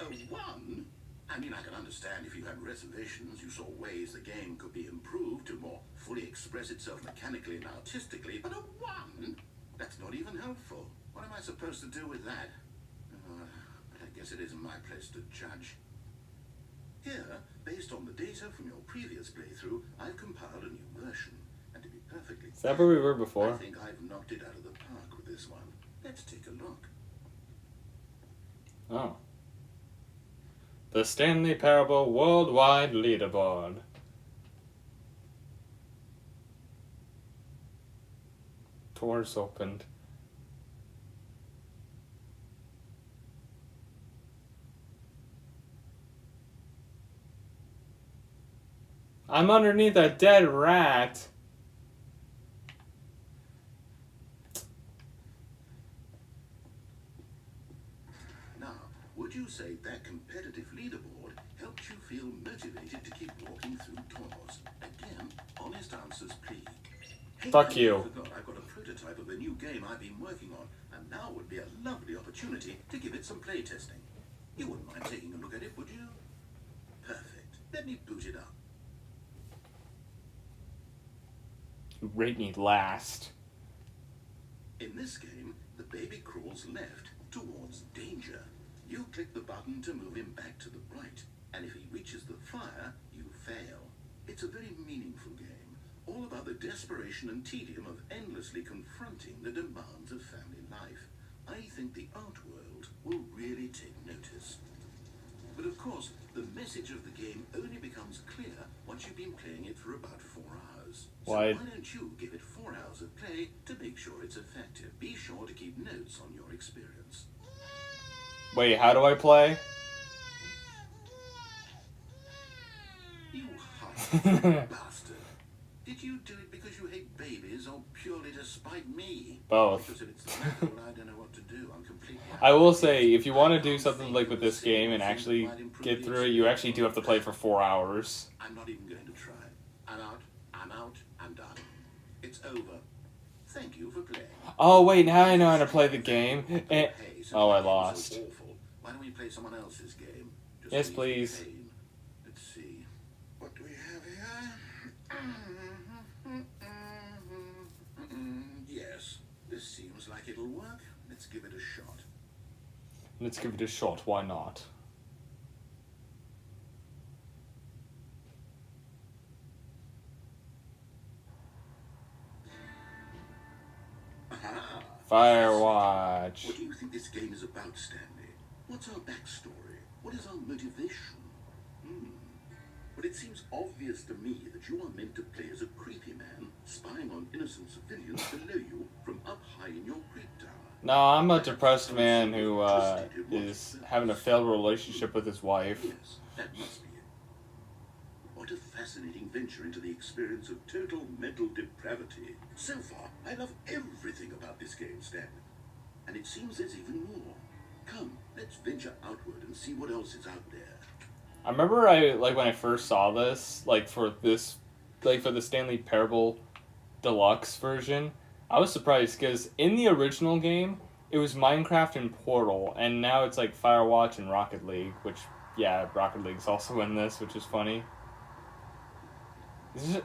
A 1? I mean, I can understand if you had reservations, you saw ways the game could be improved to more fully express itself mechanically and artistically, but a 1? That's not even helpful. What am I supposed to do with that? But I guess it isn't my place to judge. Here, based on the data from your previous playthrough, I've compiled a new version. And to be perfectly Is that where we were I before? think I've knocked it out of the park with this one. Let's take a look. Oh. The Stanley Parable Worldwide Leaderboard. Doors opened. I'm underneath a dead rat. Now, would you say that competitive leaderboard helped you feel motivated to keep walking through doors? Again, honest answers, please. Hey, Fuck I you. forgot I've got a prototype of the new game I've been working on, and now would be a lovely opportunity to give it some playtesting. You wouldn't mind taking a look at it, would you? Perfect. Let me boot it up. Rate me last. In this game, the baby crawls left towards danger. You click the button to move him back to the right, and if he reaches the fire, you fail. It's a very meaningful game, all about the desperation and tedium of endlessly confronting the demands of family life. I think the art world will really take notice. But of course, the message of the game only becomes clear once you've been playing it for about 4 hours. So Why- why don't you give it 4 hours of play to make sure it's effective? Be sure to keep notes on your experience. Wait, how do I play? You horrible bastard. Did you do it because you hate babies or purely to spite me? Both. Because if it's the latter, well, I don't know what to do. I'm completely I will say, if you want to do something like with this game and actually get through it, you actually do have to play for 4 hours. I'm not even going to try. I'm out. I'm out. I'm done. It's over. Thank you for playing. Oh wait, now I know how to play the game. Hey, since Oh, I my game was lost. so awful, why don't we play someone else's game? Just Yes, leave please. the pain. Let's see. What do we have here? Yes, this seems like it'll work. Let's give it a shot. Let's give it a shot, why not? Aha. Firewatch. What do you think this game is about, Stanley? What's our backstory? What is our motivation? But it seems obvious to me that you are meant to play as a creepy man, spying on innocent civilians below you from up high in your creep tower. No, I'm a depressed man who is having a failed relationship with his wife. Yes, that must be it. What a fascinating venture into the experience of total mental depravity. So far, I love everything about this game, Stan. And it seems there's even more. Come, let's venture outward and see what else is out there. I remember when I first saw this, for the Stanley Parable Deluxe version, I was surprised because in the original game, it was Minecraft and Portal, and now it's like Firewatch and Rocket League, which, yeah, Rocket League's also in this, which is funny.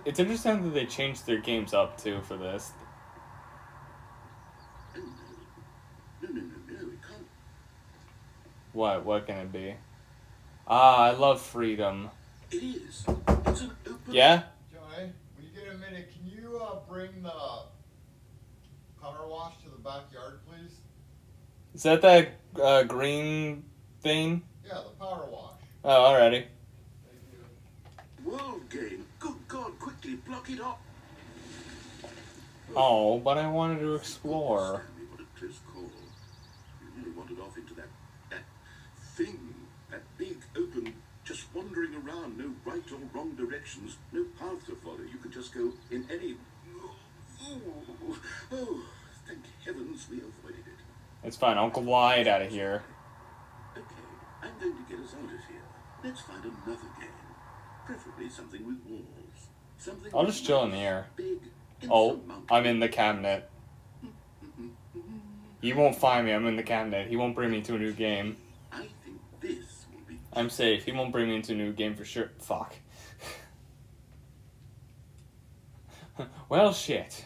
It's interesting that they changed their games up, too, for this. Oh, no, it can't. What can it be? Ah, I love freedom. It is. It's an open... Yeah? Johnny, when you get a minute, can you bring the power wash to the backyard, please? Is that green thing? Yeah, the power wash. Oh, alrighty. Thank you. World game. Good God, quickly block it up. Oh, but I wanted to explore. Stanley, what a close call. You really wandered off into that thing. That big, open, just wandering around, no right or wrong directions, no path to follow. You could just go in any... Oh, thank heavens we avoided it. It's fine, I'll glide out of here. Okay, I'm going to get us out of here. Let's find another game. Preferably something with walls. Something I'll just chill in here. Big, Oh, insurmountable. I'm in the cabinet. He won't find me, I'm in the cabinet. He won't bring me to a new game. I think this will be... I'm safe, he won't bring me into a new game for sure. Fuck. Well, shit.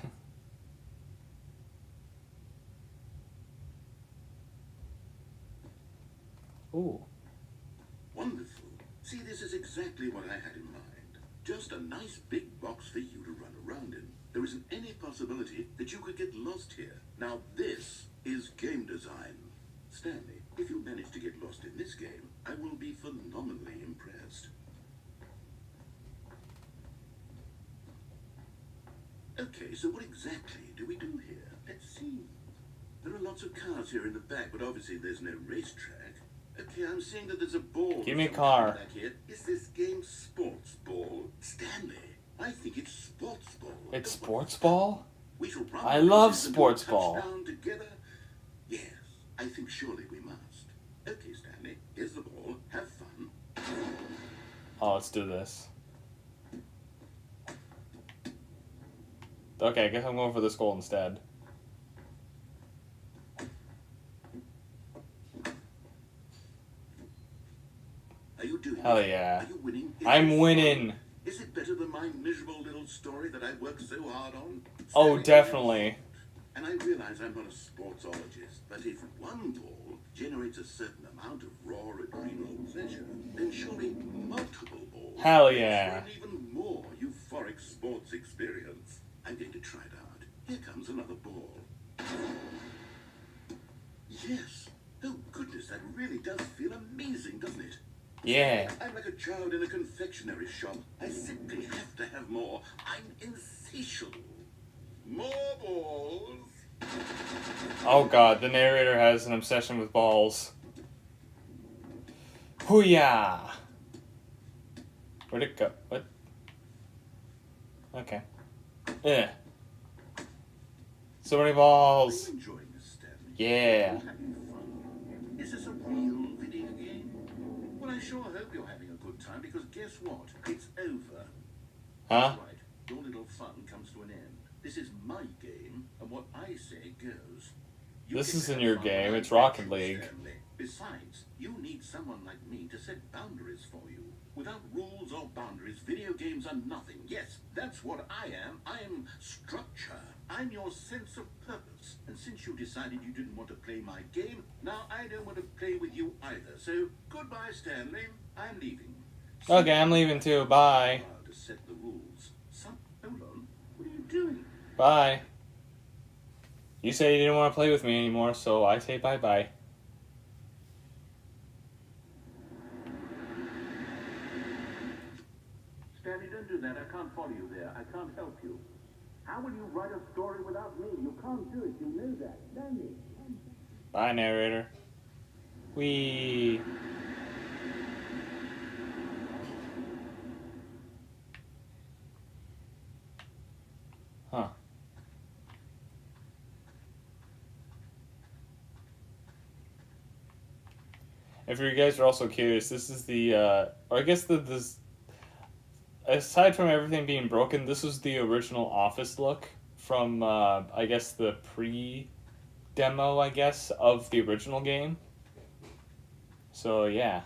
Ooh. Wonderful. See, this is exactly what I had in mind. Just a nice big box for you to run around in. There isn't any possibility that you could get lost here. Now this is game design. Stanley, if you manage to get lost in this game, I will be phenomenally impressed. Okay, so what exactly do we do here? Let's see. There are lots of cars here in the back, but obviously there's no racetrack. Okay, I'm seeing that there's a ball. Give me a some car. kind back here. Is this game sports ball? Stanley, I think it's sports ball. It's sports ball? We shall run I the love races and sports do a ball. touchdown together. Yes, I think surely we must. Okay, Stanley, here's the ball. Have fun. Oh, let's do this. Okay, I guess I'm going for this goal instead. Are you doing Hell it? yeah. Are you winning? I'm it winning. fun? Is it better than my miserable little story that I worked so hard on? Oh, Stanley, definitely. And I realize I'm not a sportsologist, but if one ball generates a certain amount of raw adrenal pleasure, then surely multiple balls Hell make yeah. for an even more euphoric sports experience. I'm going to try it out. Here comes another ball. Yes. Oh goodness, that really does feel amazing, doesn't it? Yeah. I'm like a child in a confectionery shop. I simply have to have more. I'm insatiable. More balls. Oh god, the narrator has an obsession with balls. Hoo-yah! Where'd it go? What? Okay. Eh. So many Are balls. you enjoying this, Stanley? Yeah. Are you having fun? Is this a real video game? Well, I sure hope you're having a good time, because guess what? It's over. Huh? That's right. Your little fun comes to an end. This is my game, and what I say goes. You This can isn't have your fun game, when it's I Rocket let you, League. Stanley. Besides, you need someone like me to set boundaries for you. Without rules or boundaries, video games are nothing. Yes, that's what I am. I am structure. I'm your sense of purpose. And since you decided you didn't want to play my game, now I don't want to play with you either. So, goodbye, Stanley. I'm leaving. Okay, I'm leaving too. Bye. To set the rules. Hold on. What are you doing? Bye. You said you didn't want to play with me anymore, so I say bye-bye. Stanley, don't do that. I can't follow you there. I can't help you. How will you write a story without me? You can't do it. You know that. Stanley. Bye, narrator. Wee. Huh. If you guys are also curious, this is the, or I guess aside from everything being broken, this was the original office look from I guess the pre-demo, I guess, of the original game. So yeah.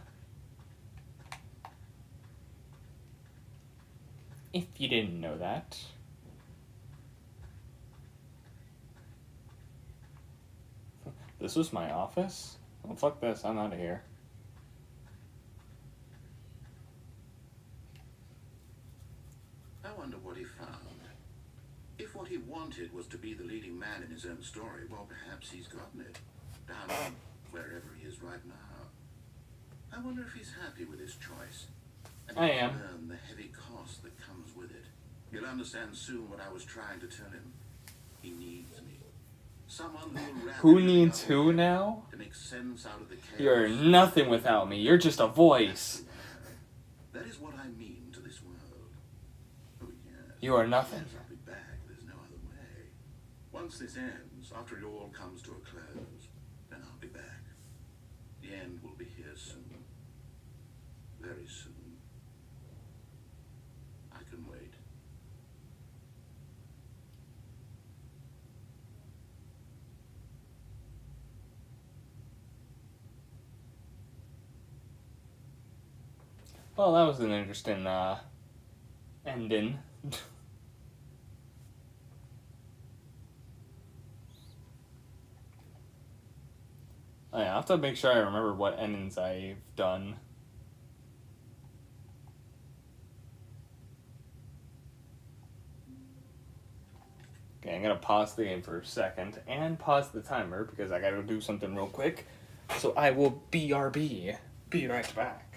If you didn't know that. This was my office? Well, fuck this, I'm out of here. I wonder what he found. If what he wanted was to be the leading man in his own story, well, perhaps he's gotten it. Down wherever he is right now. I wonder if he's happy with his choice. And I if he'll am. learn the heavy cost that comes with it. You'll understand soon what I was trying to tell him. He needs me. Someone Who needs who now? to make sense out of the chaos. You're nothing without me. You're just a voice. That is what I mean to this world. Oh yes. You are nothing. Yes, I'll be back. There's no other way. Once this ends, after it all comes to a close, then I'll be back. The end will be here soon. Very soon. I can wait. Well, that was an interesting ending. Oh, yeah, I have to make sure I remember what endings I've done. Okay, I'm gonna pause the game for a second and pause the timer because I gotta do something real quick. So I will BRB. Be right back.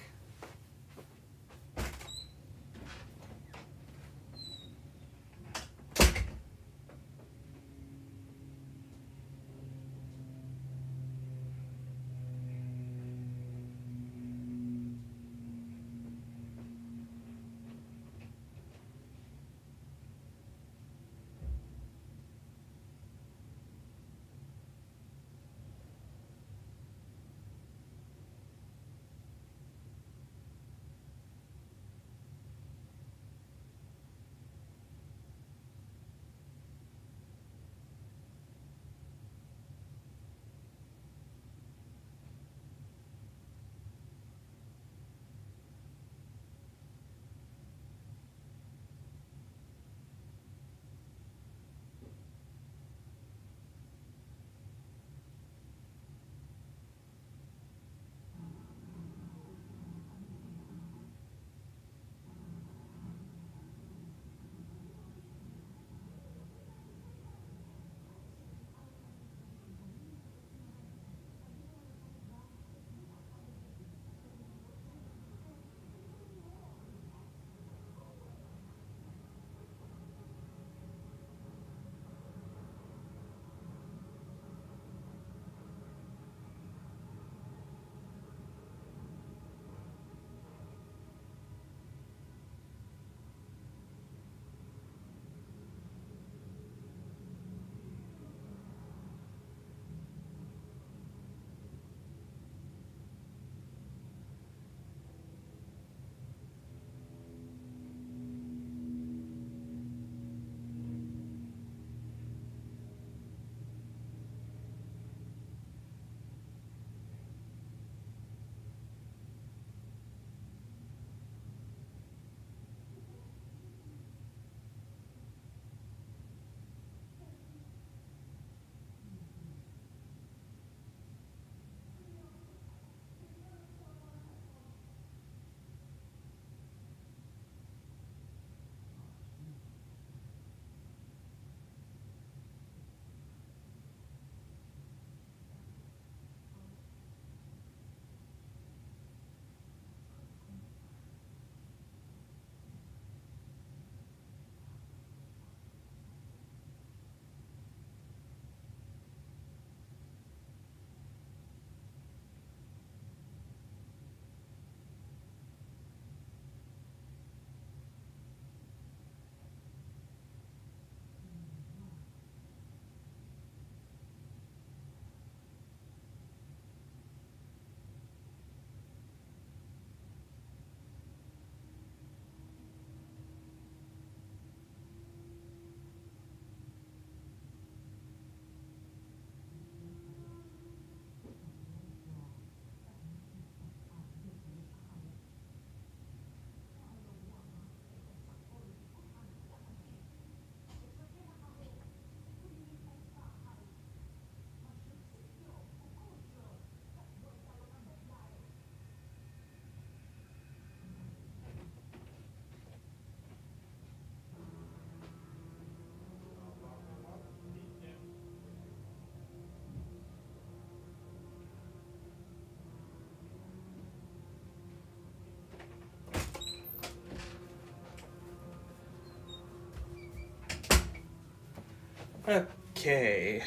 Okay.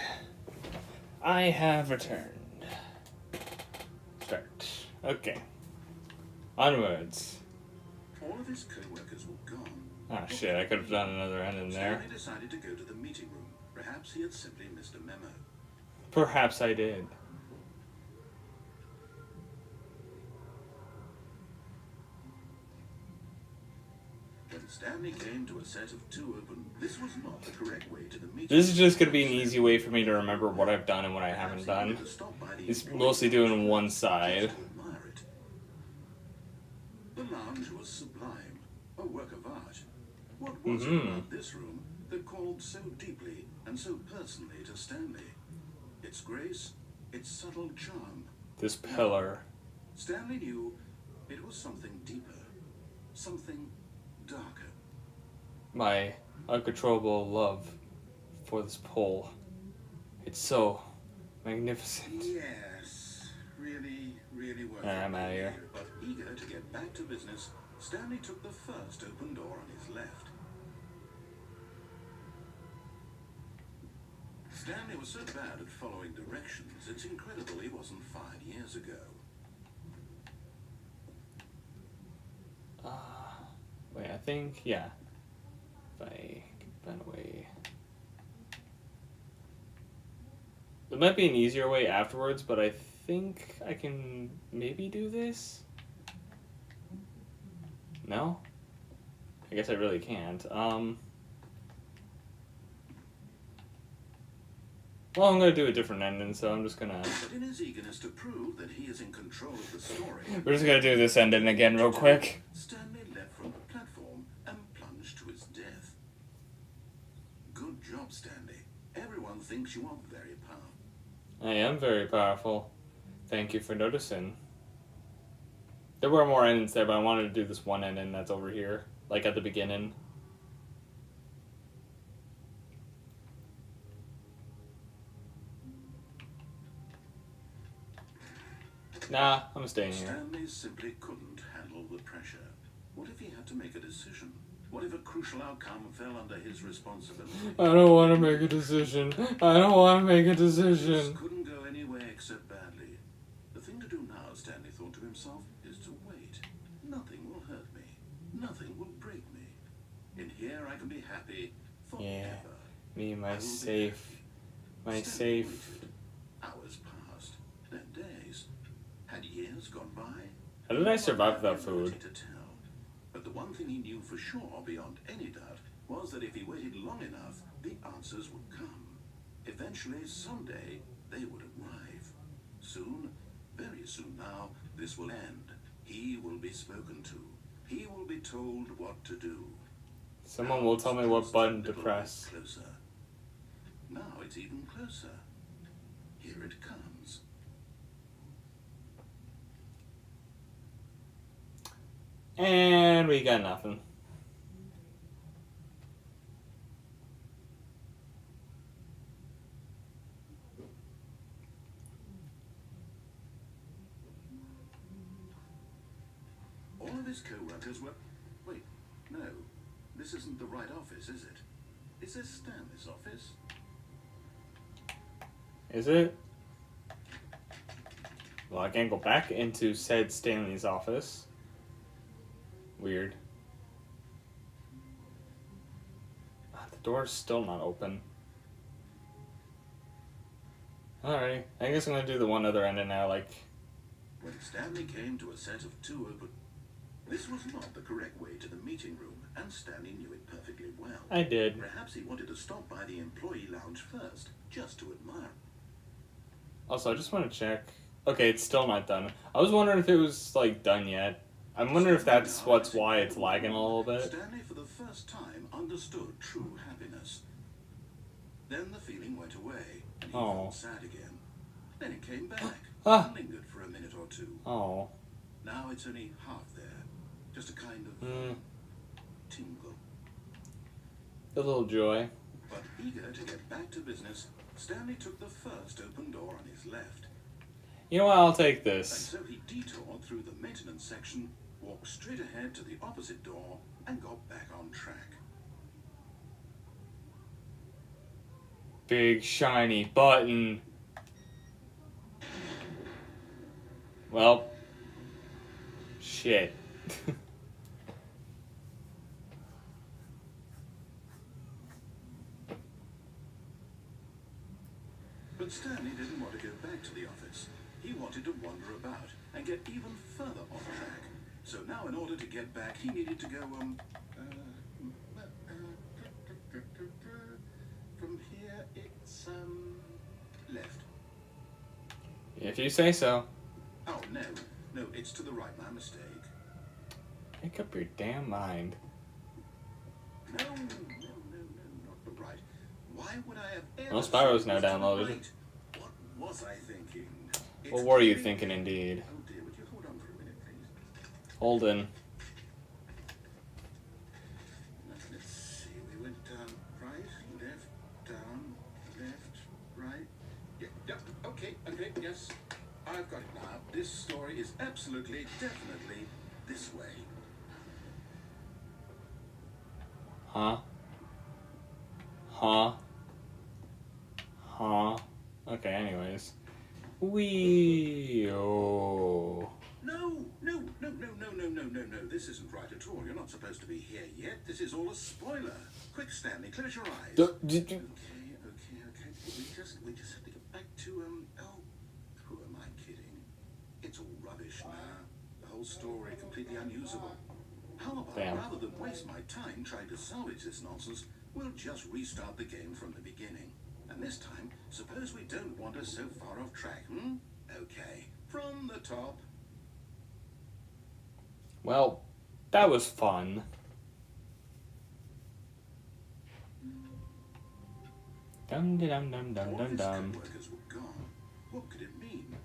I have returned. Start. Okay. Onwards. All of his co-workers were gone. Ah, shit, I could have done another end in there. Stanley decided to go to the meeting room. Perhaps he had simply missed a memo. Perhaps I did. When Stanley came to a set of two open, this was not the correct way to the meeting. This is just going to be an easy way for me to remember what I've done and what I haven't done. It's mostly doing one side. The lounge was sublime, a work of art. What was it about this room that called so deeply and so personally to Stanley? Its grace, its subtle charm. This pillar. Stanley knew it was something deeper, something darker. My uncontrollable love for this pole. It's so magnificent. Yes, really, really worth it. I'm out of here. But eager to get back to business, Stanley took the first open door on his left. Stanley was so bad at following directions, it's incredible he wasn't 5 years ago. Wait, I think, yeah. If I can find a way. There might be an easier way afterwards, but I think I can maybe do this? No? I guess I really can't. Well, I'm gonna do a different ending, so I'm just gonna... But in his eagerness to prove that he is in control of the story... We're just gonna do this ending again real quick. Stanley leapt from the platform and plunged to his death. Good job, Stanley. Everyone thinks you are very powerful. I am very powerful. Thank you for noticing. There were more endings there, but I wanted to do this one ending that's over here, like at the beginning. Nah, I'm staying here. Stanley simply couldn't handle the pressure. What if he had to make a decision? What if a crucial outcome fell under his responsibility? I don't want to make a decision. I don't want to make a This decision. couldn't go anywhere except badly. The thing to do now, Stanley thought to himself, is to wait. Nothing will hurt me. Nothing will break me. In here I can be happy forever. Yeah, me, I my will be safe. happy. My Stanley safe. waited. Hours passed, then days. Had years gone by? How did I survive He had without the ability food? to tell. But the one thing he knew for sure, beyond any doubt, was that if he waited long enough, the answers would come. Eventually, someday, they would arrive. Soon, very soon now, this will end. He will be spoken to. He will be told what to do. Someone Now will it's tell me what just a button to little bit press. Closer. Now it's even closer. Here it comes. And we got nothing. All of his co-workers were... Wait, no. This isn't the right office, is it? Is this Stanley's office? Is it? Well, I can't go back into said Stanley's office. Weird. The door's still not open. Alright, I guess I'm gonna do the one other ending now, like... When Stanley came to a set of two open... This was not the correct way to the meeting room, and Stanley knew it perfectly well. I did. Perhaps he wanted to stop by the employee lounge first, just to admire. Also, I just want to check. Okay, it's still not done. I was wondering if it was, like, done yet. I'm wondering if that's why it's lagging a little bit. Stanley for the first time understood true happiness. Then the feeling went away, and he felt sad again. Then it came back, and lingered for a minute or two. Oh. Now it's only half there. Just a kind of tingle. A little joy. But eager to get back to business, Stanley took the first open door on his left. You know what, I'll take And this. so he detoured through the maintenance section, walked straight ahead to the opposite door, and got back on track. big shiny button. Well, shit. But Stanley didn't want to go back to the office. He wanted to wander about and get even further off track. So now in order to get back, he needed to go, from here it's, left. If you say so. Oh, no, it's to the right, my mistake. Make up your damn mind. No, not the right. Why would I have ever... Well, Spyro's now said it was to the downloaded. right? What was I thinking? What were you thinking, indeed? Oh dear, would you hold on for a minute, please? Holden. Let's see, we went down right, left, down, left, right. Yeah, okay, yes. I've got it now. This story is absolutely, definitely this way. Huh? Okay, anyways. Oh. No. This isn't right at all. You're not supposed to be here yet. This is all a spoiler. Quick, Stanley, close your eyes. Okay. We just have to get back to, who am I kidding? It's all rubbish now. The whole story completely unusable. How about, rather than waste my time trying to salvage this nonsense, we'll just restart the game from the beginning. And this time, suppose we don't wander so far off track, Okay, from the top. Well, that was fun. Dum dum dum dum All dum of his dum. co-workers were gone. What could it mean?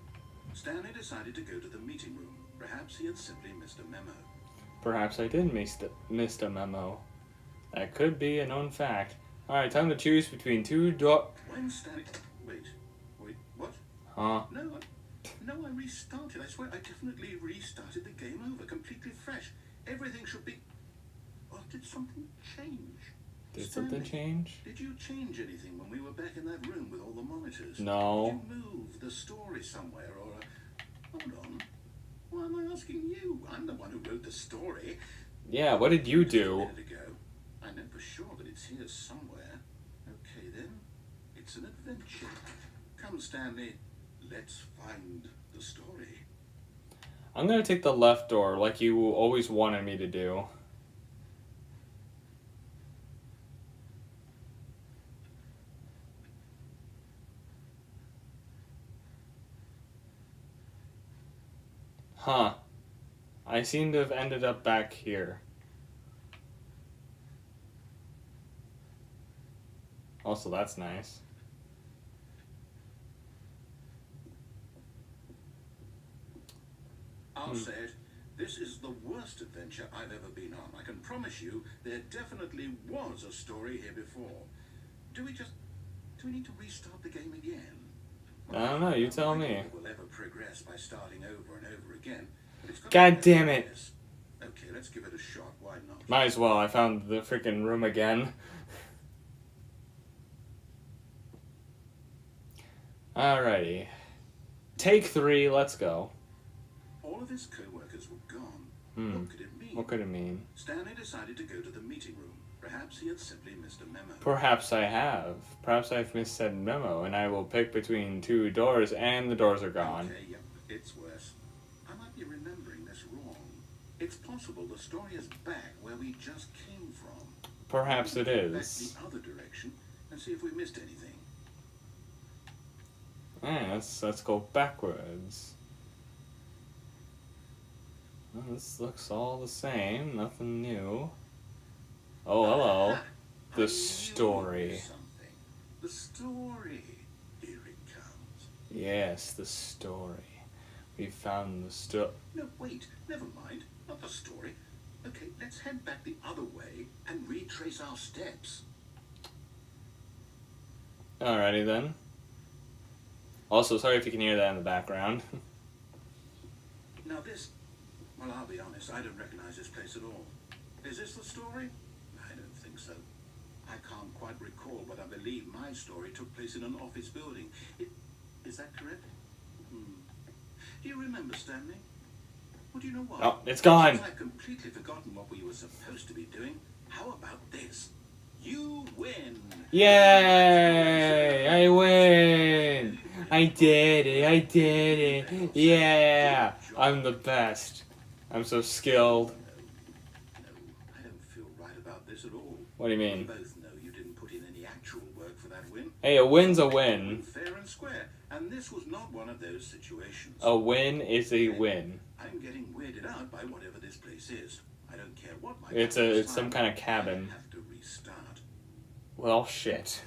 Stanley decided to go to the meeting room. Perhaps he had simply missed a memo. Perhaps I did miss a memo. That could be a known fact. Alright, time to choose between two When Stanley... Wait, what? Huh? No, I restarted. I swear I definitely restarted the game over, completely fresh. Everything should be... Well, did something change? Did Stanley, something change? Did you change anything when we were back in that room with all the monitors? No. Did you move the story somewhere or... Hold on. Why am I asking you? I'm the one who wrote the story. Yeah, what did you do? A minute ago. I know for sure that it's here somewhere. Okay then, it's an adventure. Come, Stanley, let's find the story. I'm gonna take the left door like you always wanted me to do. Huh. I seem to have ended up back here. Also, that's nice. I'll say it. This is the worst adventure I've ever been on. I can promise you there definitely was a story here before. Do we need to restart the game again? I don't know, you tell me. We'll ever progress by starting over and over again. But it's God damn it. Okay, let's give it a shot. Why not? Might as well, I found the freaking room again. Alrighty. Take 3, let's go. All of his co-workers were gone. What could it mean? What could it mean? Stanley decided to go to the meeting room. Perhaps he had simply missed a memo. Perhaps I have. Perhaps I've missed said memo, and I will pick between 2 doors, and the doors are gone. Okay, yep, it's worse. I might be remembering this wrong. It's possible the story is back where we just came from. Perhaps it Back is. the other direction and see if we missed anything. Let's go backwards. Well, this looks all the same. Nothing new. Oh, hello. Aha! I The knew story. something. The story. Here it comes. Yes, the story. We found the No, wait. Never mind. Not the story. Okay, let's head back the other way and retrace our steps. Alrighty then. Also, sorry if you can hear that in the background. Now this... Well, I'll be honest. I don't recognize this place at all. Is this the story? I don't think so. I can't quite recall, but I believe my story took place in an office building. Is that correct? Do you remember, Stanley? Well, do you know what? Oh, it's gone. I've completely forgotten what we were supposed to be doing. How about this? You win! Yay! I win! I did it! I did it! Yeah! I'm the best. I'm so skilled. No, I don't feel right about this at all. What do you We mean? both know you didn't put in any actual work for that win. Hey, a win's a win. Fair and square, and this was not one of those situations. A win is a win. I'm getting weirded out by whatever this place is. I don't care what my It's some kind of cabin. I have to restart. Well, shit.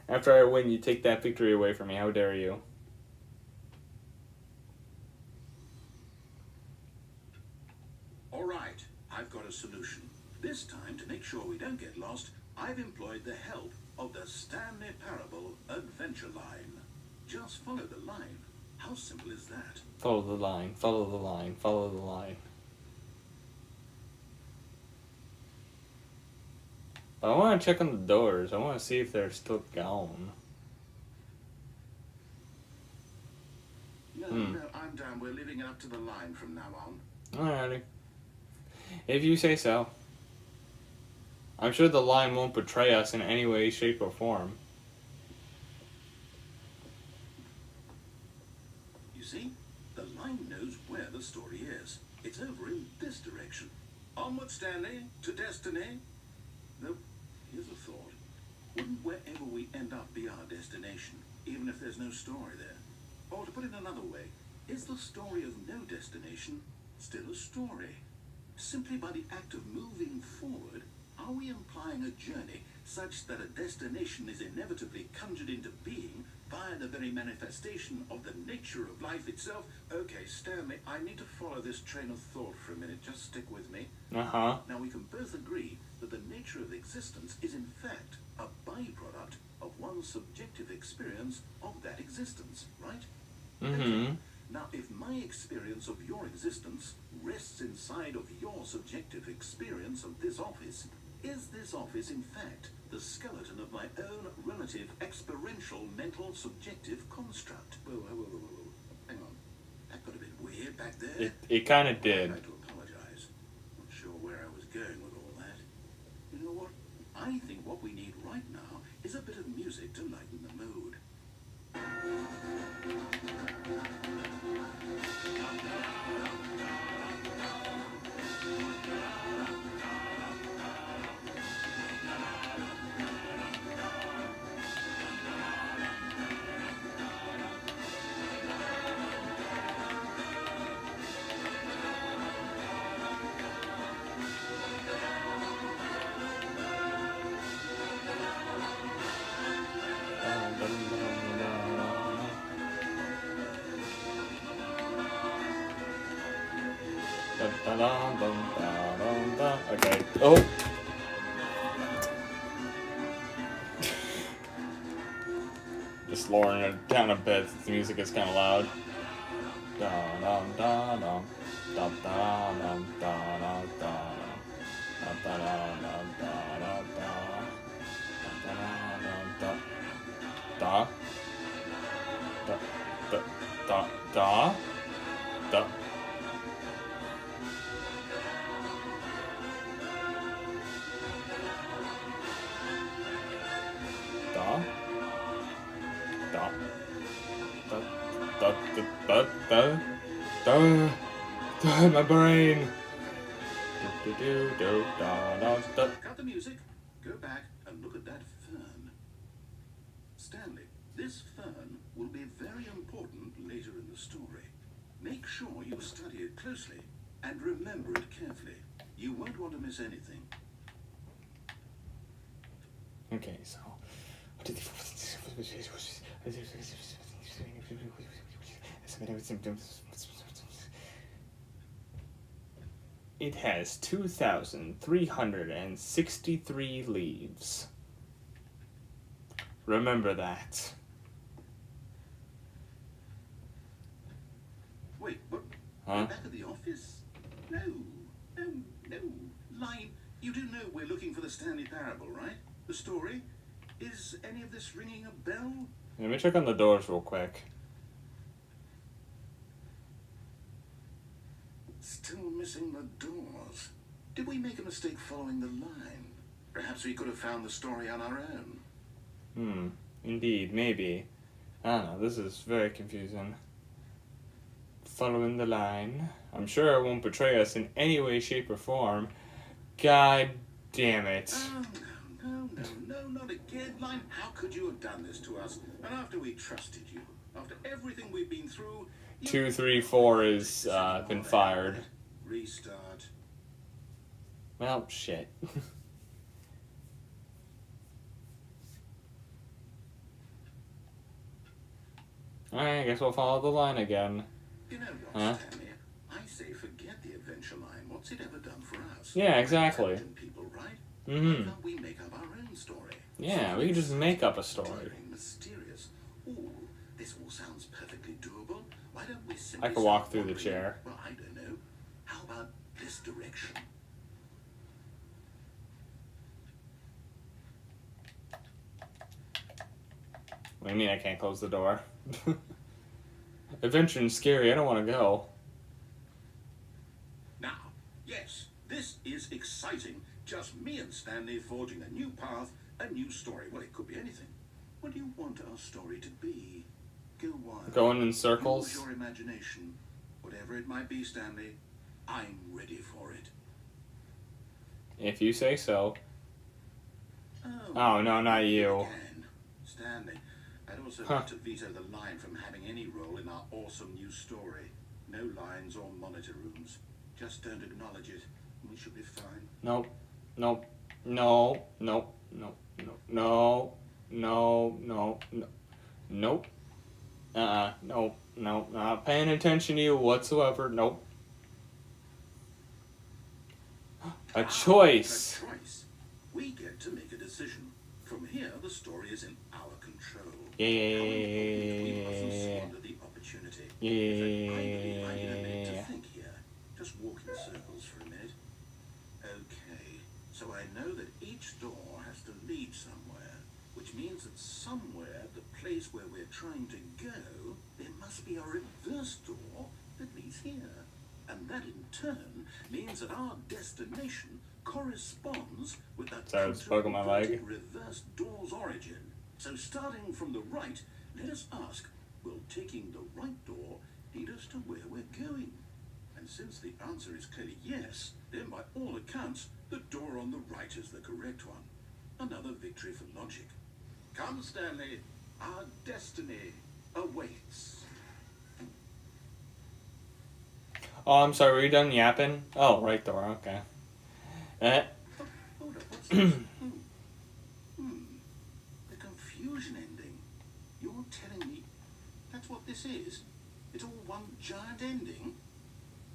After I win, you take that victory away from me. How dare you? All right, I've got a solution. This time, to make sure we don't get lost, I've employed the help of the Stanley Parable Adventure Line. Just follow the line. How simple is that? Follow the line, follow the line, follow the line. But I want to check on the doors. I want to see if they're still gone. No, no, I'm down. We're living up to the line from now on. Alrighty. If you say so. I'm sure the line won't betray us in any way, shape, or form. You see, the line knows where the story is. It's over in this direction. Onward, Stanley, to destiny. Though, here's a thought. Wouldn't wherever we end up be our destination, even if there's no story there? Or to put it another way, is the story of no destination still a story? Simply by the act of moving forward, are we implying a journey such that a destination is inevitably conjured into being via the very manifestation of the nature of life itself? Okay, Stanley, I need to follow this train of thought for a minute. Just stick with me. Uh-huh. Now, we can both agree that the nature of existence is in fact a byproduct of one's subjective experience of that existence, right? Mm-hmm. Now, if my experience of your existence rests inside of your subjective experience of this office, is this office in fact the skeleton of my own relative experiential mental subjective construct? Whoa. Hang on. That got a bit weird back there. It kind of I'd did. like to apologize. Not sure where I was going with all that. You know what? I think what we need right now is a bit of music to lighten the mood. Okay. Oh. Just lowering it down a bit since the music is kind of loud. My brain. Cut the music. Go back and look at that fern. Stanley, this fern will be very important later in the story. Make sure you study it closely and remember it carefully. You won't want to miss anything. Okay, so. It has 2,363 leaves. Remember that. Wait, what? Huh? Back at the office? No. Line, you do know we're looking for the Stanley Parable, right? The story? Is any of this ringing a bell? Let me check on the doors real quick. Still missing the doors. Did we make a mistake following the line? Perhaps we could have found the story on our own. Indeed, maybe. I don't know, this is very confusing. Following the line. I'm sure it won't betray us in any way, shape, or form. God damn it. Oh, no, not again, Line. How could you have done this to us? And after we trusted you, after everything we've been through... 2, 3, 4 is been fired. Restart. Well, shit. Alright, I guess we'll follow the line again. You know what, Stanley? I say forget the adventure line. What's it ever done for us? Yeah, exactly. We're people, right? Mm-hmm. Why can't we make up our own story? Yeah, we can just make up a story. Daring, mysterious. Ooh, this all sounds perfectly doable. Why don't we simply... I could walk start through the wandering- chair. Well, I don't know. How about this direction? What do you mean I can't close the door? Adventuring's scary, I don't want to go. Now, yes, this is exciting. Just me and Stanley forging a new path, a new story. Well, it could be anything. What do you want our story to be? Go wild. Going in circles? Use your imagination. Whatever it might be, Stanley, I'm ready for it. If you say so. Oh, no, not you. Again. Stanley, I'd also Huh. like to veto the line from having any role in our awesome new story. No lines or monitor rooms. Just don't acknowledge it. We should be fine. Nope. Nope. No. Nope. Nope. Nope. No. No. No. No. Nope. Nope. Nope. Not paying attention to you whatsoever. Nope. A choice. A choice. We get to make a decision. From here, the story is in our control. Yeah. How important we mustn't squander the opportunity. In fact, I believe I get a minute to think here. Just walk in circles for a minute. Okay, so I know that each door has to lead somewhere, which means that somewhere, the place where we're trying to go, there must be a reverse door that leads here. And that in turn means that our destination corresponds with that Sorry, I was poking my leg. counter-inverted reverse door's origin. So starting from the right, let us ask, will taking the right door lead us to where we're going? And since the answer is clearly yes, then by all accounts, the door on the right is the correct one. Another victory for logic. Come, Stanley, our destiny awaits. Oh, I'm sorry, were you done yapping? Oh, right door, okay. Hold up, what's this? The confusion ending. You're telling me that's what this is? It's all one giant ending?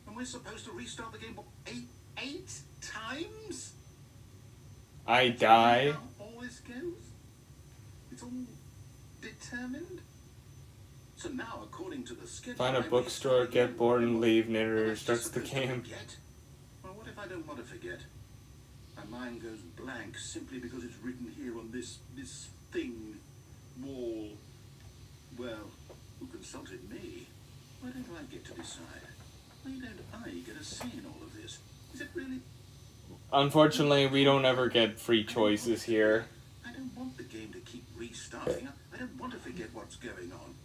And we're supposed to restart the game, what, eight times? I die. How all this goes? It's all determined? So now, according to the schedule... Find a I bookstore, restart get again. bored and leave, Well, narrator that's starts just the supposed to game. forget. Well, what if I don't want to forget? My mind goes blank simply because it's written here on this thing, wall. Well, who consulted me? Why don't I get to decide? Why don't I get a say in all of this? Is it really... Unfortunately, we don't ever get free choices here. I don't want the game to keep restarting. I don't want to forget what's going on.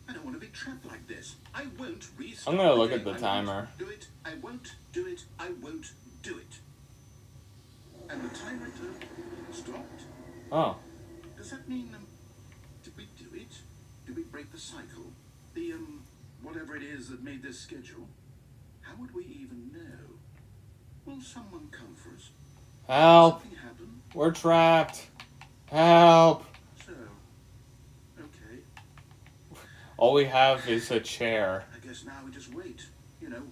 I don't want to be trapped like this. I won't restart. I'm gonna look the at the game. timer. I won't do it. I won't do it. I won't do it. And the timer stopped. Oh. Does that mean, did we do it? Did we break the cycle? The, whatever it is that made this schedule? How would we even know? Will someone come for us? Help! Something happen? We're trapped! Help! So, okay. All we have is a chair. I guess now we just wait. You know,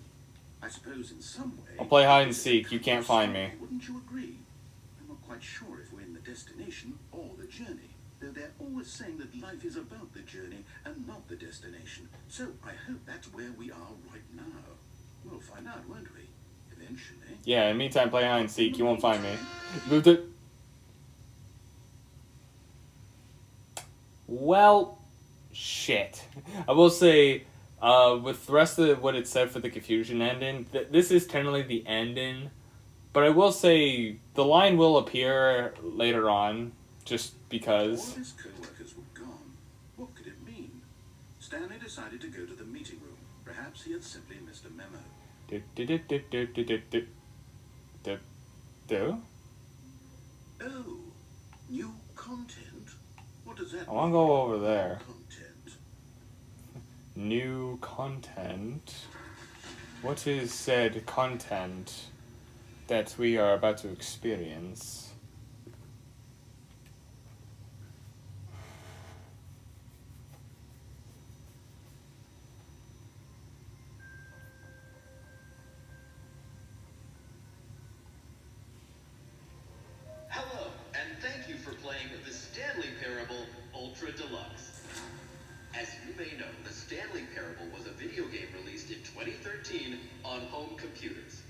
I suppose in some way... I'll play hide and seek. You can't find me. Wouldn't you agree? I'm not quite sure if we're in the destination or the journey. Though they're always saying that life is about the journey and not the destination. So I hope that's where we are right now. We'll find out, won't we? Eventually. Yeah, in the meantime, play hide and seek. You won't find me. Moved it. Well, shit. I will say, with the rest of what it said for the confusion ending, this is technically the ending. But I will say, the line will appear later on, just All because. of his co-workers were gone. What could it mean? Stanley decided to go to the meeting room. Perhaps he had simply missed a memo. Do? Oh, new content? What does that I want to mean? go over there. Content. New content. What is said content that we are about to experience? Hello, and thank you for playing the Stanley Parable Ultra Deluxe. As you may know, the Stanley Parable was a video game released in 2013 on home computers.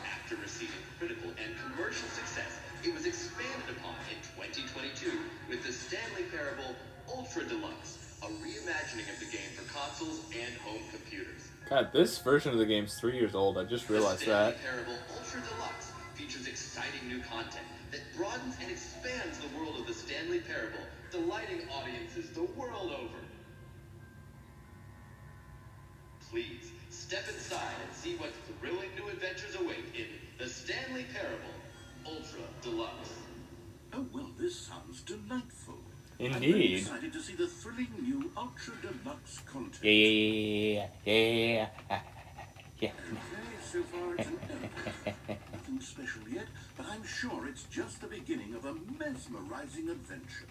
After receiving critical and commercial success, it was expanded upon in 2022 with the Stanley Parable Ultra Deluxe, a reimagining of the game for consoles and home computers. God, this version of the game's 3 years old. I just realized The Stanley that. Parable Ultra Deluxe features exciting new content that broadens and expands the world of the Stanley Parable, delighting audiences the world over. Please, step inside and see what thrilling new adventures await in the Stanley Parable Ultra Deluxe. Oh, well, this sounds delightful. I'm very Indeed. excited to see the thrilling new Ultra Deluxe content. Yeah. Okay, so far it's an epic. Nothing special yet, but I'm sure it's just the beginning of a mesmerizing adventure.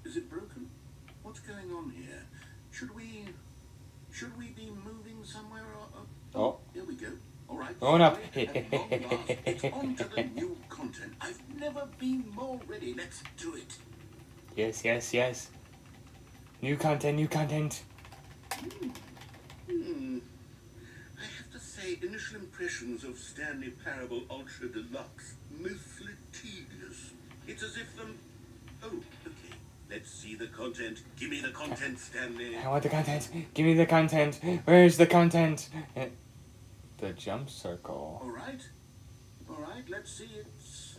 Is it broken? What's going on here? Should we be moving somewhere? Oh. Here we go. All right. Going up. At long last, it's on to the new content. I've never been more ready. Let's do it. Yes. New content. I have to say, initial impressions of Stanley Parable Ultra Deluxe, mostly tedious. It's as if them... Oh, okay. Let's see the content. Give me the content, Stanley. I want the content. Give me the content. Where's the content? The jump circle. All right, let's see. It's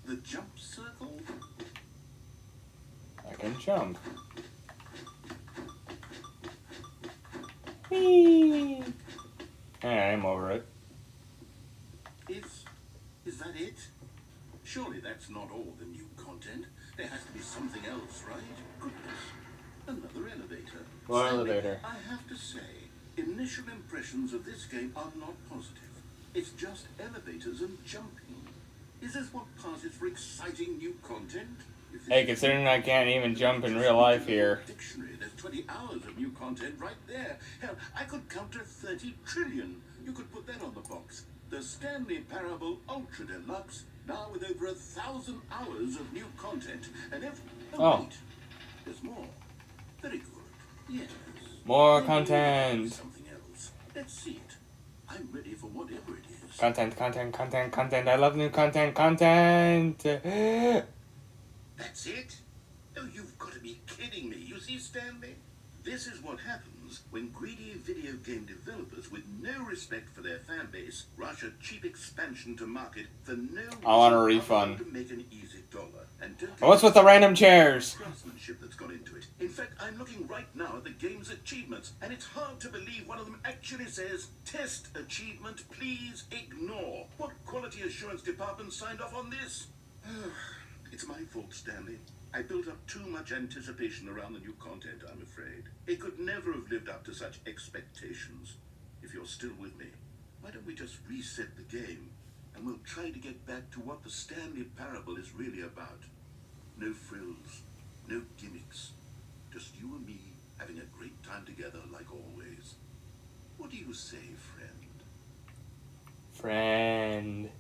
the jump circle. I can jump. Whee! I'm over it. Is that it? Surely that's not all the new content. There has to be something else, right? Goodness. Another elevator. What Stanley, elevator? I have to say, initial impressions of this game are not positive. It's just elevators and jumping. Is this what passes for exciting new content? If this Hey, is considering I can't even jump in real life here. Dictionary, there's 20 hours of new content right there. Hell, I could count to 30 trillion. You could put that on the box. The Stanley Parable Ultra Deluxe, now with over 1,000 hours of new content. And if... Oh. Wait. There's more. Very good. Yes. More Maybe content. Something else. Let's see it. I'm ready for whatever it is. Content. I love new content. That's it? Oh, you've got to be kidding me. You see, Stanley? This is what happens when greedy video game developers with no respect for their fan base rush a cheap expansion to market for no reason I want a other than refund. to make an easy dollar. And don't What's with the random chairs? craftsmanship that's gone into it. In fact, I'm looking right now at the game's achievements, and it's hard to believe one of them actually says, "Test achievement, please ignore." What quality assurance department signed off on this? It's my fault, Stanley. I built up too much anticipation around the new content, I'm afraid. It could never have lived up to such expectations. If you're still with me, why don't we just reset the game, and we'll try to get back to what the Stanley Parable is really about. No frills, no gimmicks. Just you and me having a great time together like always. What do you say, friend? Friend.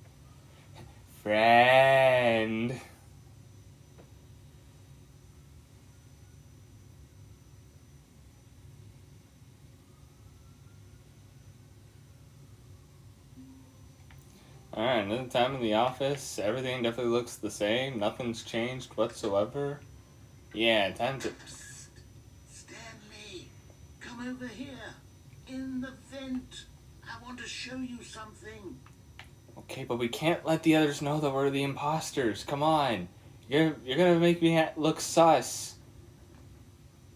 Alright, another time in the office. Everything definitely looks the same. Nothing's changed whatsoever. Yeah, time to... Psst. Stanley, come over here. In the vent. I want to show you something. Okay, but we can't let the others know that we're the imposters. Come on. You're gonna make me look sus.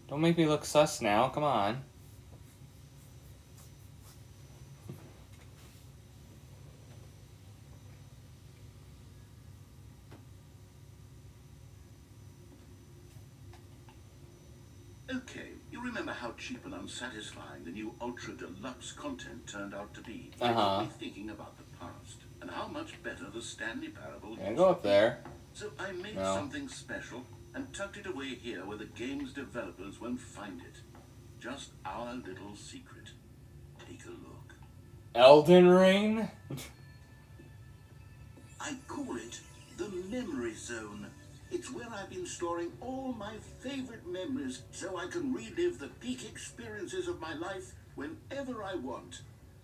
Don't make me look sus now. Come on. Okay, you remember how cheap and unsatisfying the new Ultra Deluxe content turned out to be? Uh-huh. It got me thinking about the past and how much better the Stanley Parable Yeah, used go to up be. there. So I made No. something special and tucked it away here where the game's developers won't find it. Just our little secret. Take a look. Elden Ring? I call it the Memory Zone. It's where I've been storing all my favorite memories so I can relive the peak experiences of my life whenever I want.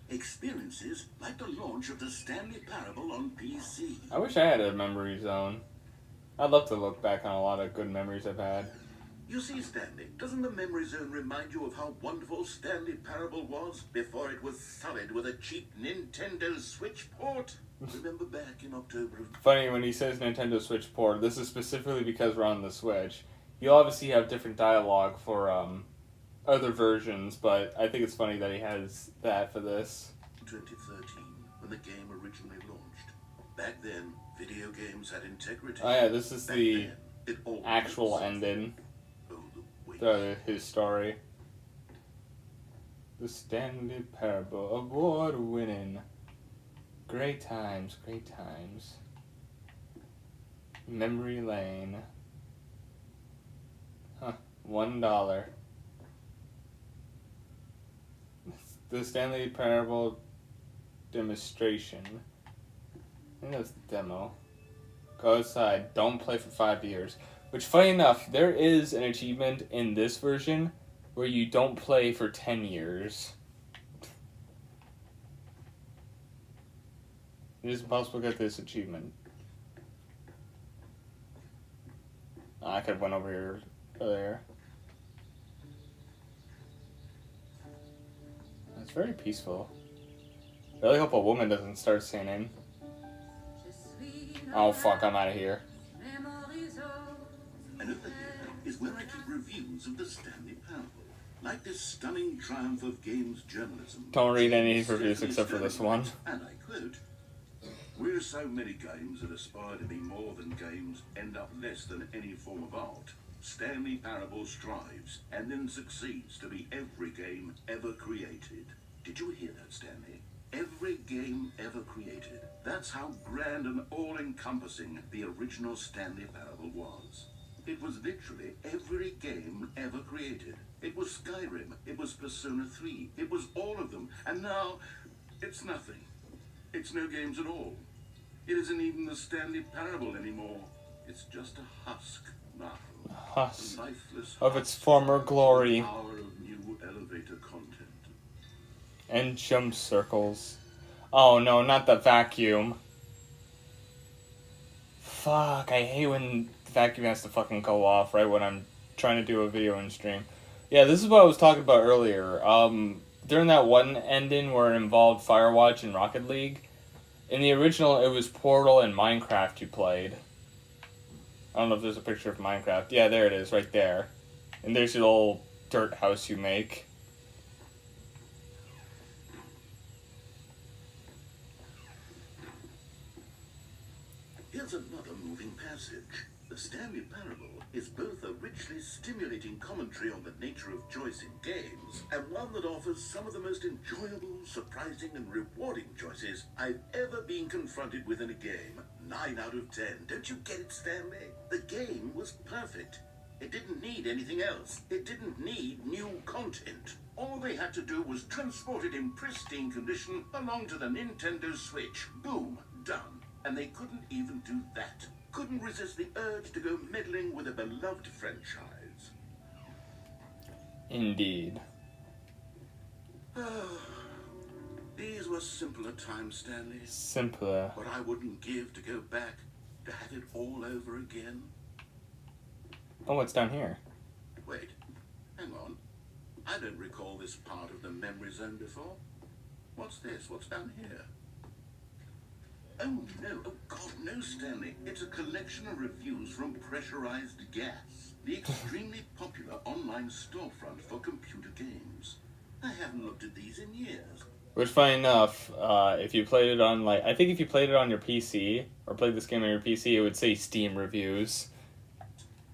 Experiences like the launch of the Stanley Parable on PC. I wish I had a memory zone. I'd love to look back on a lot of good memories I've had. You see, Stanley, doesn't the Memory Zone remind you of how wonderful Stanley Parable was before it was sullied with a cheap Nintendo Switch port? Remember back in October of... Funny when he says Nintendo Switch port, this is specifically because we're on the Switch. You obviously have different dialogue for other versions, but I think it's funny that he has that for this. 2013, when the game originally launched. Back then, video games had integrity. Oh yeah, this is Back the then, it all actual meant something. ending. Oh, the wait. His story. The Stanley Parable, award-winning. Great times, great times. Memory Lane. Huh, $1. The Stanley Parable demonstration. I think that's the demo. Go outside, don't play for 5 years. Which, funny enough, there is an achievement in this version where you don't play for 10 years. It is impossible to get this achievement. I could have went over here earlier. It's very peaceful. I really hope a woman doesn't start singing. Oh fuck, I'm out of here. And over here is where I keep reviews of the Stanley Parable. Like this stunning triumph of games journalism. Don't read any Stanley reviews except for this one. writes, and I quote, "Where so many games that aspire to be more than games end up less than any form of art, Stanley Parable strives and then succeeds to be every game ever created." Did you hear that, Stanley? Every game ever created. That's how grand and all-encompassing the original Stanley Parable was. It was literally every game ever created. It was Skyrim, it was Persona 3, it was all of them, and now it's nothing. It's no games at all. It isn't even the Stanley Parable anymore. It's just a husk now. Husk Lifeless of its husk. former glory. Power of new elevator content. And jump circles. Oh no, not the vacuum. Fuck, I hate when the vacuum has to fucking go off right when I'm trying to do a video and stream. Yeah, this is what I was talking about earlier. During that one ending where it involved Firewatch and Rocket League, in the original it was Portal and Minecraft you played. I don't know if there's a picture of Minecraft. Yeah, there it is, right there. And there's your little dirt house you make. Here's another moving passage. The Stanley Parable is both a richly stimulating commentary on the nature of choice in games, and one that offers some of the most enjoyable, surprising, and rewarding choices I've ever been confronted with in a game. 9 out of 10. Don't you get it, Stanley? The game was perfect. It didn't need anything else. It didn't need new content. All they had to do was transport it in pristine condition along to the Nintendo Switch. Boom, done. And they couldn't even do that. Couldn't resist the urge to go meddling with a beloved franchise. Indeed. These were to a simpler time, Stanley. Simpler. What I wouldn't give to go back, to have it all over again. Oh, what's down here? Wait, hang on. I don't recall this part of the memory zone before. What's this? What's down here? Oh no, oh God, no, Stanley. It's a collection of reviews from Pressurized Gas, the extremely popular online storefront for computer games. I haven't looked at these in years. Which, funny enough, if you played it on, like, I think if you played it on your PC, or played this game on your PC, it would say Steam reviews.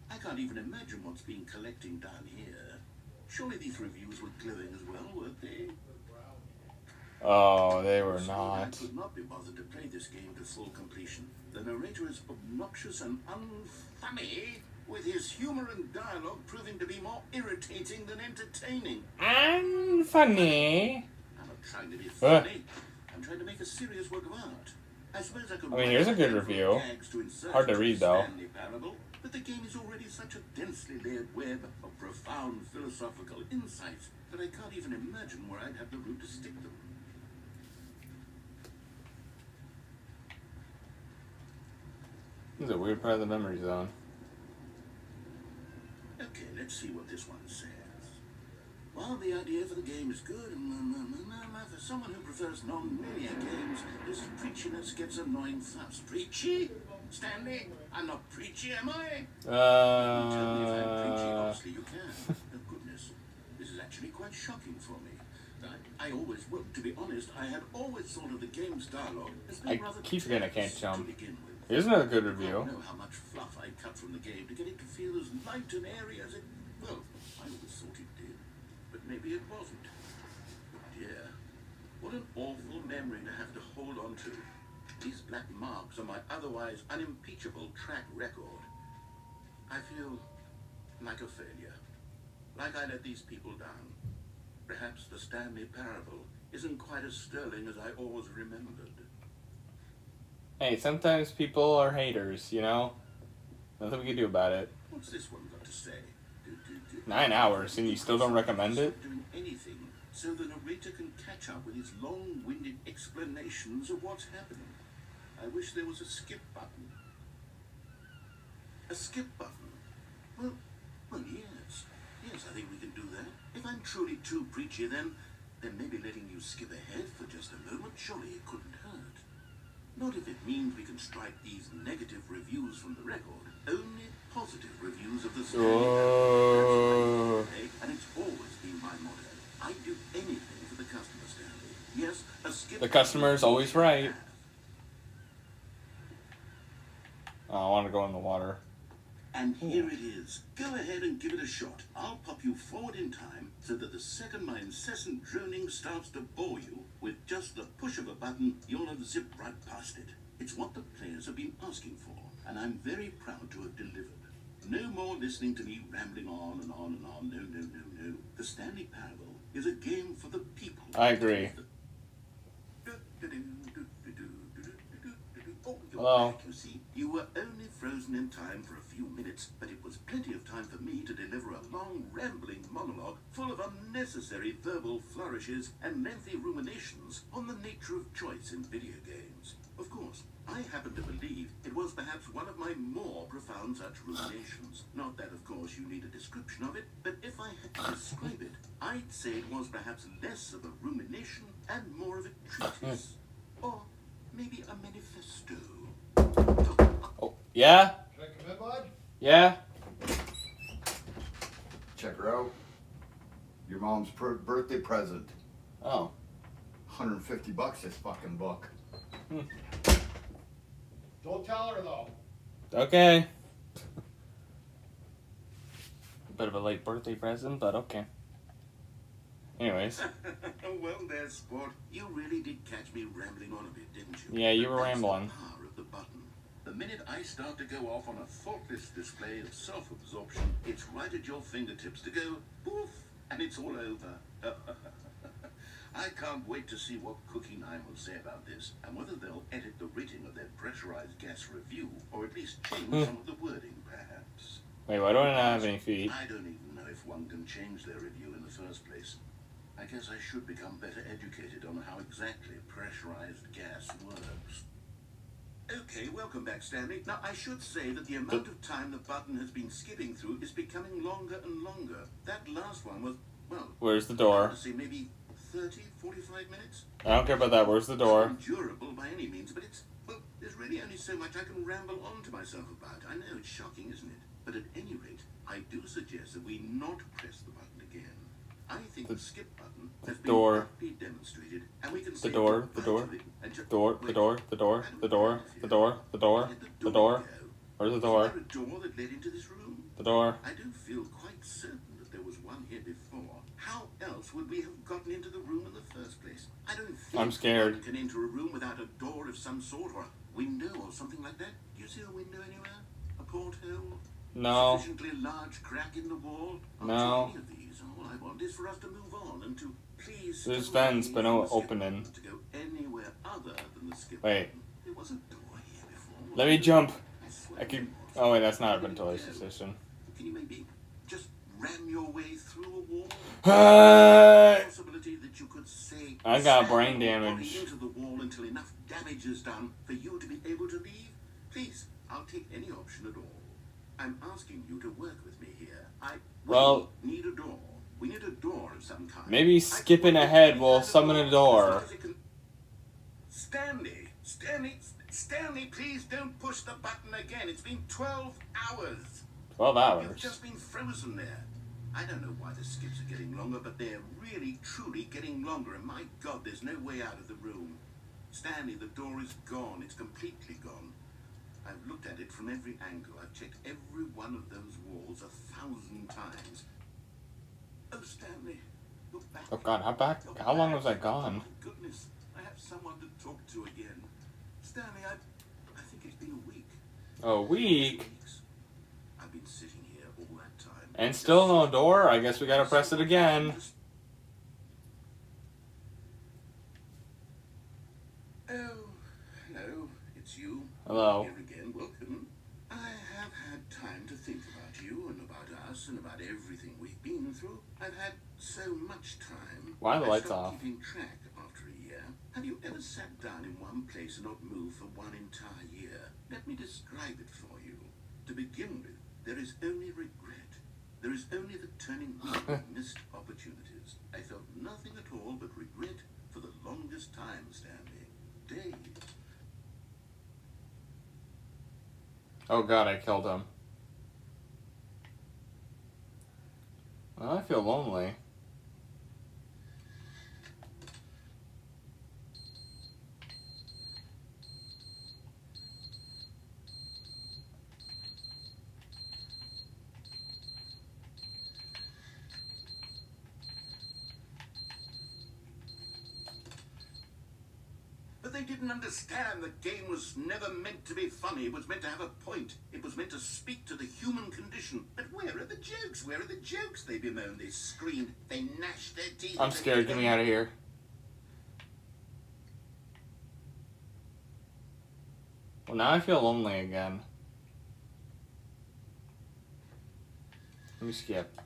I can't even imagine what's been collecting down here. Surely these reviews were glowing as well, weren't they? Oh, they were I not. could not be bothered to play this game to full completion. The narrator is obnoxious and unfunny, with his humor and dialogue proving to be more irritating than entertaining. And funny. I'm not trying to be funny. I'm trying to make a serious work of art. I suppose I could. I mean, here's a good review. Hard to read, though. Parable, but the game is already such a densely layered web of profound philosophical insights that I can't even imagine where I'd have the room to stick them. This is a weird part of the memory zone. Okay, let's see what this one says. Well, the idea for the game is good, and for someone who prefers non-linear games, this preachiness gets annoying fast. Preachy? Stanley? I'm not preachy, am I? Tell me if I'm preachy. Honestly, you can. Oh, goodness. This is actually quite shocking for me. I always, well, to be honest, I had always thought of the game's dialogue as being I rather keep forgetting I can't careless jump. to begin with. Here's another good I don't review. know how much fluff I cut from the game to get it to feel as light and airy as it... Well, I always thought it did. But maybe it wasn't. But dear, what an awful memory to have to hold on to. These black marks on my otherwise unimpeachable track record. I feel like a failure. Like I let these people down. Perhaps the Stanley Parable isn't quite as sterling as I always remembered. Hey, sometimes people are haters, you know? Nothing we can do about it. What's this one got to say? 9 hours, and you still don't recommend it? Stop doing anything so the narrator can catch up with his long-winded explanations of what's happening. I wish there was a skip button. A skip button? Well, yes. Yes, I think we can do that. If I'm truly too preachy, then maybe letting you skip ahead for just a moment, surely it couldn't hurt. Not if it means we can strike these negative reviews from the record. Only positive reviews of the story. Oh. And it's always been my motto. I'd do anything for the customer, Stanley. Yes, a skip. The customer's always right. Oh, I want to go in the water. And here it is. Go ahead and give it a shot. I'll pop you forward in time so that the second my incessant droning starts to bore you, with just the push of a button, you'll have zipped right past it. It's what the players have been asking for, and I'm very proud to have delivered. No more listening to me rambling on and on and on. No. The Stanley Parable is a game for the people. I agree. Oh, you're Hello. back, you see. You were only frozen in time for a few minutes, but it was plenty of time for me to deliver a long, rambling monologue full of unnecessary verbal flourishes and lengthy ruminations on the nature of choice in video games. Of course, I happen to believe it was perhaps one of my more profound such ruminations. Not that, of course, you need a description of it, but if I had to describe it, I'd say it was perhaps less of a rumination and more of a treatise. Or maybe a manifesto. Oh, yeah? Can I come in, bud? Yeah? Check her out. Your mom's birthday present. Oh. $150 this fucking book. Hmm. Don't tell her though. Okay. A bit of a late birthday present, but okay. Anyways. Well, there, Sport. You really did catch me rambling on a bit, didn't you? Yeah, you were But that's rambling. The power of the button. The minute I start to go off on a thoughtless display of self-absorption, it's right at your fingertips to go poof, and it's all over. I can't wait to see what Cookie Nine will say about this, and whether they'll edit the rating of their pressurized gas review, or at least change some of the wording, perhaps. Wait, why don't I not have any feet? I don't even know if one can change their review in the first place. I guess I should become better educated on how exactly pressurized gas works. Okay, welcome back, Stanley. Now, I should say that the amount of time the button has been skipping through is becoming longer and longer. That last one was, well... Where's the door? I would say maybe 30, 45 minutes? I don't care about that. Where's the door? Not endurable by any means, but it's... Well, there's really only so much I can ramble on to myself about. I know, it's shocking, isn't it? But at any rate, I do suggest that we not press the button again. I think the skip button has been aptly demonstrated, and we can say door. Where's the door? Is there a door that led into this room? The door. I do feel quite certain that there was one here before. How else would we have gotten into the room in the first place? I don't think I'm scared. one can enter a room without a door of some sort, or a window, or something like that. Do you see a window anywhere? A porthole? No. Sufficiently large crack in the wall? No. Any of these. All I want is for us to move on and to please. There's vents, but no opening. To go anywhere other than the skip Wait. button. There was a door here before. Let me jump. I swear. I keep. Oh wait, that's not a ventilation system. Can you maybe just ram your way through a wall? Hey! Possibility that you could say I got slam brain your body damage. into the wall until enough damage is done for you to be able to leave? Please, I'll take any option at all. I'm asking you to work with me here. Well, we need a door. We need a door of some kind. maybe skipping ahead will summon a door. Stanley, please don't push the button again. It's been 12 hours. 12 You've hours. just been frozen there. I don't know why the skips are getting longer, but they're really, truly getting longer. And my God, there's no way out of the room. Stanley, the door is gone. It's completely gone. I've looked at it from every angle. I've checked every one of those walls 1,000 times. Oh, Stanley, look back. Oh God, how long was I gone? Oh, my goodness, I have someone to talk to again. Stanley, I think it's been a week. A week? Weeks. I've been sitting here all that time. And still no door? I guess we gotta press it again. Oh, hello, it's you. Hello. Here again, welcome. I have had time to think about you and about us and about everything we've been through. I've had so much time. Why are the I lights stopped off? keeping track after a year. Have you ever sat down in one place and not moved for one entire year? Let me describe it for you. To begin with, there is only regret. There is only the turning back of missed opportunities. I felt nothing at all but regret for the longest time, Stanley. Days. Oh God, I killed him. Well, I feel lonely. But they didn't understand the game was never meant to be funny. It was meant to have a point. It was meant to speak to the human condition. But where are the jokes? Where are the jokes? They bemoaned, they screamed, they gnashed their teeth. I'm scared. Get me out of here. Well, now I feel lonely again. Let me skip.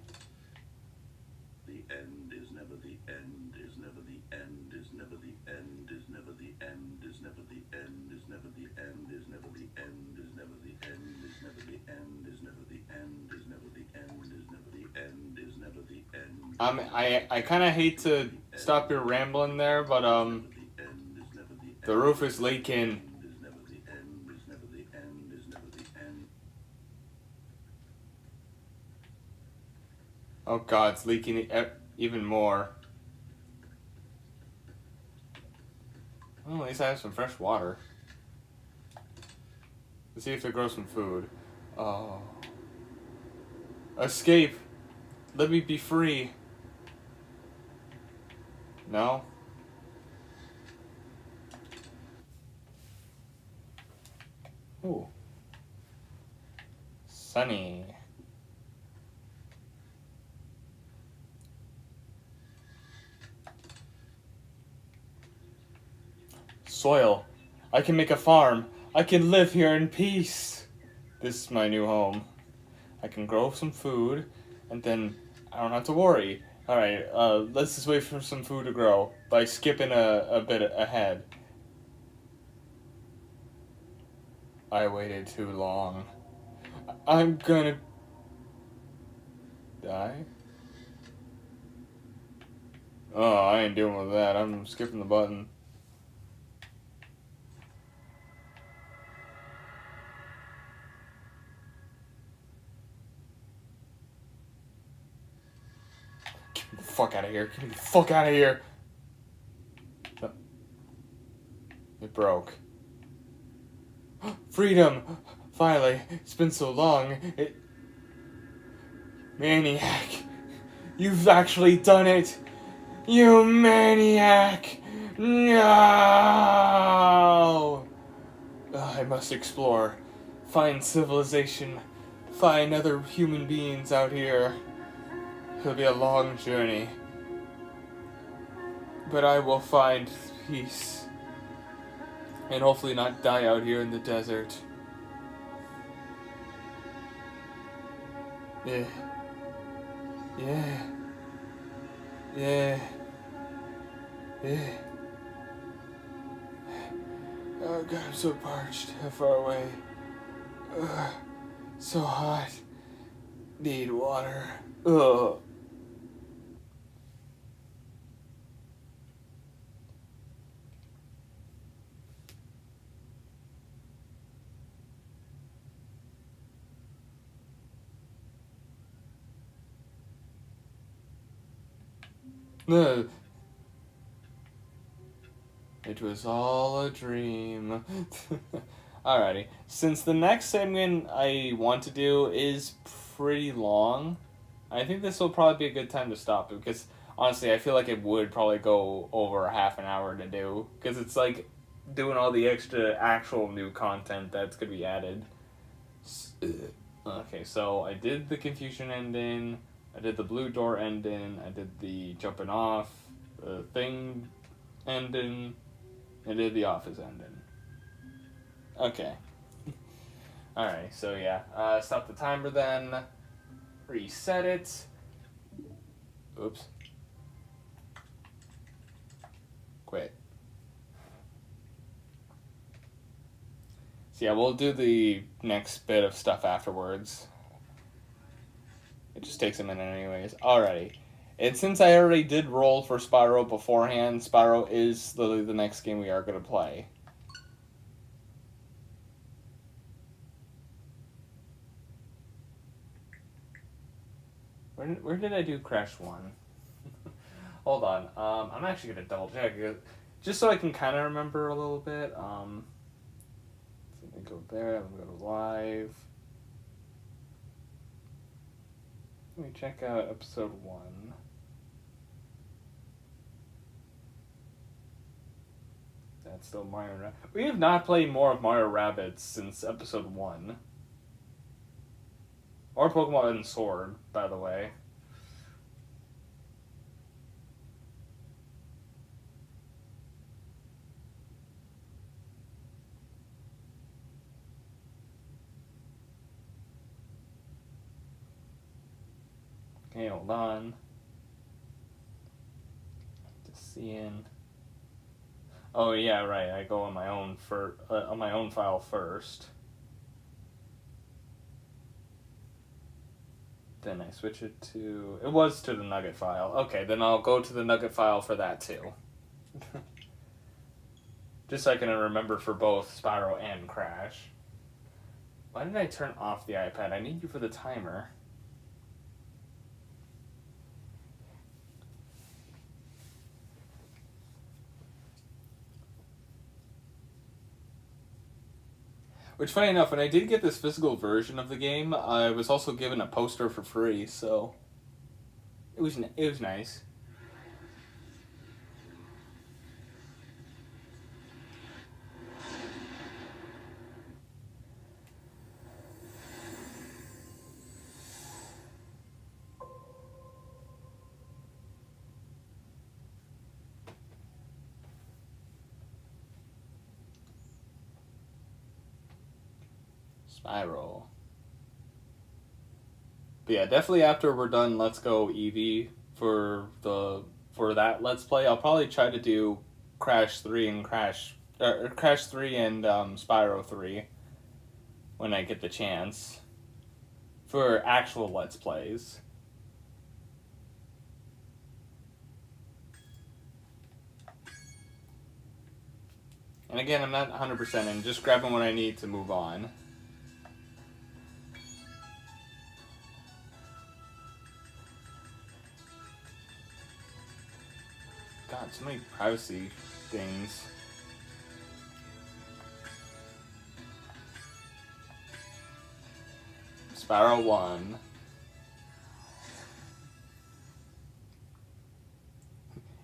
The end is never the end, is never the end, is never the end, is never the end, is never the end, is never the end, is never the end, is never the end, is never the end, is never the end, is never the end, is never the end, is never the end. I kind of hate to stop your rambling there, but the roof is leaking. Oh God, it's leaking even more. Well, at least I have some fresh water. Let's see if it grows some food. Oh. Escape! Let me be free. No? Ooh. Sunny. Soil. I can make a farm. I can live here in peace. This is my new home. I can grow some food, and then I don't have to worry. Alright, let's just wait for some food to grow by skipping a bit ahead. I waited too long. I'm gonna die? Oh, I ain't dealing with that. I'm skipping the button. Get me the fuck out of here. Get me the fuck out of here. It broke. Freedom! Finally. It's been so long. Maniac. You've actually done it. You maniac! No! I must explore. Find civilization. Find other human beings out here. It'll be a long journey. But I will find peace. And hopefully not die out here in the desert. Yeah. Yeah. Yeah. Yeah. Oh god, I'm so parched. How far away? Ugh. So hot. Need water. Ugh. No. It was all a dream. Alrighty. Since the next segment I want to do is pretty long, I think this will probably be a good time to stop it because honestly, I feel like it would probably go over half an hour to do because it's like doing all the extra actual new content that's going to be added. Okay, so I did the confusion ending, I did the blue door ending, I did the jumping off, the thing ending, I did the office ending. Okay. Alright, so yeah, stop the timer then, reset it. Oops. Quit. So yeah, we'll do the next bit of stuff afterwards. It just takes a minute anyways. Alrighty. And since I already did roll for Spyro beforehand, Spyro is literally the next game we are going to play. Where did I do Crash 1? Hold on. I'm actually going to double check just so I can kind of remember a little bit. Let me go there. I'm going to go to live. Let me check out episode 1. That's still Mario Rabbids. We have not played more of Mario Rabbids since episode 1. Or Pokemon Sword, by the way. Okay, hold on. Just seeing. Oh yeah, right. I go on my own on my own file first. Then I switch it to. It was to the Nugget file. Okay, then I'll go to the Nugget file for that too. Just so I can remember for both Spyro and Crash. Why did I turn off the iPad? I need you for the timer. Which, funny enough, when I did get this physical version of the game, I was also given a poster for free, so it was nice. Spyro. But yeah, definitely after we're done Let's Go Eevee, for that Let's Play. I'll probably try to do Crash 3 and Crash 3 and Spyro 3 when I get the chance for actual Let's Plays. And again, I'm not 100% in, just grabbing what I need to move on. God, so many privacy things. Spyro 1.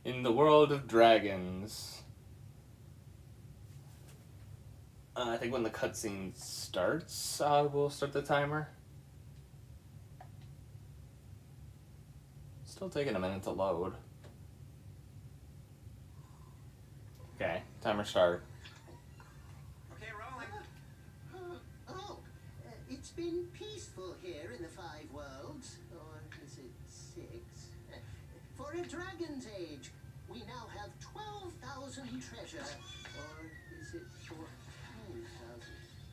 In the world of dragons. I think when the cutscene starts, we'll start the timer. Still taking a minute to load. Okay, timer start. Okay, rolling. It's been peaceful here in the Five Worlds, or is it six? For a dragon's age, we now have 12,000 treasure, or is it 14,000?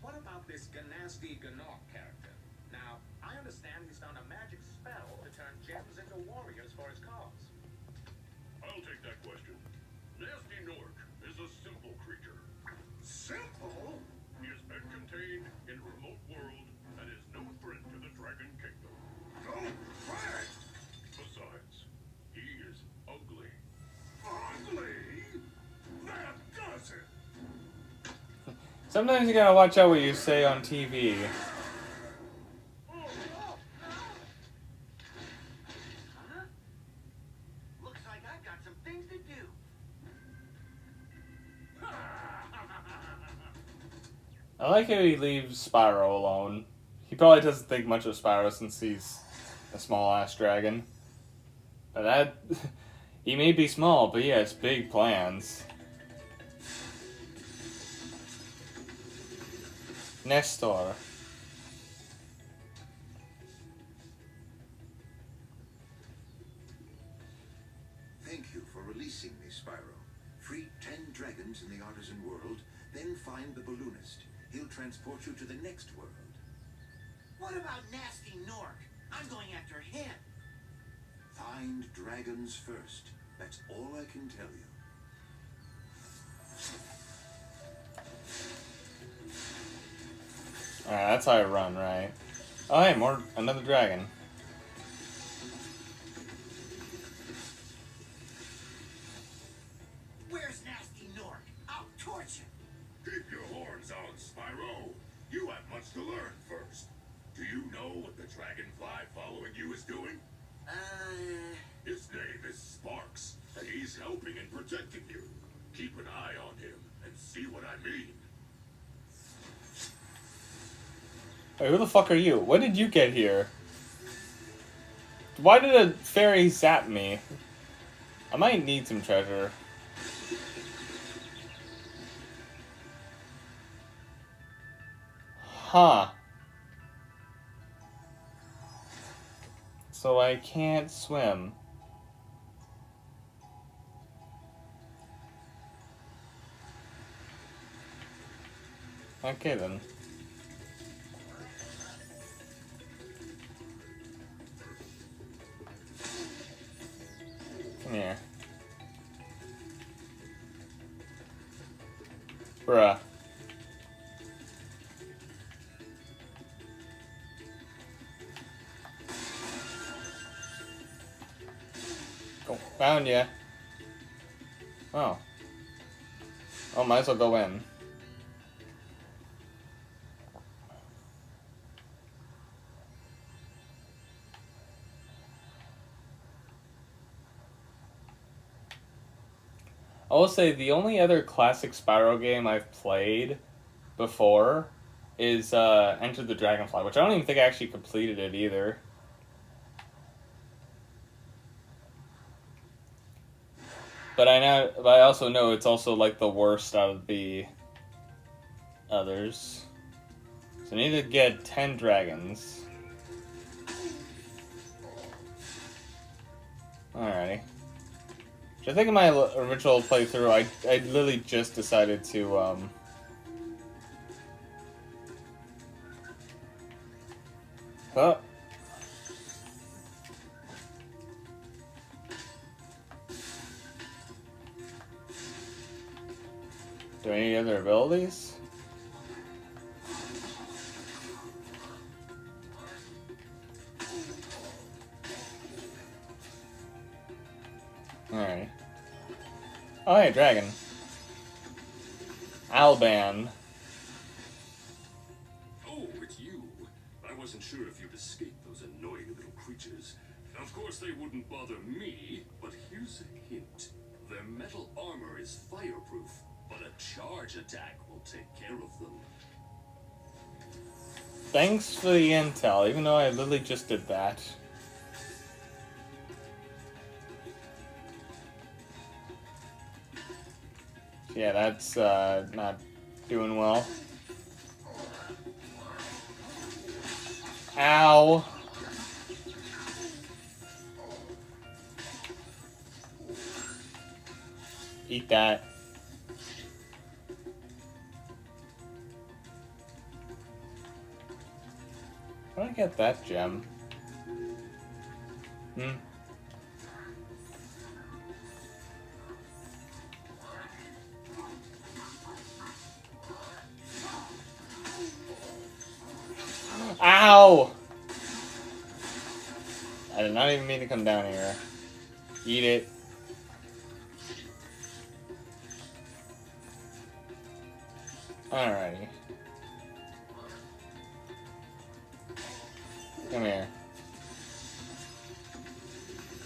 What about this Ganasty Ganok character? Now, I understand he's found a magic spell to turn gems into warriors for his cause. I'll take that question. Nasty Nork is a simple creature. Simple? He has been contained in a remote world and is no threat to the Dragon Kingdom. No threat? Besides, he is ugly. Ugly? That does it. Sometimes you gotta watch out what you say on TV. Huh? Looks like I've got some things to do. I like how he leaves Spyro alone. He probably doesn't think much of Spyro since he's a small-ass dragon. But that... he may be small, but he has big plans. Nestor. Thank you for releasing me, Spyro. Free 10 dragons in the artisan world, then find the balloonist. He'll transport you to the next world. What about Nasty Nork? I'm going after him. Find dragons first. That's all I can tell you. Alright, that's how I run, right? Oh, hey, another dragon. Where's Nasty Nork? I'll torch him. Keep your horns on, Spyro. You have much to learn first. Do you know what the dragonfly following you is doing? His name is Sparks, and he's helping and protecting you. Keep an eye on him and see what I mean. Wait, who the fuck are you? When did you get here? Why did a fairy zap me? I might need some treasure. Huh. So I can't swim. Okay then. Come here. Bruh. Oh, found ya. Oh. Oh, might as well go in. I will say the only other classic Spyro game I've played before is Enter the Dragonfly, which I don't even think I actually completed it either. But I also know it's also like the worst out of the others. So I need to get 10 dragons. Alrighty. I think in my original playthrough, I literally just decided to, oh. Do I need other abilities? Alright. Oh, hey, dragon. Alban. Oh, it's you. I wasn't sure if you'd escape those annoying little creatures. Of course, they wouldn't bother me, but here's a hint. Their metal armor is fireproof, but a charge attack will take care of them. Thanks for the intel, even though I literally just did that. Yeah, that's not doing well. Ow! Eat that. How do I get that gem? Hmm. Ow! I did not even mean to come down here. Eat it. Alrighty. Come here.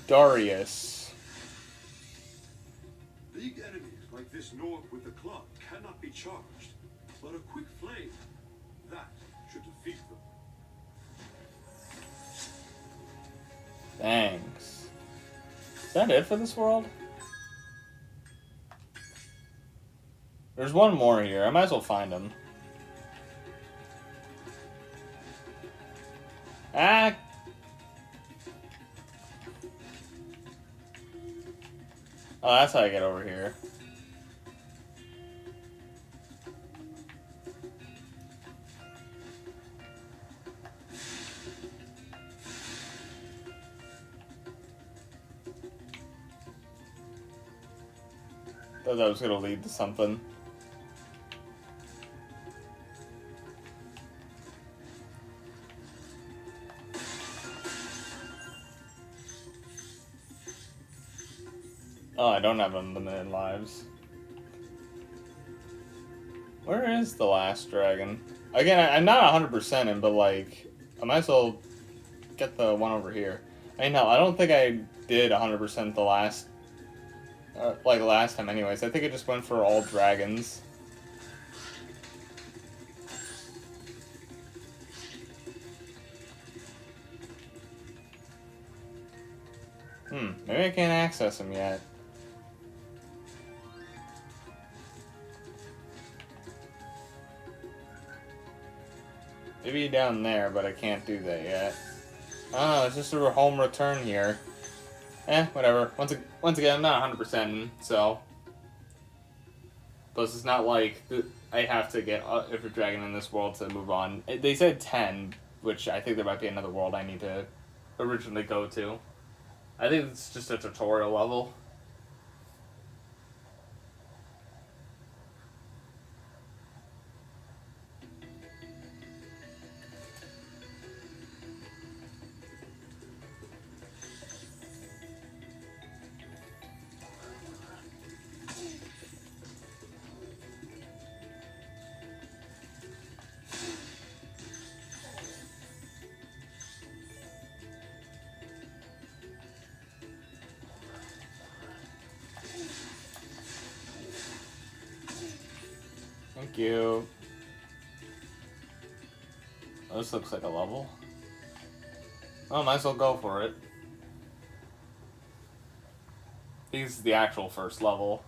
Darius. Big enemies like this Norb with the club cannot be charged, but a quick flame, that should defeat them. Thanks. Is that it for this world? There's one more here. I might as well find him. Ah! Oh, that's how I get over here. Thought that was gonna lead to something. Oh, I don't have unlimited lives. Where is the last dragon? Again, I'm not 100% in, but like, I might as well get the one over here. I mean, hell, I don't think I did 100% the last, last time anyways. I think I just went for all dragons. Maybe I can't access them yet. Maybe down there, but I can't do that yet. Oh, it's just a home return here. Whatever. Once again, I'm not 100% in, so. Plus, it's not like I have to get every dragon in this world to move on. They said 10, which I think there might be another world I need to originally go to. I think it's just a tutorial level. Thank you. Oh, this looks like a level. Oh, might as well go for it. This is the actual first level.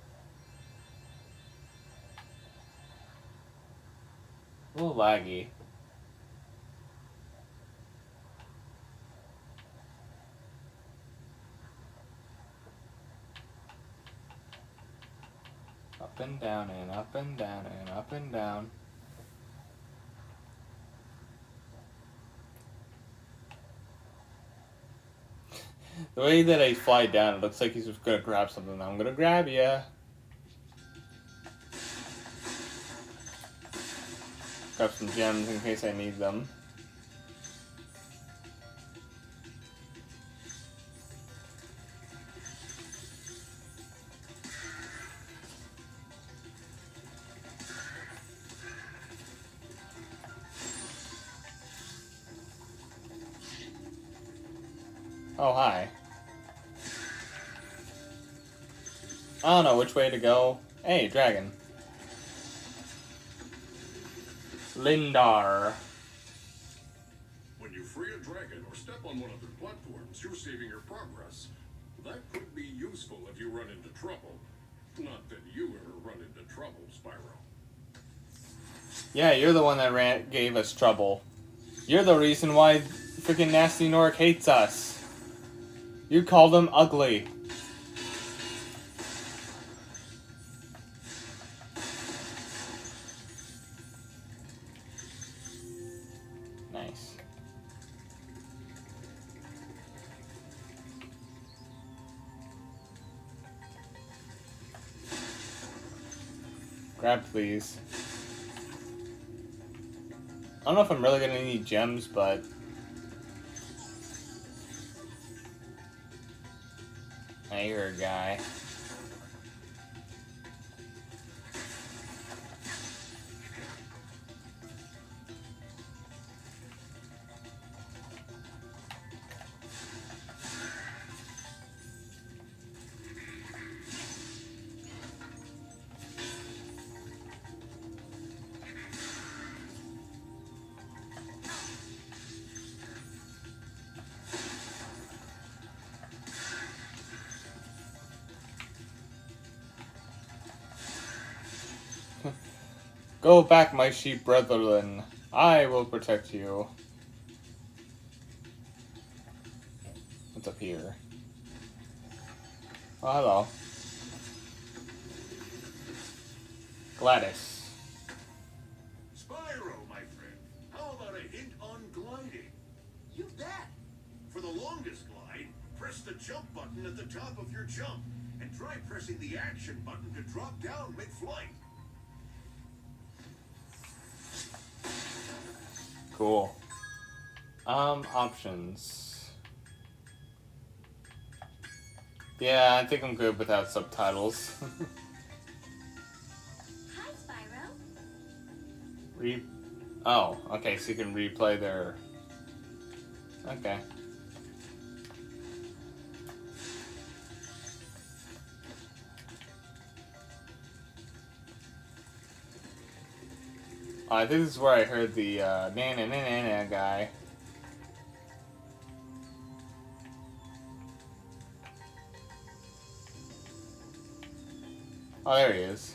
A little laggy. and down and up and down and up and down. The way that I fly down, it looks like he's just gonna grab something. I'm gonna grab ya. Grab some gems in case I need them. Oh, hi. I don't know which way to go. Hey, dragon. Lindar. When you free a dragon or step on one of their platforms, you're saving your progress. That could be useful if you run into trouble. Not that you ever run into trouble, Spyro. Yeah, you're the one that gave us trouble. You're the reason why freaking Nasty Nork hates us. You called him ugly. Nice. Grab, please. I don't know if I'm really gonna need gems, but hey, you're a guy. Go back, my sheep brethren. I will protect you. What's up here? Oh, hello. Gladys. Spyro, my friend, how about a hint on gliding? You bet. For the longest glide, press the jump button at the top of your jump, and try pressing the action button to drop down mid-flight. Cool. Options. Yeah, I think I'm good without subtitles. Hi, Spyro. Oh, okay, so you can replay their... Okay. I think this is where I heard the na-na-na-na-na guy. Oh, there he is.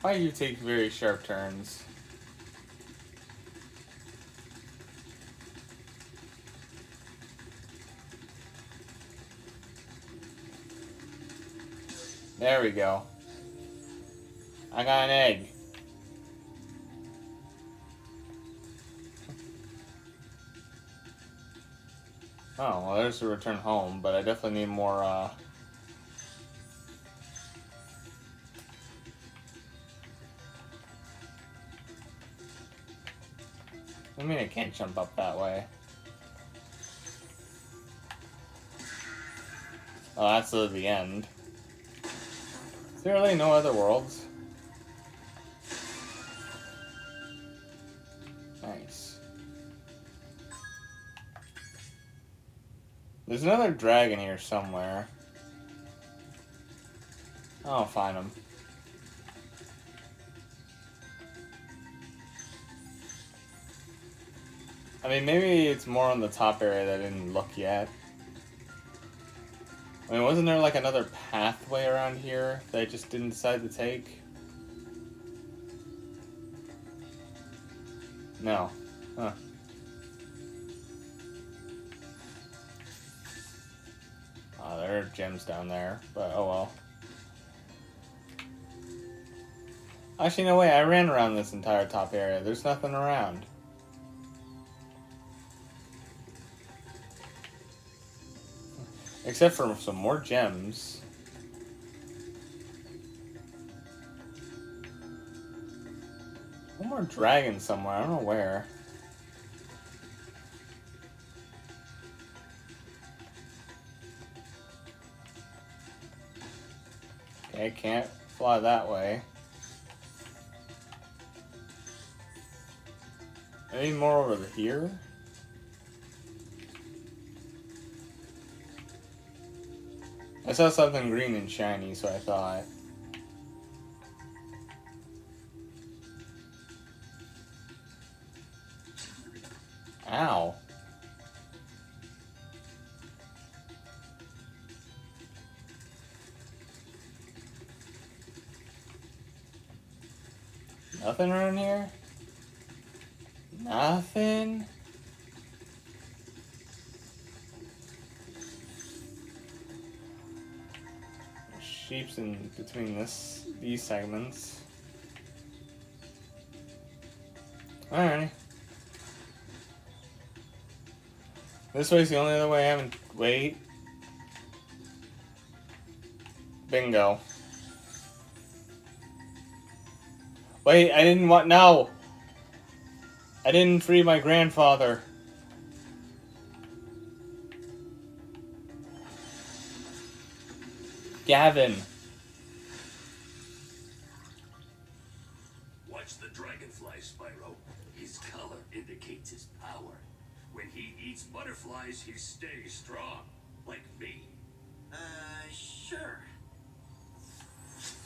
Why do you take very sharp turns? There we go. I got an egg. Oh, well, there's the return home, but I definitely need more, I mean, I can't jump up that way. Oh, that's the end. Is there really no other worlds? Nice. There's another dragon here somewhere. I'll find him. I mean, maybe it's more on the top area that I didn't look yet. I mean, wasn't there like another pathway around here that I just didn't decide to take? No. Huh. Oh, there are gems down there, but oh well. Actually, no way, I ran around this entire top area. There's nothing around. Except for some more gems. One more dragon somewhere, I don't know where. Okay, can't fly that way. Any more over here? I saw something green and shiny, so I thought. Ow. Nothing around here? Nothing? Sheep's in between these segments. Alright. This way's the only other way I haven't. Wait. Bingo. Wait, I didn't want. No! I didn't free my grandfather. Gavin. Watch the dragonfly, Spyro. His color indicates his power. When he eats butterflies, he stays strong. Like me. Sure.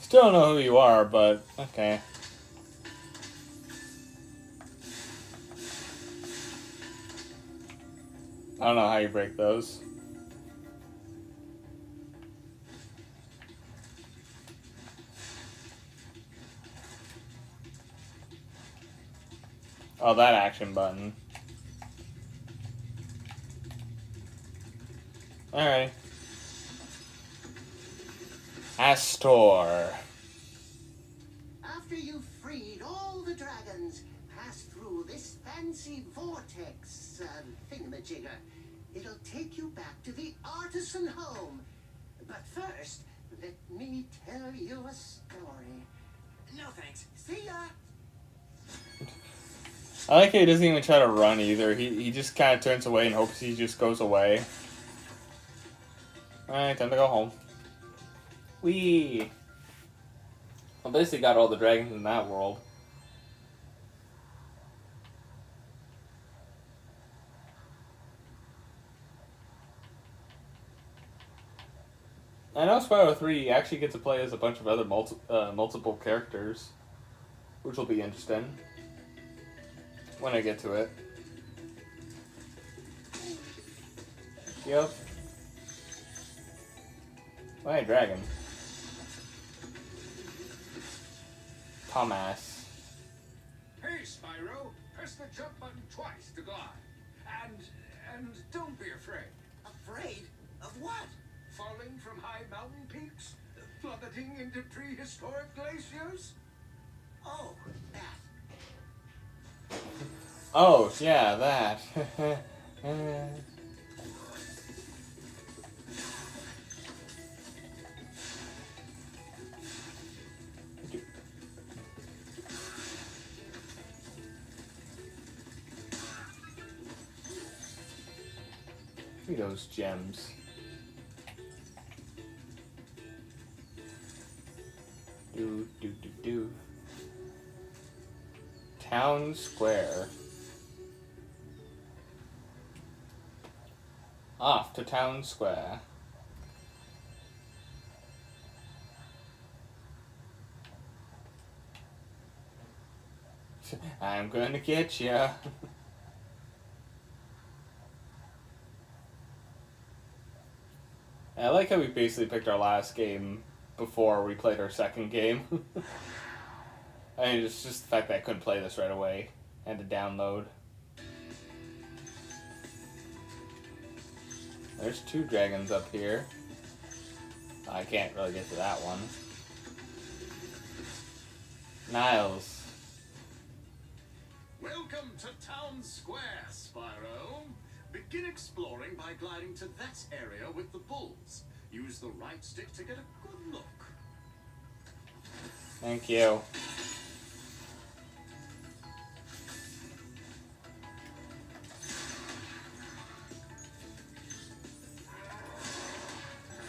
Still don't know who you are, but okay. I don't know how you break those. Oh, that action button. Alright. Astor. After you've freed all the dragons, pass through this fancy vortex thingamajigger. It'll take you back to the artisan home. But first, let me tell you a story. No thanks. See ya! I like how he doesn't even try to run either. He just kind of turns away and hopes he just goes away. Alright, time to go home. Whee! I basically got all the dragons in that world. I know Spyro 3 you actually get to play as a bunch of other multiple characters, which will be interesting when I get to it. Yep. Why dragon? Thomas. Hey, Spyro, press the jump button twice to glide. And don't be afraid. Afraid? Of what? Falling from high mountain peaks? Plummeting into prehistoric glaciers? Oh, that. Oh, yeah, that. Look at those gems. Do. Town Square. Off to Town Square. I'm gonna get ya. I like how we basically picked our last game before we played our second game. I mean, it's just the fact that I couldn't play this right away. Had to download. There's 2 dragons up here. I can't really get to that one. Niles. Welcome to Town Square, Spyro. Begin exploring by gliding to that area with the bulls. Use the right stick to get a good look. Thank you.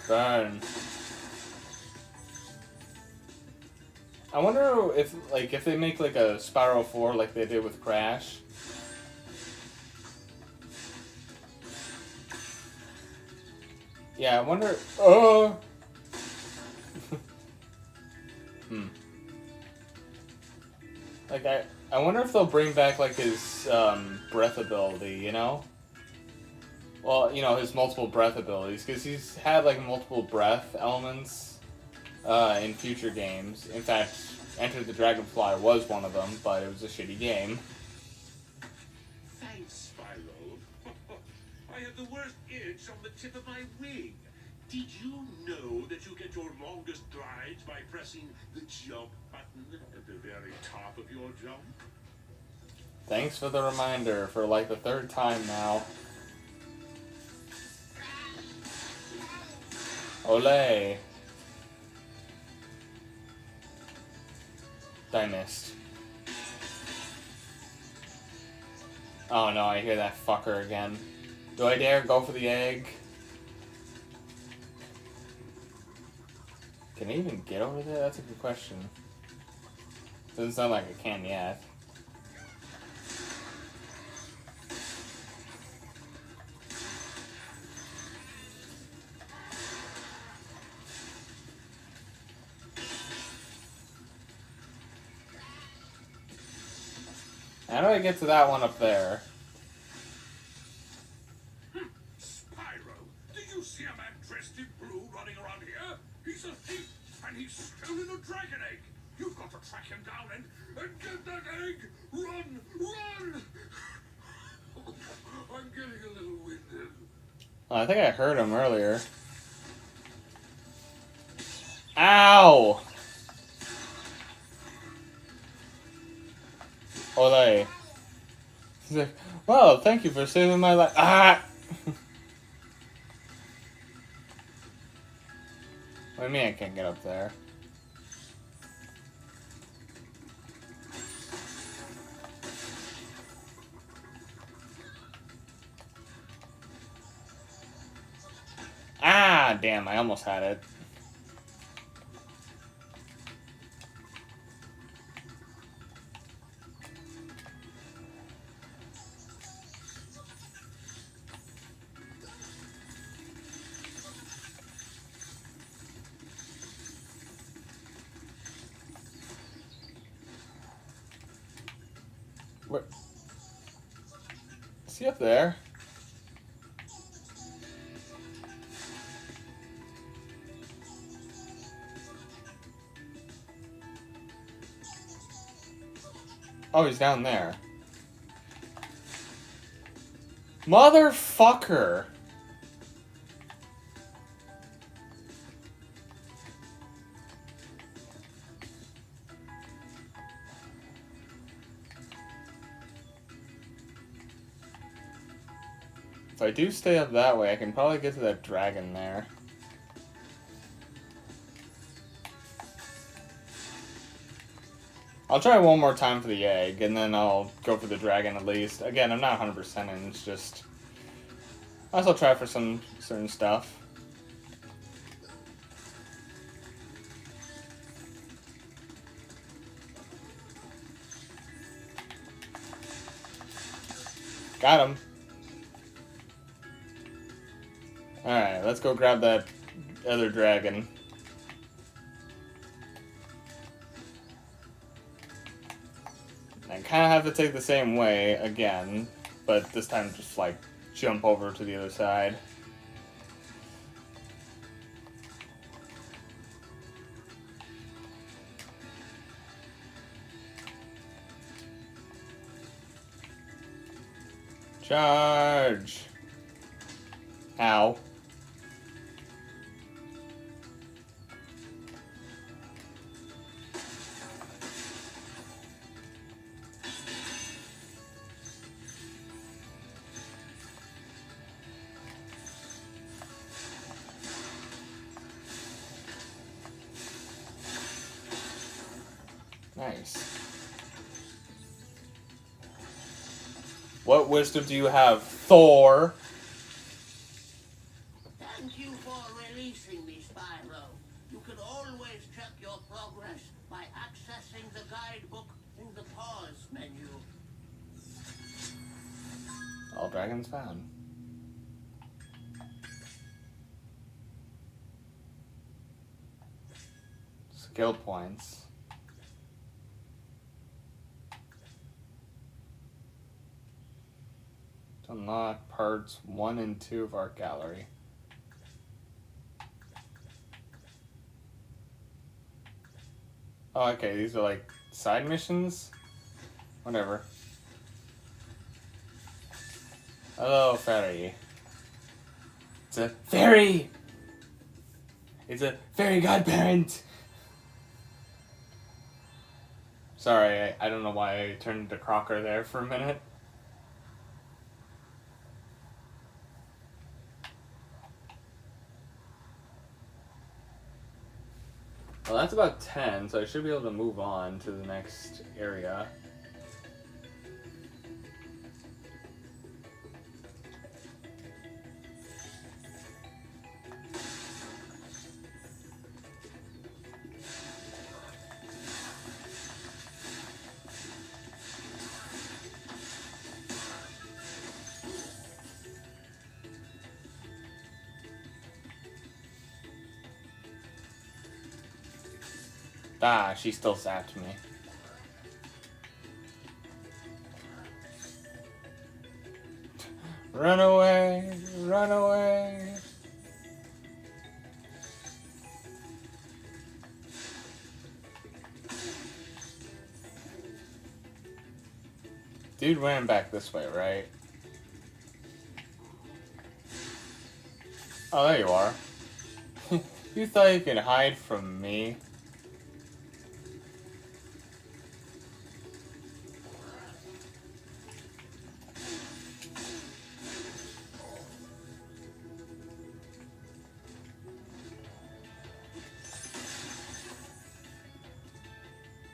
Burn. I wonder if they make like a Spyro 4 like they did with Crash. Yeah, I wonder. Oh. Like I wonder if they'll bring back like his breath ability, you know? Well, you know, his multiple breath abilities, because he's had like multiple breath elements in future games. In fact, Enter the Dragonfly was one of them, but it was a shitty game. Thanks, Spyro. I have the worst itch on the tip of my wing. Did you know that you get your longest glides by pressing the jump button at the very top of your jump? Thanks for the reminder for like the 3rd time now. Olay. I missed. Oh no, I hear that fucker again. Do I dare go for the egg? Can I even get over there? That's a good question. Doesn't sound like I can yet. How do I get to that one up there? Spyro, did you see a man dressed in blue running around here? He's a thief, and he's stolen a dragon egg. You've got to track him down and get that egg. Run, run! I'm getting a little winded. I think I heard him earlier. Ow! Olay. He's like, well, thank you for saving my life. Ah! What do you mean I can't get up there? Ah, damn, I almost had it. Where? Is he up there? Oh, he's down there. Motherfucker! If I do stay up that way, I can probably get to that dragon there. I'll try one more time for the egg, and then I'll go for the dragon at least. Again, I'm not 100% in, it's just... I also try for some certain stuff. Got him. Alright, let's go grab that other dragon. I kind of have to take the same way again, but this time just like jump over to the other side. Charge! Ow. Nice. What wisdom do you have, Thor? Thank you for releasing me, Spyro. You can always check your progress by accessing the guidebook in the pause menu. All dragons found. Skill points. To unlock parts 1 and 2 of our gallery. Oh, okay, these are like side missions? Whatever. Hello, fairy. It's a fairy! It's a fairy godparent! Sorry, I don't know why I turned into Crocker there for a minute. Well, that's about 10, so I should be able to move on to the next area. Ah, she still zapped me. Run away! Run away! Dude ran back this way, right? Oh, there you are. You thought you could hide from me?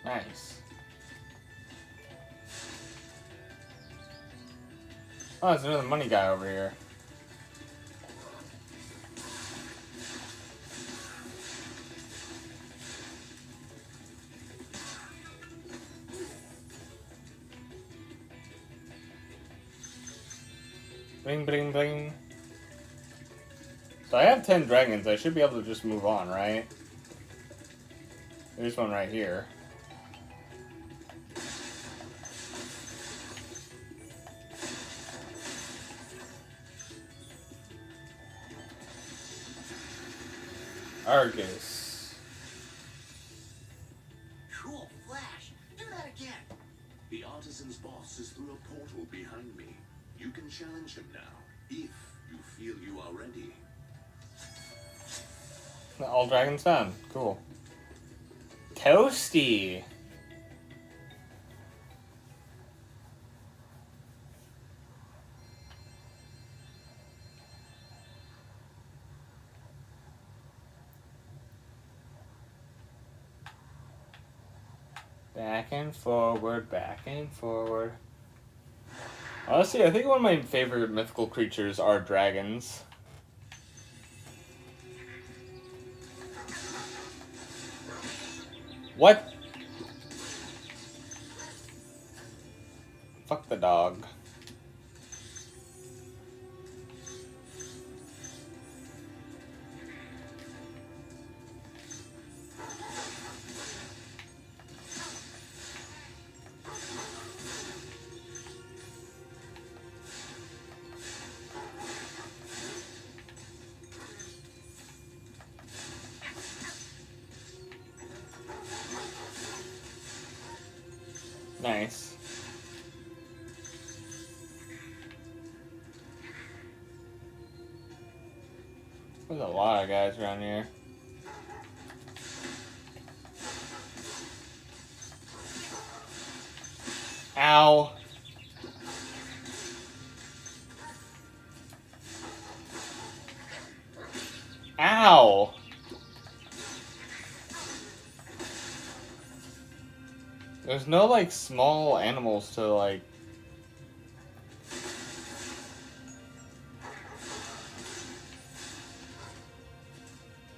Nice. Oh, there's another money guy over here. Bling, bling, bling. So I have 10 dragons. I should be able to just move on, right? There's one right here. Arceus. Cool flash. Do that again. The artisan's boss is through a portal behind me. You can challenge him now, if you feel you are ready. All dragons found. Cool. Toasty. Back and forward, back and forward. Honestly, I think one of my favorite mythical creatures are dragons. What? Fuck the dog. Nice. There's a lot of guys around here. Ow. Ow. There's no, like, small animals to, like...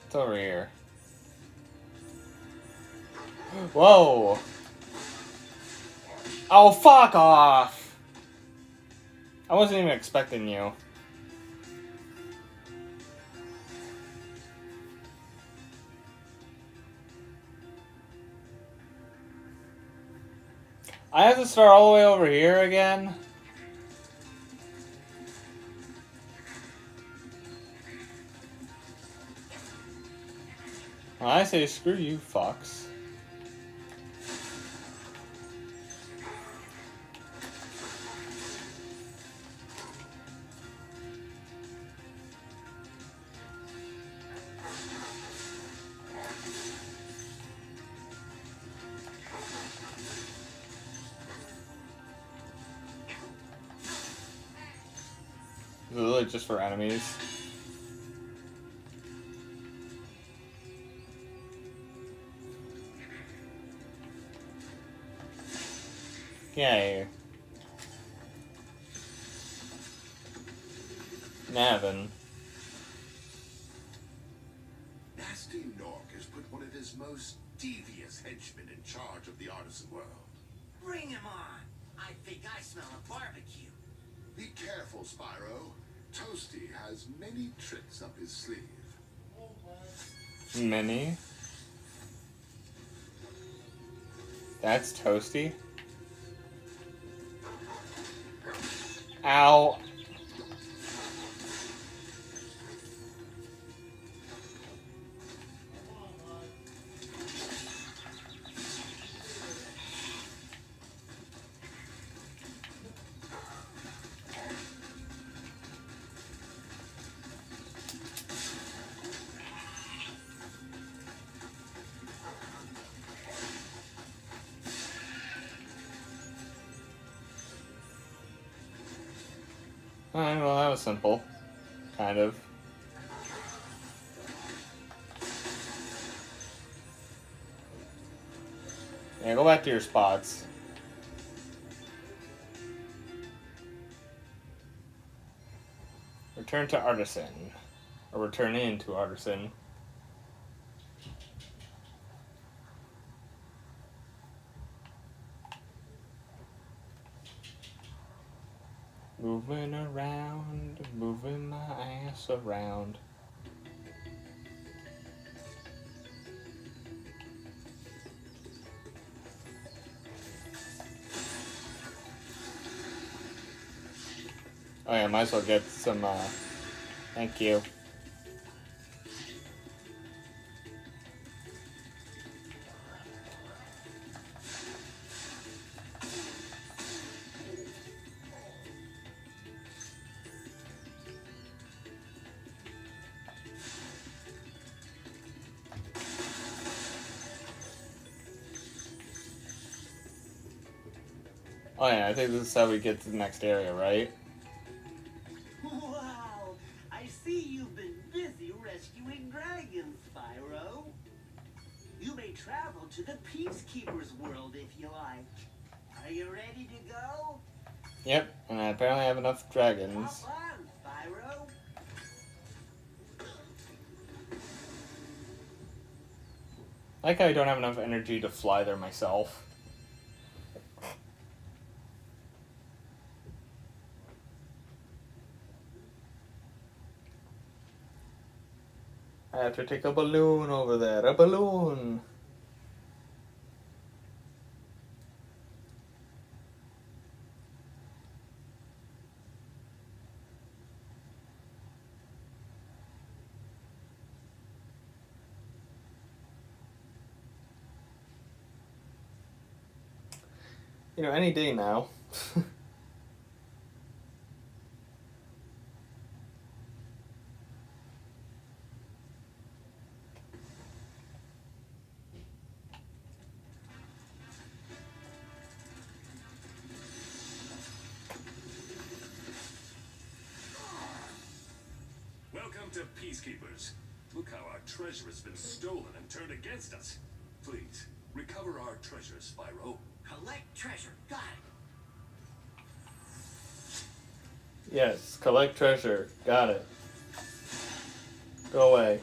It's over here. Whoa! Oh, fuck off! I wasn't even expecting you. I have to start all the way over here again? Well, I say screw you, fucks. Is it really just for enemies? Yeah. Navin. Nasty Nork has put one of his most devious henchmen in charge of the artisan world. Bring him on. I think I smell a barbecue. Be careful, Spyro. Toasty has many tricks up his sleeve. Many? That's Toasty? Ow. Alright, well that was simple. Kind of. Yeah, go back to your spots. Return to Artisan. Or return into Artisan. Moving around, moving my ass around. Oh yeah, might as well get some, thank you. Oh yeah, I think this is how we get to the next area, right? Wow! I see you've been busy rescuing dragons, Spyro. You may travel to the Peacekeeper's world if you like. Are you ready to go? Yep, and I apparently have enough dragons. Hop on, Spyro. I like how I don't have enough energy to fly there myself. I have to take a balloon over there. A balloon! You know, any day now. of peacekeepers. Look how our treasure has been stolen and turned against us. Please, recover our treasure, Spyro. Collect treasure. Got it. Yes, collect treasure. Got it. Go away.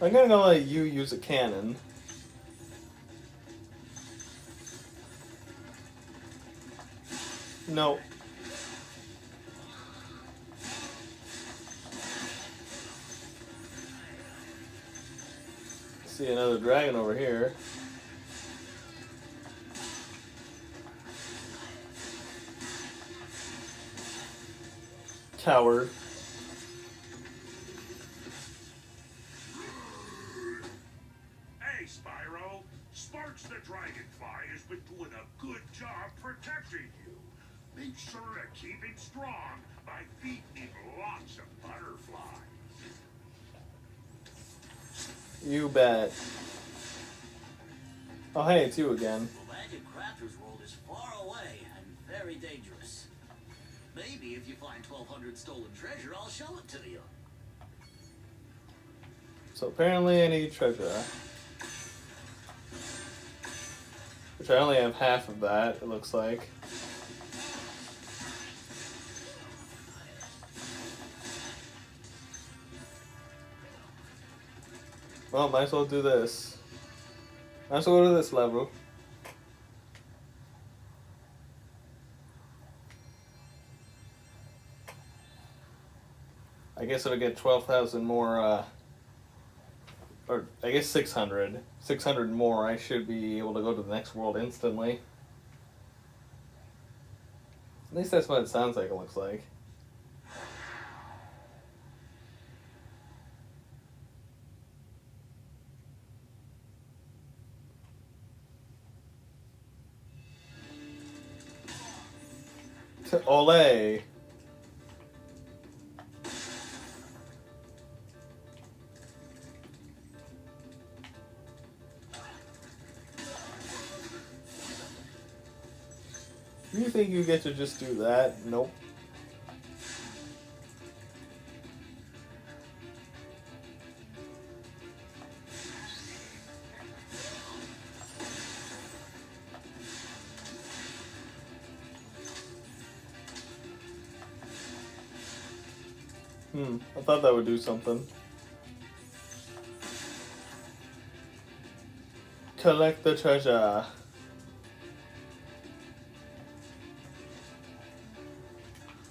I'm gonna let you use a cannon. No. See another dragon over here. Coward. Hey, Spyro. Sparks the Dragonfly has been doing a good job protecting you. Make sure to keep it strong by feeding him lots of butterflies. You bet. Oh, hey, it's you again. The Magic Crafter's world is far away and very dangerous. Maybe if you find 1,200 stolen treasure, I'll show it to you. So apparently I need treasure. Which I only have half of that, it looks like. Well, might as well do this. Might as well go to this level. I guess it'll get 12,000 more, or I guess 600. 600 more, I should be able to go to the next world instantly. At least that's what it sounds like it looks like. Ole! Do you think you get to just do that? Nope. I thought that would do something. Collect the treasure.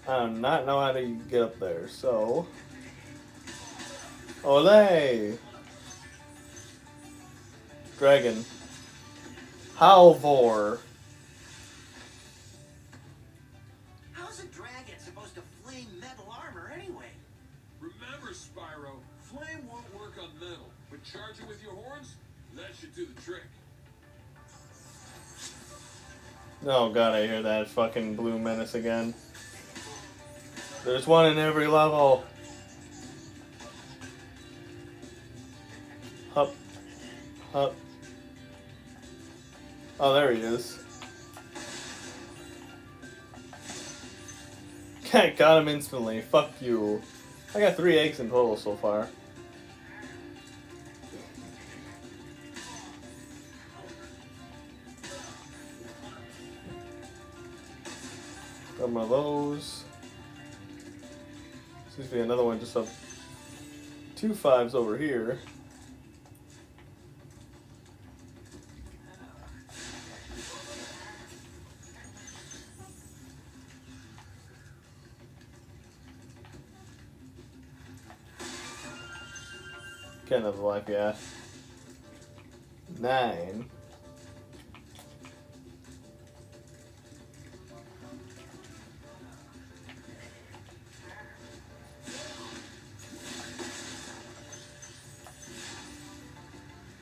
I do not know how to get up there, so... Ole! Dragon. Halvor. How's a dragon supposed to flame metal armor anyway? Remember, Spyro, flame won't work on metal, but charge it with your horns, that should do the trick. Oh god, I hear that fucking blue menace again. There's one in every level. Hup. Hup. Oh, there he is. Got him instantly. Fuck you. I got 3 eggs in total so far. Got one of those. Seems to be another one just up 2 5s over here. Get another life, yeah. 9.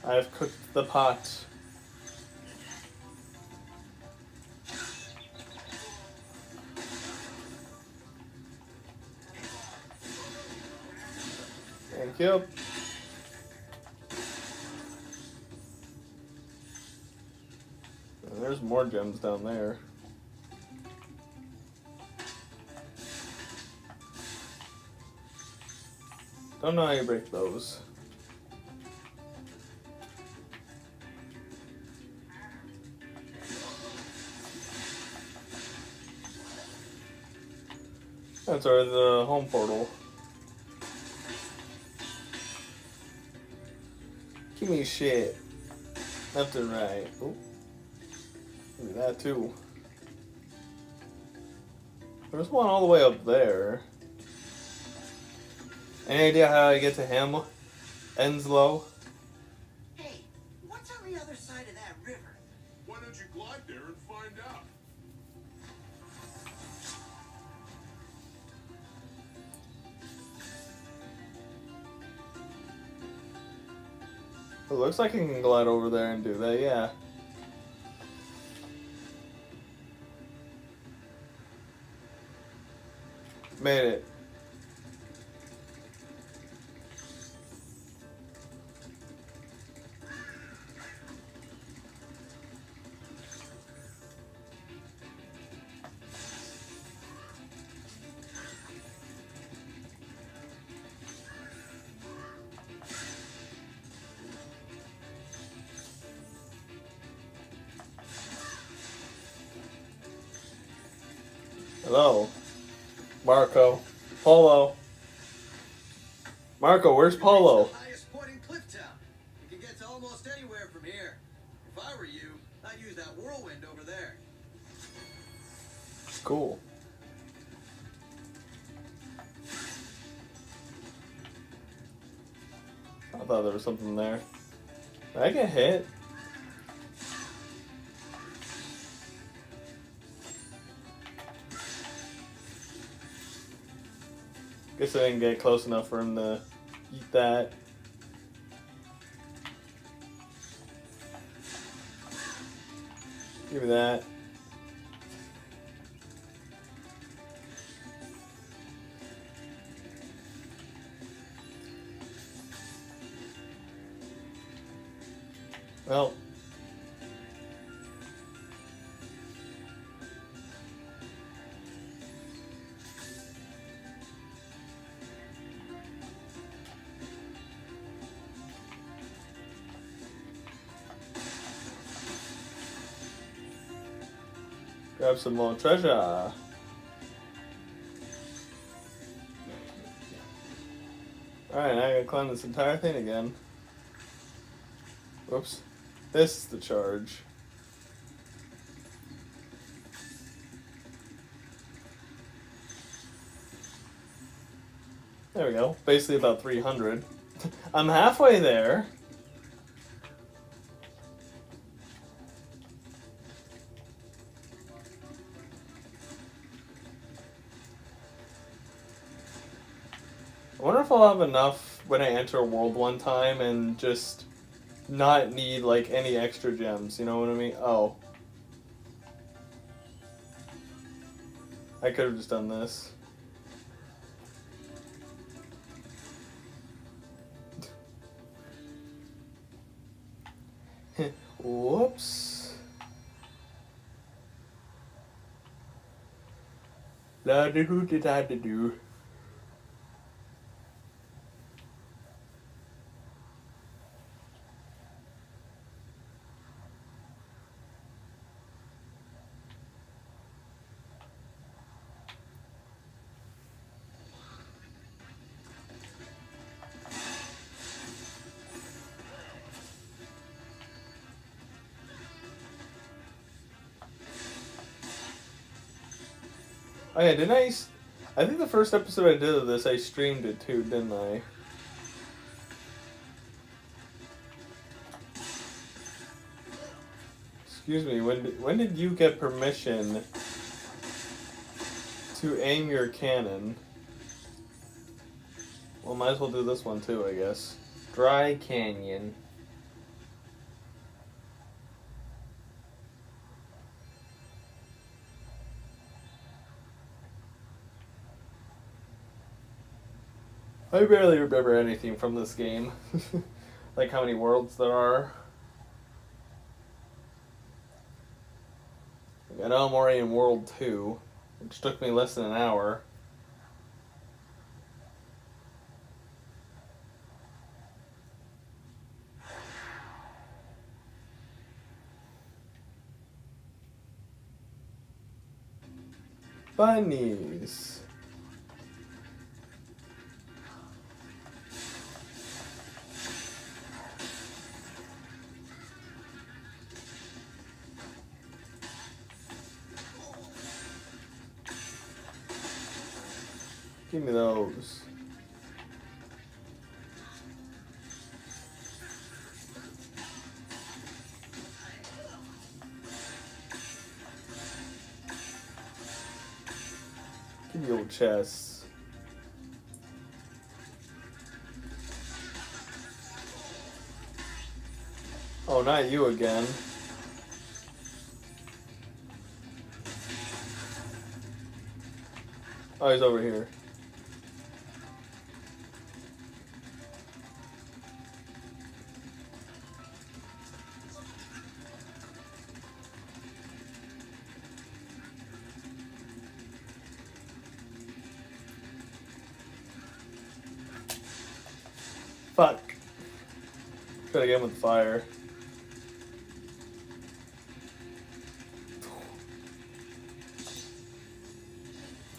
I've cooked the pot. Thank you. There's more gems down there. Don't know how you break those. That's the home portal. Give me shit. Left and right. Oh. Look at that too. There's one all the way up there. Any idea how I get to him? Enslow? Hey, what's on the other side of that river? Why don't you glide there and find out? It looks like I can glide over there and do that, yeah. Made it. Hello. Marco. Polo. Marco, where's Polo? It's the highest point in Clifftown. You can get to almost anywhere from here. If I were you, I'd use that whirlwind over there. Cool. I thought there was something there. Did I get hit? Guess I didn't get close enough for him to eat that. Give me that. Well. Grab some more treasure. Alright, now I gotta climb this entire thing again. Whoops. This is the charge. There we go. Basically about 300. I'm halfway there. I wonder if I'll have enough when I enter a world one time and just not need like any extra gems, you know what I mean? Oh. I could have just done this. Whoops. La do do da do. Oh yeah, didn't I think the first episode I did of this, I streamed it too, didn't I? Excuse me, when did you get permission to aim your cannon? Well, might as well do this one too, I guess. Dry Canyon. I barely remember anything from this game. Like how many worlds there are. Got Omori in World 2, which took me less than an hour. Bunnies. Give me those. Give me old chests. Oh, not you again. Oh, he's over here. Fuck. Try to get him with fire.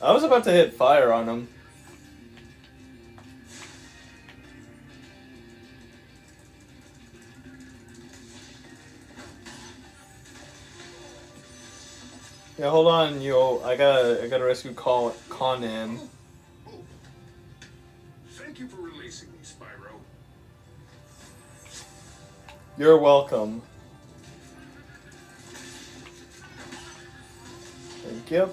I was about to hit fire on him. Yeah, hold on, yo. I gotta rescue Conan. Thank you for releasing me, Spyro. You're welcome. Thank you.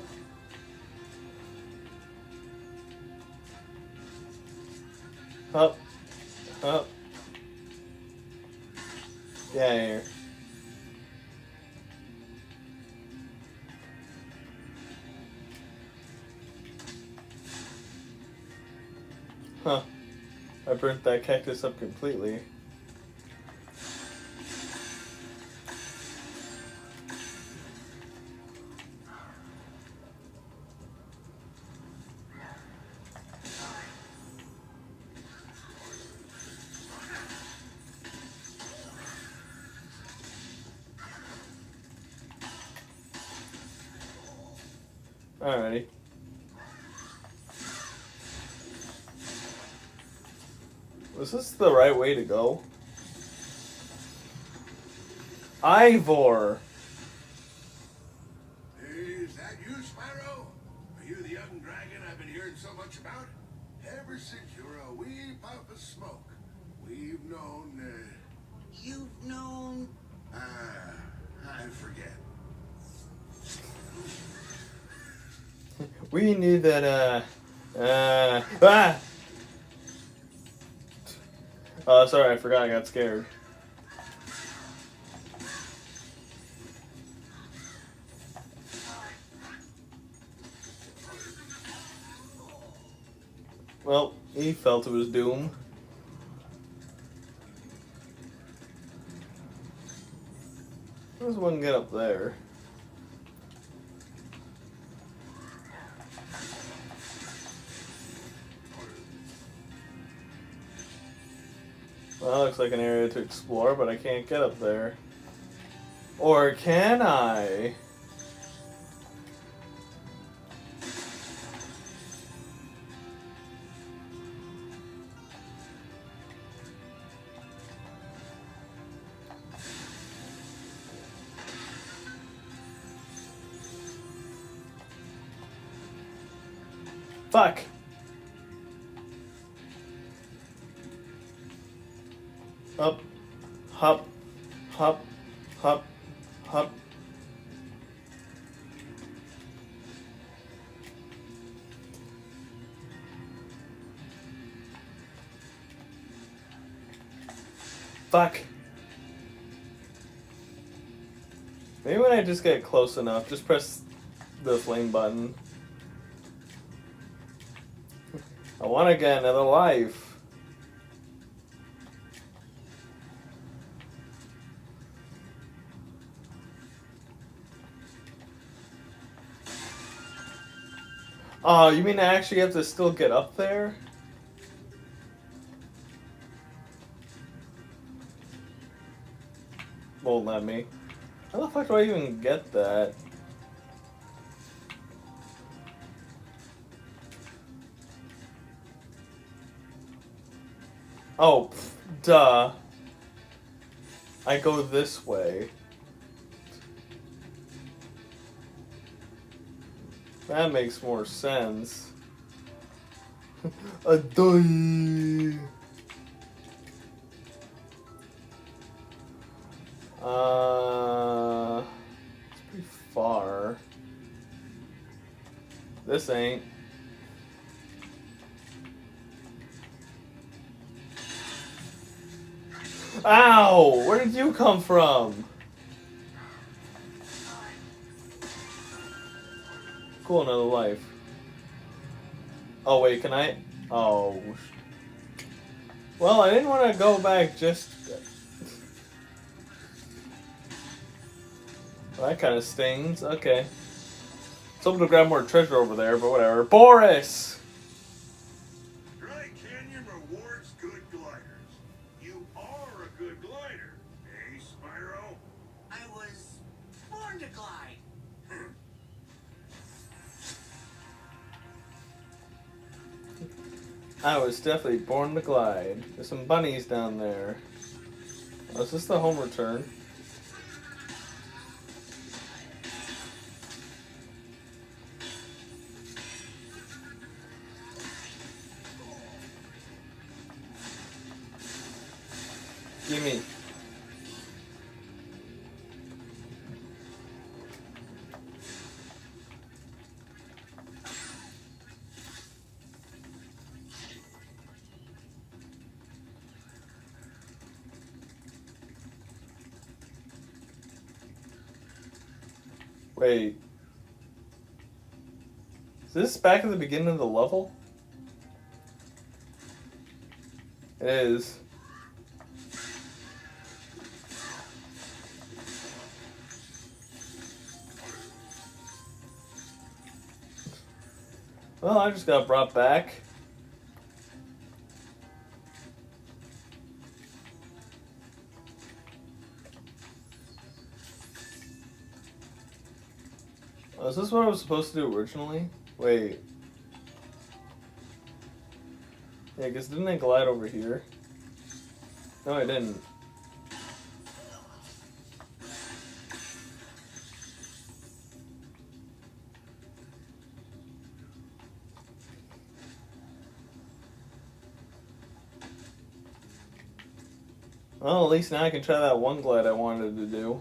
Up. Up. Get out of here. Huh. I burnt that cactus up completely. Alrighty. Was this the right way to go? Ivor! Is that you, Spyro? Are you the young dragon I've been hearing so much about? Ever since you were a wee puff of smoke, we've known, You've known... I forget. We knew that, ah! Oh, sorry, I forgot, I got scared. Well, he fell to his doom. How does one get up there? Well, that looks like an area to explore, but I can't get up there. Or can I? Fuck! Up, hop, hop, hop, hop. Fuck. Maybe when I just get close enough, just press the flame button. I want to get another life. Oh, you mean I actually have to still get up there? Won't let me. How the fuck do I even get that? Oh, pff, duh. I go this way. That makes more sense. A die. It's pretty far. This ain't. Ow! Where did you come from? Cool, another life. Oh, wait, can I? Oh. Well, I didn't want to go back just... Well, that kind of stings. Okay. Someone to grab more treasure over there, but whatever. Boris! Dry Canyon rewards good gliders. You are a good glider, eh, Spyro? I was born to glide. I was definitely born to glide. There's some bunnies down there. Oh, is this the home return? Gimme. Wait. Is this back at the beginning of the level? It is. Well, I just got brought back. Oh, is this what I was supposed to do originally? Wait. Yeah, because didn't I glide over here? No, I didn't. Well, at least now I can try that one glide I wanted to do.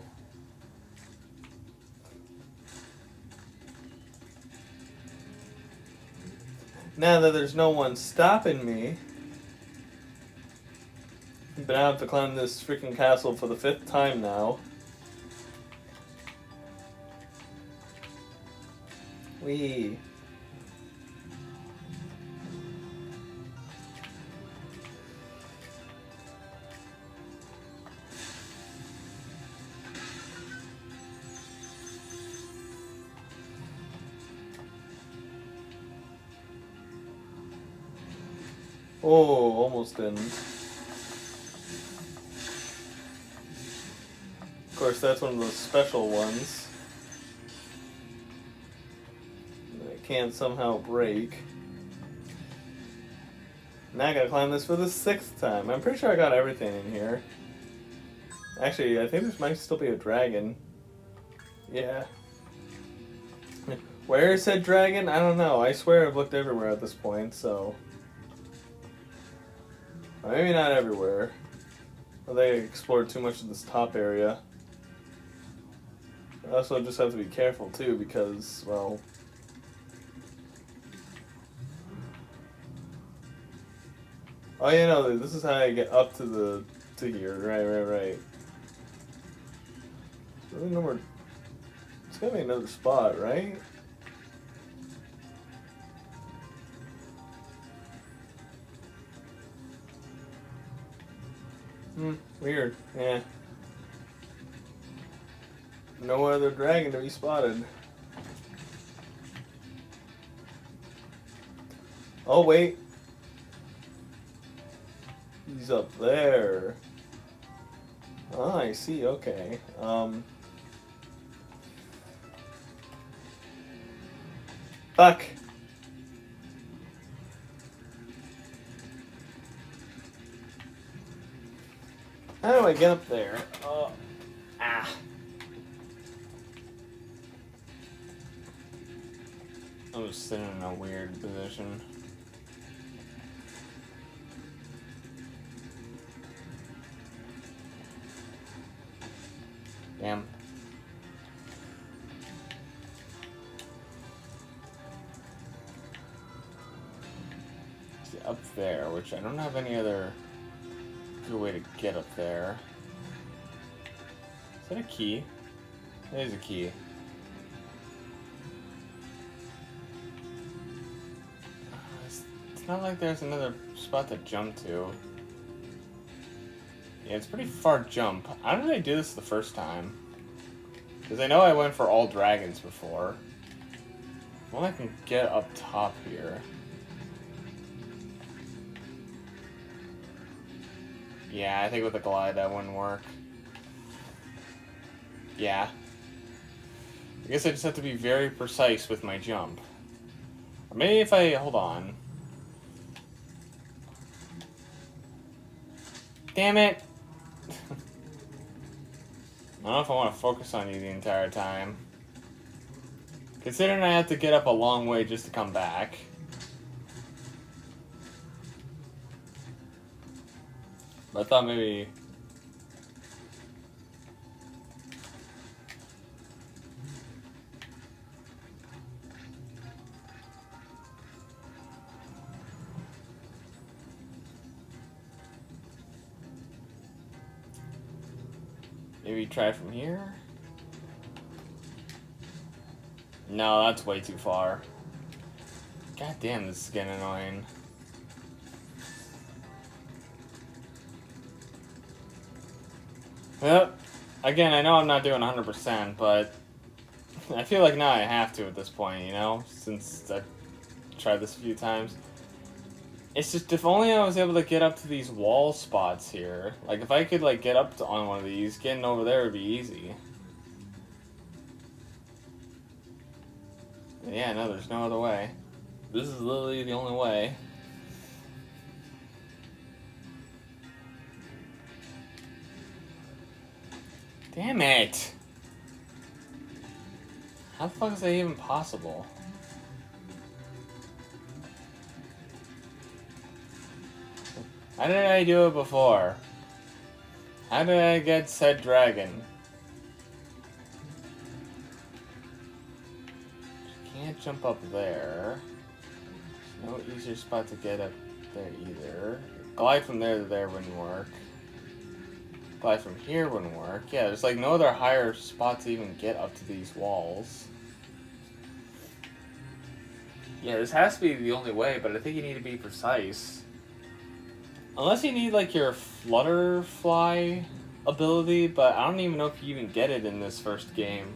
Now that there's no one stopping me, but I have to climb this freaking castle for the 5th time now. Whee! Oh, almost didn't. Of course, that's one of those special ones that I can't somehow break. Now I gotta climb this for the 6th time. I'm pretty sure I got everything in here. Actually, I think there might still be a dragon. Yeah. Where is that dragon? I don't know. I swear I've looked everywhere at this point, so... Maybe not everywhere. Well, they explored too much of this top area. I also just have to be careful too because, well... Oh yeah, no, this is how I get up to here. Right. Really no more... It's gotta be another spot, right? Weird. Yeah. No other dragon to be spotted. Oh, wait. He's up there. Oh, I see. Okay. Fuck. How do I get up there? Ah. I was sitting in a weird position. Damn. See, up there, which I don't have any other good way to get up there. Is that a key? It is a key. It's not like there's another spot to jump to. Yeah, it's a pretty far jump. How did I do this the first time? Because I know I went for all dragons before. Well, I can get up top here. Yeah, I think with the glide that wouldn't work. Yeah. I guess I just have to be very precise with my jump. Or maybe if I... hold on. Damn it! I don't know if I want to focus on you the entire time. Considering I have to get up a long way just to come back. But I thought maybe... maybe try from here? No, that's way too far. God damn, this is getting annoying. Yep. Again, I know I'm not doing 100%, but I feel like now I have to at this point, you know? Since I've tried this a few times. It's just, if only I was able to get up to these wall spots here. Like, if I could, like, get up to, on one of these, getting over there would be easy. But yeah, no, there's no other way. This is literally the only way. Damn it! How the fuck is that even possible? How did I do it before? How did I get said dragon? Can't jump up there. There's no easier spot to get up there either. Glide from there to there wouldn't work. Glide from here wouldn't work. Yeah, there's like no other higher spot to even get up to these walls. Yeah, this has to be the only way, but I think you need to be precise. Unless you need, like, your Flutterfly ability, but I don't even know if you even get it in this first game.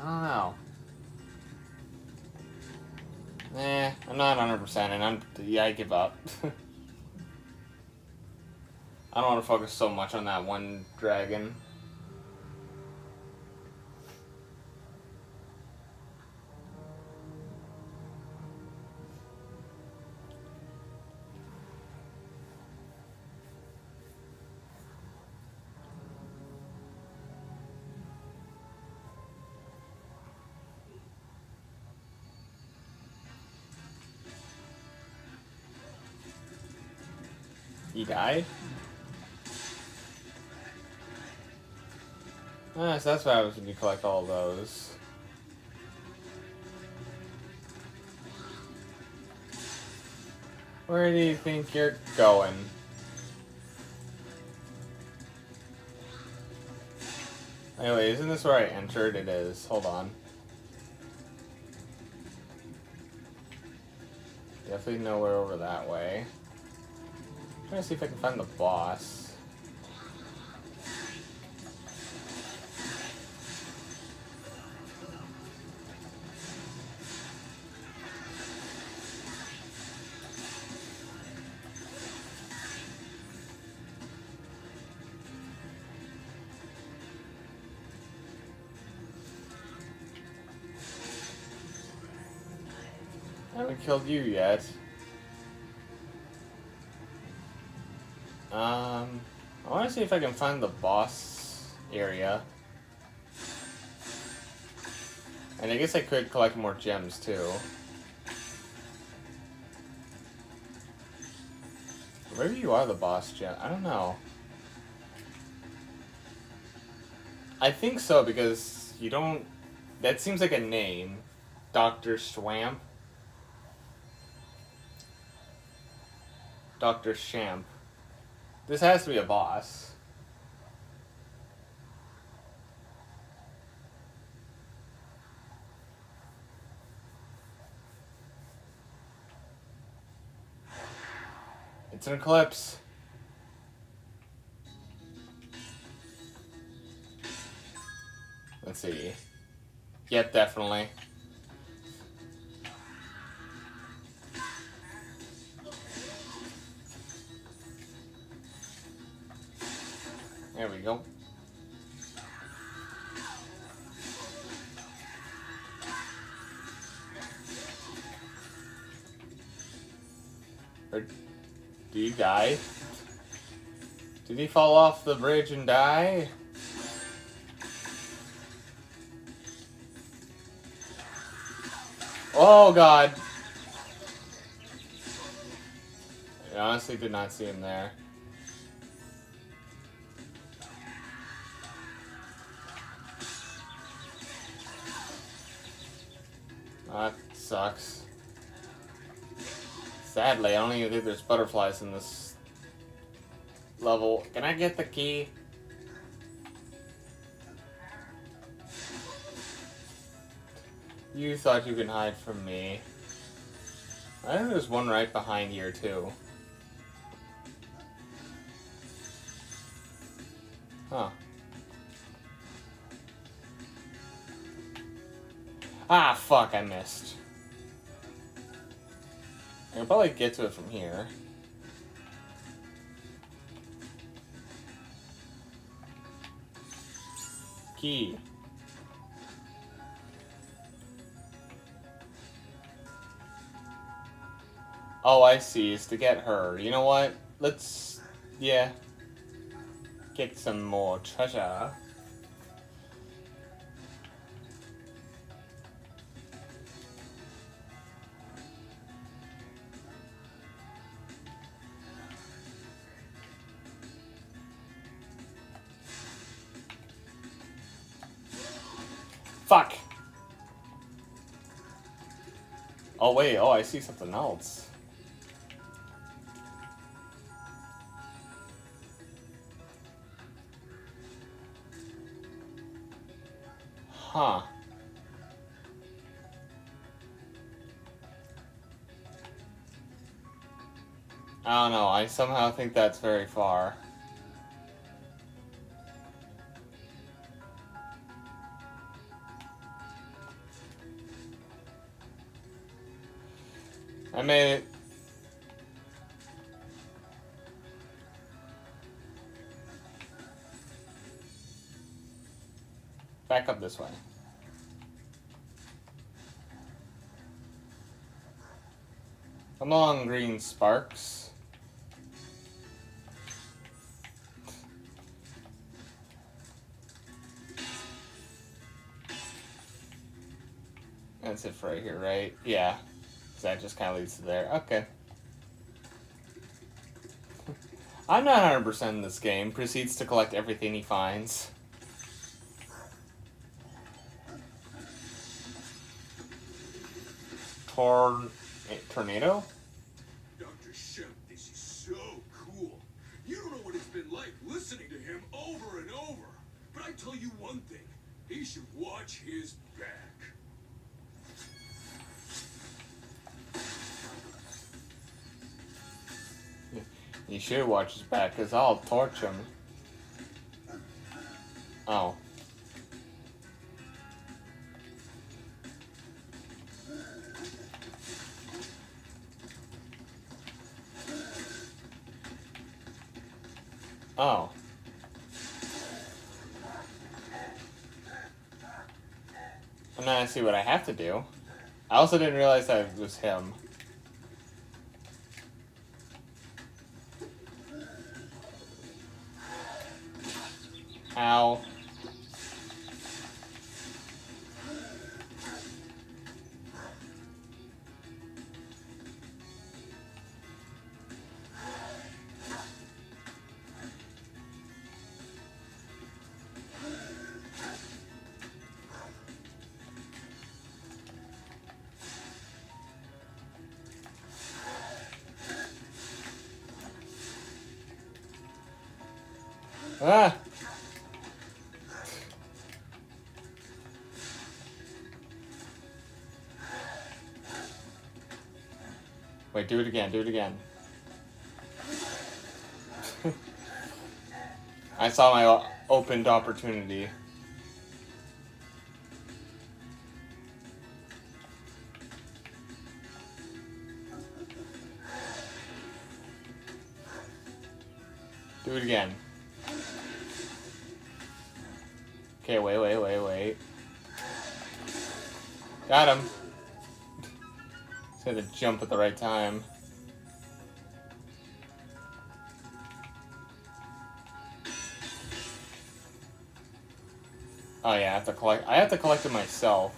I don't know. I'm not 100% and yeah, I give up. I don't want to focus so much on that one dragon. He died? Ah, so that's what happens when you collect all those. Where do you think you're going? Anyway, isn't this where I entered? It is. Hold on. Definitely nowhere over that way. I'm trying to see if I can find the boss. haven't killed you yet. I want to see if I can find the boss area. And I guess I could collect more gems too. Maybe you are the boss gem. I don't know. I think so because you don't... That seems like a name. Dr. Swamp. Dr. Shamp. This has to be a boss. It's an eclipse. Let's see. Yep, definitely. There we go. Or did he die? Did he fall off the bridge and die? Oh god. I honestly did not see him there. That sucks. Sadly, I don't even think there's butterflies in this level. Can I get the key? You thought you could hide from me. I think there's one right behind here, too. Huh. Ah, fuck, I missed. I can probably get to it from here. Key. Oh, I see. It's to get her. You know what? Let's... yeah. Get some more treasure. Fuck! Oh, wait. Oh, I see something else. Huh. I don't know. I somehow think that's very far. I made it. Back up this way. Come on, green sparks. That's it for right here, right? Yeah. That just kind of leads to there. Okay. I'm not 100% in this game. Proceeds to collect everything he finds. Tornado? Dr. Shemp, this is so cool. You don't know what it's been like listening to him over and over. But I tell you one thing. He should watch his back. You should watch his back, because I'll torch him. Oh. Oh. And then I see what I have to do. I also didn't realize that it was him. Ow. Ah! Wait, do it again, do it again. I saw my opened opportunity. Do it again. Okay, wait. Got him. Just had to jump at the right time. Oh yeah, I have to collect it myself.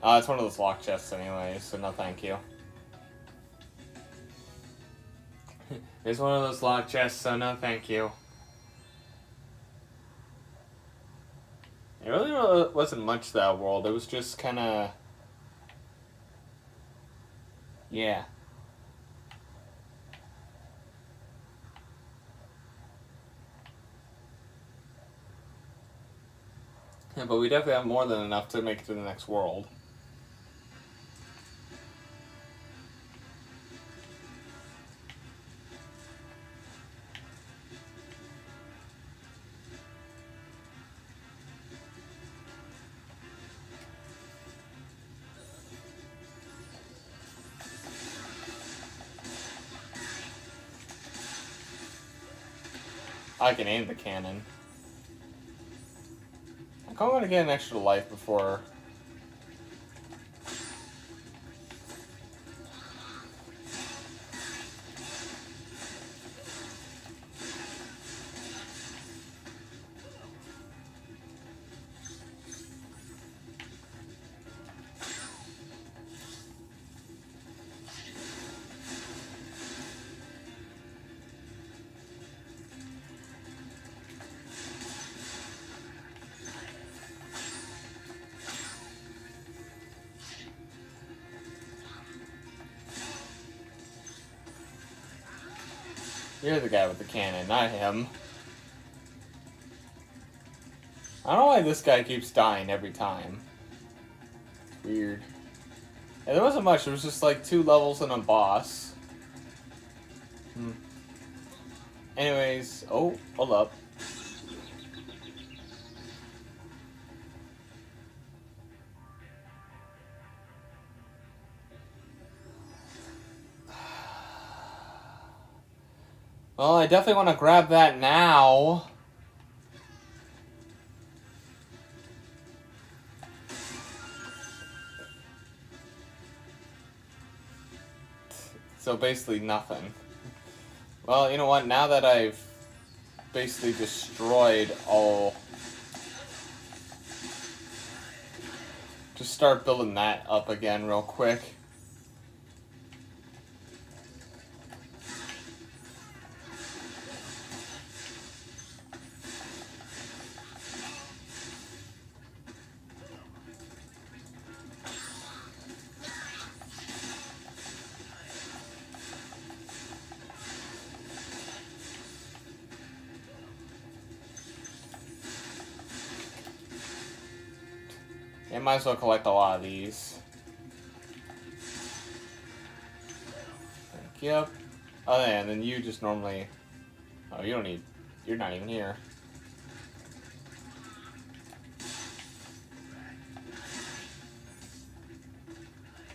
It's one of those lock chests anyway, so no thank you. It's one of those lock chests, so no thank you. It really wasn't much to that world. It was just kind of... Yeah. Yeah, but we definitely have more than enough to make it to the next world. I can aim the cannon. I kind of want to get an extra life before... You're the guy with the cannon, not him. I don't know why this guy keeps dying every time. It's weird. Yeah, there wasn't much. There was just like 2 levels and a boss. Anyways, oh, hold up. Well, I definitely want to grab that now. So basically nothing. Well, you know what? Now that I've basically destroyed all... Just start building that up again real quick. I might as well collect a lot of these. Yep. Oh yeah, and then you just normally... Oh, you don't need... You're not even here.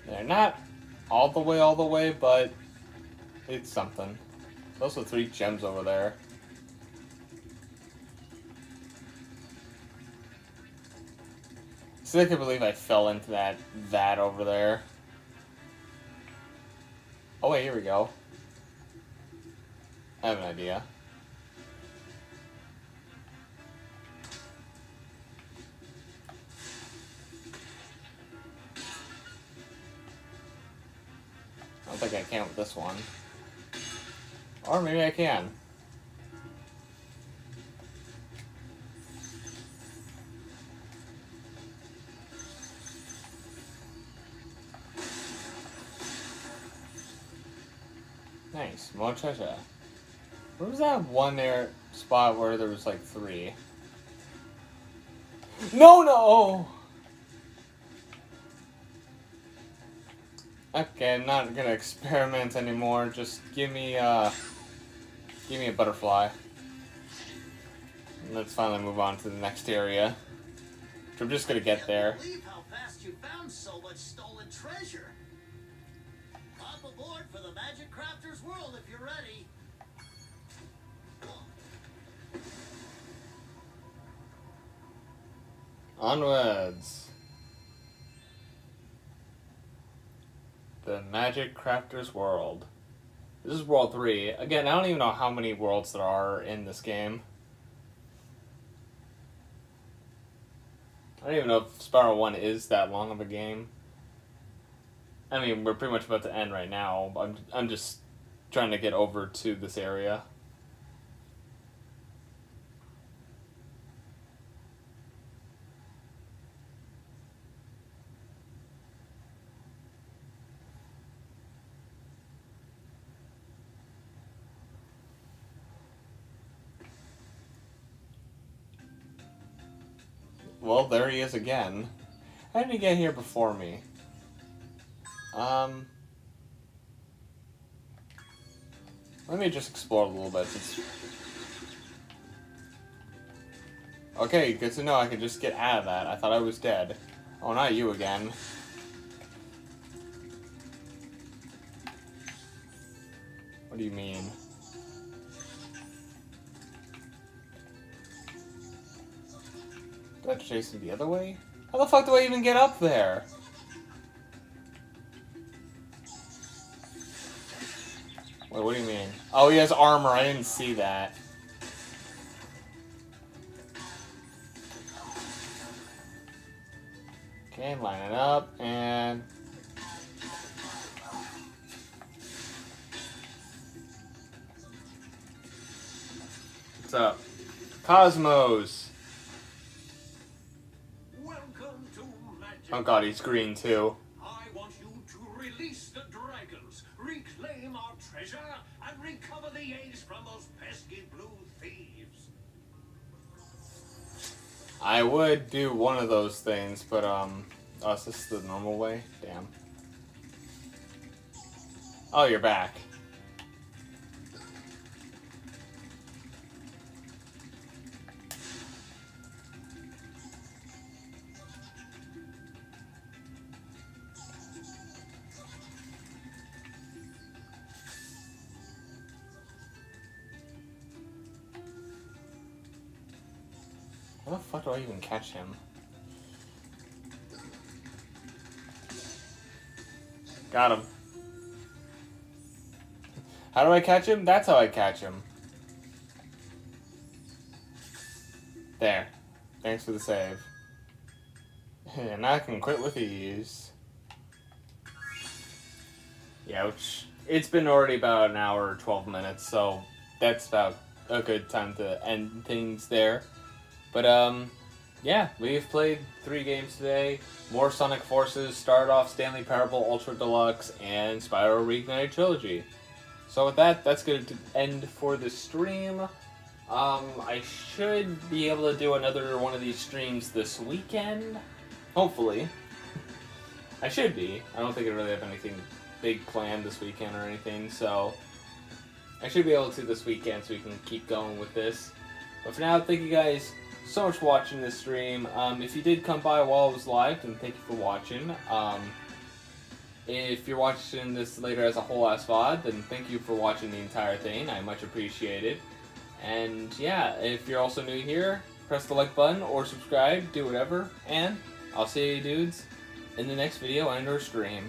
They're not all the way, but it's something. There's also 3 gems over there. Still can't believe I fell into that over there. Oh wait, here we go. I have an idea. I don't think I can with this one. Or maybe I can. Nice, more treasure. Where was that one there spot where there was like 3? No! Okay, I'm not gonna experiment anymore. Just give me a butterfly. And let's finally move on to the next area. Which I'm just gonna get there. I can't believe how fast you found so much stolen treasure. Hop aboard for the Magic Crafter's world if you're ready. Onwards. The Magic Crafter's world. This is World 3. Again, I don't even know how many worlds there are in this game. I don't even know if Spyro 1 is that long of a game. I mean, we're pretty much about to end right now. I'm just trying to get over to this area. Well, there he is again. How did he get here before me? Let me just explore a little bit. Okay, good to know I can just get out of that. I thought I was dead. Oh, not you again. What do you mean? Do I have to chase him the other way? How the fuck do I even get up there? Wait, what do you mean? Oh, he has armor. I didn't see that. Okay, line it up, and... What's up? Cosmos! Welcome to Magic. Oh god, he's green too. I want you to release the dragons, reclaim our treasure, and recover the eggs from those pesky blue thieves. I would do one of those things, but oh, is this the normal way? Damn. Oh, you're back. How the fuck do I even catch him? Got him. How do I catch him? That's how I catch him. There. Thanks for the save. And I can quit with ease. Yeah, which it's been already about an hour or 12 minutes, so that's about a good time to end things there. But, yeah, we've played 3 games today. More Sonic Forces, started off Stanley Parable Ultra Deluxe, and Spyro Reignited Trilogy. So with that, that's going to end for the stream. I should be able to do another one of these streams this weekend. Hopefully. I should be. I don't think I really have anything big planned this weekend or anything, so I should be able to this weekend so we can keep going with this. But for now, thank you guys so much for watching this stream. If you did come by while it was live, then thank you for watching. If you're watching this later as a whole-ass VOD, then thank you for watching the entire thing. I much appreciate it. And yeah, if you're also new here, press the like button or subscribe, do whatever, and I'll see you dudes in the next video and or stream.